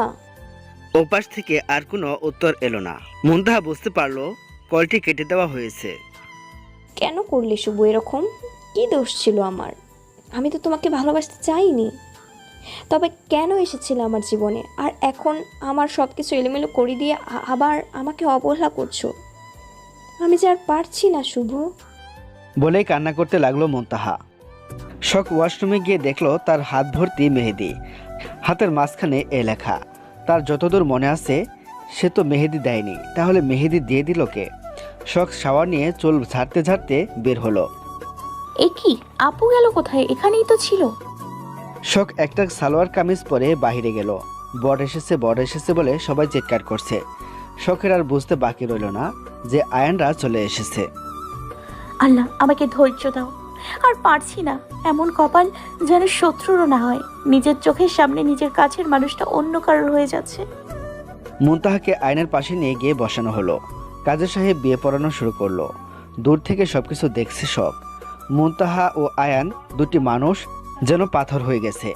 ওপাশ থেকে আর কোনো উত্তর এলো না। মুনতাহা বুঝতে পারলো কলটি কেটে দেওয়া হয়েছে। কেন করলে শুভ এরকম? কি দোষ ছিল আমার? আমি তো তোমাকে ভালোবাসতে চাইনি, তবে কেন এসেছিল আমার জীবনে? আর এখন আমার সব কিছু এলোমেলো করে দিয়ে আবার আমাকে অবহেলা করছো। আমি যে আর পারছি না শুভ। বলেই কান্না করতে লাগলো মুনতাহা। শখ ওয়াশরুমে গিয়ে দেখলো তার হাত ভর্তি মেহেদি, হাতের মাঝখানে এ লেখা। তার যতদূর মনে আছে সে তো মেহেদি দেয়নি, তাহলে মেহেদি দিয়ে দিল কে? শখ শাওয়ার নিয়ে চুল ঝাড়তে ঝাড়তে বের হলো। এ কি, আপু গেল কোথায়? এখানেই তো ছিল। শখ একটা সালোয়ার কামিজ পরে বাইরে গেল। বর এসেছে বলে সবাই চিৎকার করছে। শখের আর বুঝতে বাকি রইল না যে আয়ানরা চলে এসেছে। আল্লাহ, আমাকে ধৈর্য দাও, আর পারছি না। এমন কপাল যেন শত্রুরও না হয়। নিজের চোখের সামনে নিজের কাছের মানুষটা অন্য কারোর হয়ে যাচ্ছে। মুনতাহাকে আয়নার পাশে নিয়ে গিয়ে বসানো হলো। কাজী সাহেব বিয়ে পড়ানো শুরু করলো। দূর থেকে সবকিছু দেখছে শখ। মুনতাহা ও আয়ান দুটি মানুষ যেন পাথর হয়ে গেছে।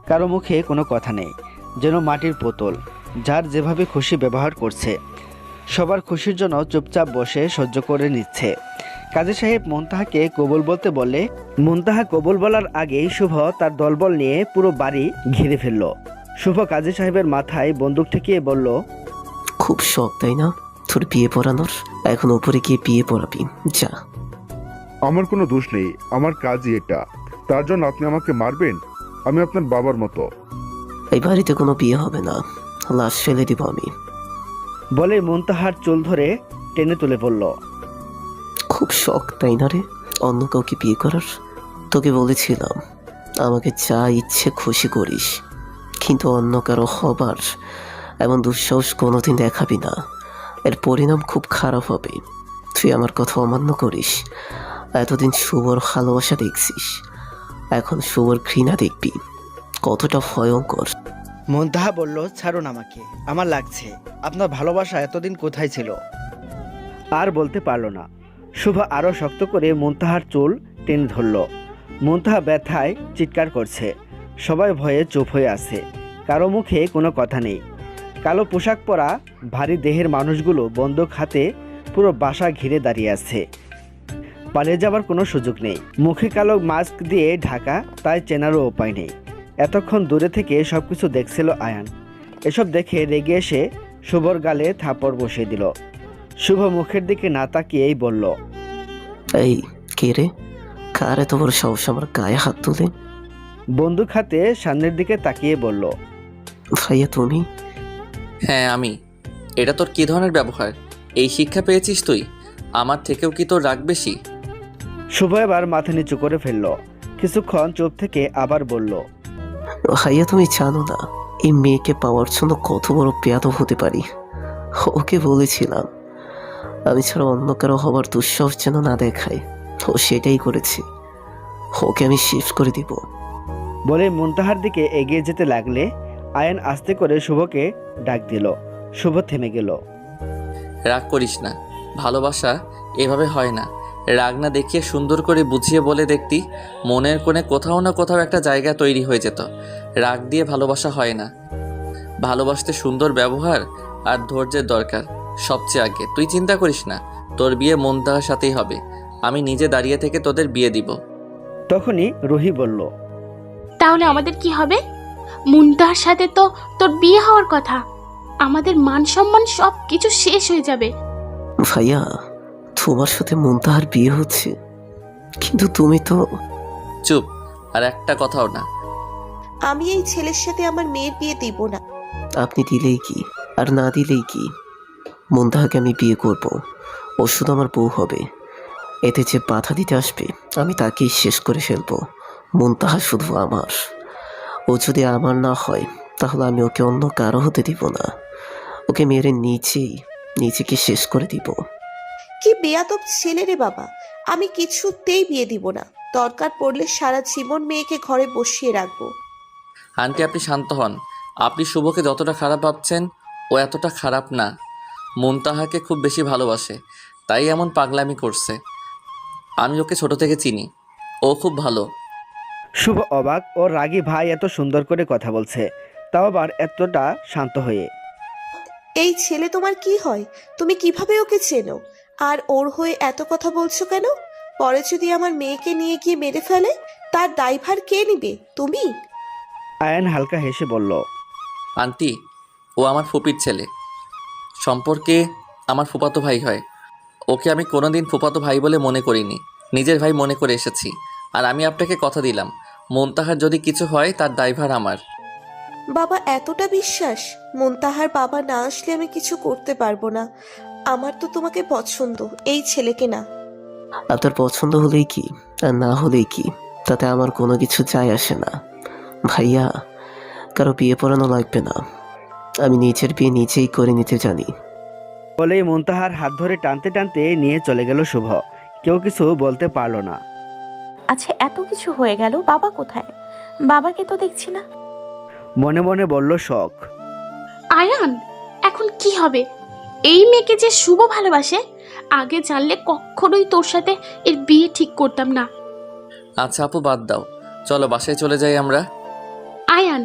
কারো মুখে কোনো কথা নেই, যেন মাটির পুতুল, যার যেভাবে খুশি ব্যবহার করছে। সবার খুশির জন্য চুপচাপ বসে সহ্য করে নিচ্ছে। কাজী সাহেব মুনতাহাকে কবুল বলতে বললে মুনতাহা কবুল বলার আগেই শুভ তার দলবল নিয়ে পুরো বাড়ি ঘিরে ফেলল। শুভ কাজী সাহেবের মাথায় বন্দুক ঠেকিয়ে বলল, খুব শখ তাই না তোর বিয়ে পড়ানোর? এখন উপরে গিয়ে বিয়ে পড়াবি, যা। আমার কোনো দোষ নেই, আমার কাজই এটা। তার জন্য আপনি আমাকে মারবেন? আমি আপনার বাবার মতো। এই বাড়িতে কোনো বিয়ে হবে না, লাশ ফেলে দিব আমি। বলে মুনতাহার চুল ধরে টেনে তুলে বলল, খুব শখ তাই না রে অন্য কাউকে বিয়ে করার? তোকে বলেছিলাম আমাকে যা ইচ্ছে খুশি করিস, কিন্তু অন্য কারো হবার এমন দুঃসাহস কোনোদিন দেখাবি না। এর পরিণাম খুব খারাপ হবে। তুই আমার কথা অমান্য করিস। এতদিন শুভর ভালোবাসা দেখছিস, এখন শুভর ঘৃণা দেখবি, কতটা ভয়ঙ্কর। মুনতাহা বলল, ছাড়ুন আমাকে, আমার লাগছে। আপনার ভালোবাসা এতদিন কোথায় ছিল? আর বলতে পারল না। শুভ আরও শক্ত করে মুনতাহার চুল টেনে ধরল। মুনতাহা ব্যথায় চিৎকার করছে। সবাই ভয়ে চুপ হয়ে আছে, কারো মুখে কোনো কথা নেই। কালো পোশাক পরা ভারী দেহের মানুষগুলো বন্দুক হাতে পুরো বাসা ঘিরে দাঁড়িয়ে আছে। পালিয়ে যাবার কোনো সুযোগ নেই। মুখে কালো মাস্ক দিয়ে ঢাকা, তাই চেনারও উপায় নেই। এতক্ষণ দূরে থেকে সবকিছু দেখছিল আয়ান। এসব দেখে রেগে এসে শুভর গালে থাপড় বসিয়ে দিল। শুভ মুখের দিকে না তাকিয়েই বলল, এই কে রে? কার এত বড় সাহস আমার গায়ে হাত তুলে? বন্দুক হাতে সামনের দিকে তাকিয়ে বলল, ভাইয়া তুমি? হ্যাঁ আমি। এটা তোর কী ধরনের ব্যবহার? এই শিক্ষা পেয়েছিস তুই? আমার থেকেও কি তোর রাগ বেশি? শুভ এবার মাথা নিচু করে ফেলল। কিছুক্ষণ চুপ থেকে আবার বলল, ভাইয়া তুমি জানো না এই মেয়েকে পাওয়ার জন্য কত বড় বেয়াদব হতে পারি। ওকে বলেছিলাম আমি ছাড়া অন্য কারো হবার দুঃসাহস যেন না দেখায়, ও সেটাই করেছে। ওকে আমি শিফট করে দিব। বলে মুনতাহার দিকে এগিয়ে যেতে লাগলে আয়ান আস্তে করে শুভকে ডাক দিল। শুভ থেমে গেল। রাগ করিস না, ভালোবাসা এভাবে হয় না। রাগ না দেখিয়ে সুন্দর করে বুঝিয়ে বলে দেখতি, মনের কোণে কোথাও না কোথাও একটা জায়গা তৈরি হয়ে যেত। রাগ দিয়ে ভালোবাসা হয় না। ভালোবাসতে সুন্দর ব্যবহার আর ধৈর্যের দরকার সবচেয়ে আগে। তুই চিন্তা করিস না, তোর বিয়ে মুনতাহার সাথেই হবে। আমি নিজে দাঁড়িয়ে থেকে তোদের বিয়ে দিব। তখনই রুহি বলল, তাহলে আমাদের কি হবে? মুনতাহার সাথে তো তোর বিয়ে হওয়ার কথা। আমাদের মান সম্মান সব কিছু শেষ হয়ে যাবে। ভাইয়া তোমার সাথে মুনতাহার বিয়ে হচ্ছে, কিন্তু তুমি তো। চুপ, আর একটা কথাও না। আমি এই ছেলের সাথে আমার মেয়ের বিয়ে দিব না। আপনি দিলেই কি আর না দিলেই কি, মুনতাহাকে আমি বিয়ে করব। ও শুধু আমার বউ হবে। এতে যে বাধা দিতে আসবে আমি তাকেই শেষ করে ফেলবো। মুনতাহা শুধু আমার। ও যদি আমার না হয় তাহলে আমি ওকে অন্য কারো হতে দিব না। ওকে মেরে নিজেকে শেষ করে দিব। কি বেয়াদব ছেলে রে বাবা, আমি কিছুতেই বিয়ে দিব না। দরকার পড়লে সারা জীবন মেয়েকে ঘরে বসিয়ে রাখবো। আন্টি আপনি শান্ত হন। আপনি শুভকে যতটা খারাপ ভাবছেন ও এতটা খারাপ না। মুনতাহাকে খুব বেশি ভালোবাসে, তাই এমন পাগলামি করছে। আমি ওকে ছোট থেকে চিনি, ও খুব ভালো। শুভ অবাক, ওর রাগী ভাই এত সুন্দর করে কথা বলছে, তাও আবার এতটা শান্ত হয়ে। এই ছেলে তোমার কি হয়? তুমি কিভাবে ওকে চেনো? আর ওর হয়ে এত কথা বলছো কেন? পরে যদি আমার মেয়েকে নিয়ে গিয়ে মেরে ফেলে, তার দায়ভার কে নিবে? তুমি? আয়ান হালকা হেসে বলল, আন্টি ও আমার ফুপির ছেলে, সম্পর্কে আমার ফুপাতো ভাই হয়। ওকে আমি কোনোদিন ফুপাতো ভাই বলে মনে করিনি, নিজের ভাই মনে করে এসেছি। আর আমি আপনাকে কথা দিলাম, মুনতাহার যদি কিছু হয় তার দায়ভার আমার। বাবা এতটা বিশ্বাস? মুনতাহার বাবা না আসলে আমি কিছু করতে পারবো না। আমার তো তোমাকে পছন্দ, এই ছেলেকে না। আপনার পছন্দ হলেই কি আর না হলেই কি, তাতে আমার কোনো কিছু যায় আসে না। ভাইয়া, কারো বিয়ে পড়ানো লাগবে না। আমি নিজের বিয়ে নিজেই করে নিতে জানি। বলেই মুনতাহার হাত ধরে টানতে টানতে নিয়ে চলে গেল শুভ। কেউ কিছু বলতে পারলো না। আচ্ছা এত কিছু হয়ে গেল, বাবা কোথায়? বাবাকে তো দেখছি না। মনে মনে বলল শখ। আয়ান, এখন কি হবে? এই মেয়েকে যে শুভ ভালোবাসে, আগে জানলে কখনোই তোর সাথে এর বিয়ে ঠিক করতাম না। আচ্ছা আপু বাদ দাও, চলো বাসায় চলে যাই আমরা। আয়ান,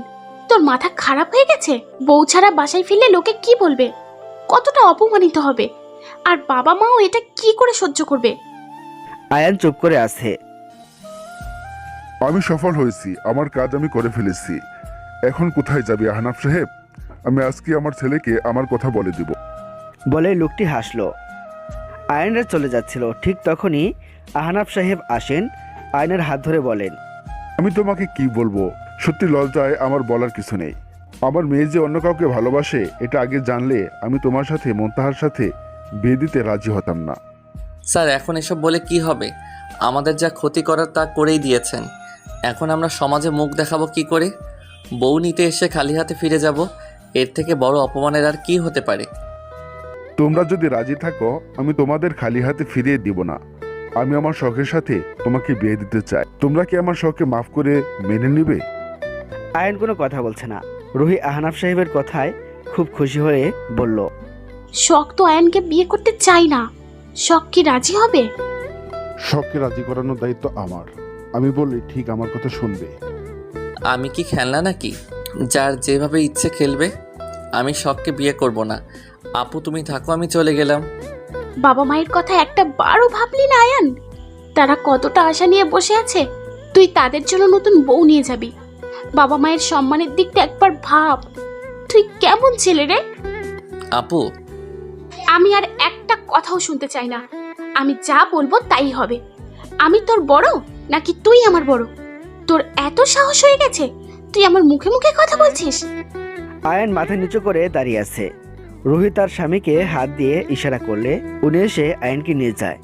তোর মাথা খারাপ হয়ে গেছে? বউ ছাড়া বাসায় ফিরলে লোকে কি বলবে? কতটা অপমানিত হবে। আর বাবা মাও এটা কি করে সহ্য করবে? আয়ান চুপ করে আছে। আমি সফল হয়েছি, আমার কাজ আমি করে ফেলেছি। এখন কোথায় যাবি আহনাফ সাহেব? আমি আজকে আমার ছেলেকে আমার কথা বলে দিব। বলে লোকটি হাসলো। আয়নরা চলে যাচ্ছিল, ঠিক তখনই আহনাফ সাহেব আসেন। আয়নের হাত ধরে বলেন, আমি তোমাকে কি বলবো, সত্যি লজ্জায় আমার বলার কিছু নেই। আমার মেয়ে যে অন্য কাউকে ভালোবাসে এটা আগে জানলে আমি তোমার সাথে মুনতাহার সাথে বিয়ে দিতে রাজি হতাম না। স্যার এখন এসব বলে কি হবে? আমাদের যা ক্ষতি করার তা করেই দিয়েছেন। এখন আমরা সমাজে মুখ দেখাবো কি করে? বউ নিতে এসে খালি হাতে ফিরে যাব, এর থেকে বড় অপমানের আর কি হতে পারে? তোমরা যদি রাজি থাকো আমি তোমাদের খালি হাতে ফিরিয়ে দিব না। আমি আমার শখের সাথে তোমাকে বিয়ে দিতে চাই। তোমরা কি আমার শখকে মাফ করে মেনে নিবে? আয়ন কোনো কথা বলছে না। রুহি আহনাফ সাহেবের কথায় খুব খুশি হয়ে বলল, শখ তো আয়ানকে বিয়ে করতে চাই না। শখ কি রাজি হবে? শখকে রাজি করানোর দায়িত্ব আমার। আমি বললে ঠিক আমার কথা শুনবে। আমি কি খেলনা নাকি যার যেভাবে ইচ্ছে খেলবে? আমি শখকে বিয়ে করব না। আপু তুমি থাকো, আমি চলে গেলাম। বাবা মায়ের কথা একটা বারও ভাবলি না আয়ান? তারা কতটা আশা নিয়ে বসে আছে, তুই তাদের জন্য নতুন বউ নিয়ে যাবি। বাবা মায়ের সম্মানের দিকটা একবার ভাব। তুই কেমন ছেলে রে? আপু আমি আর একটা কথাও শুনতে চাই না। আমি যা বলবো তাই হবে। আমি তোর বড় নাকি তুই আমার বড়? তোর এত সাহস হয়ে গেছে তুই আমার মুখে মুখে কথা বলছিস? আয়ন মাথা নিচু করে দাঁড়িয়ে আছে। রুহি তার স্বামীকে হাত দিয়ে ইশারা করলে উনি এসে আয়নকে নিয়ে যায়।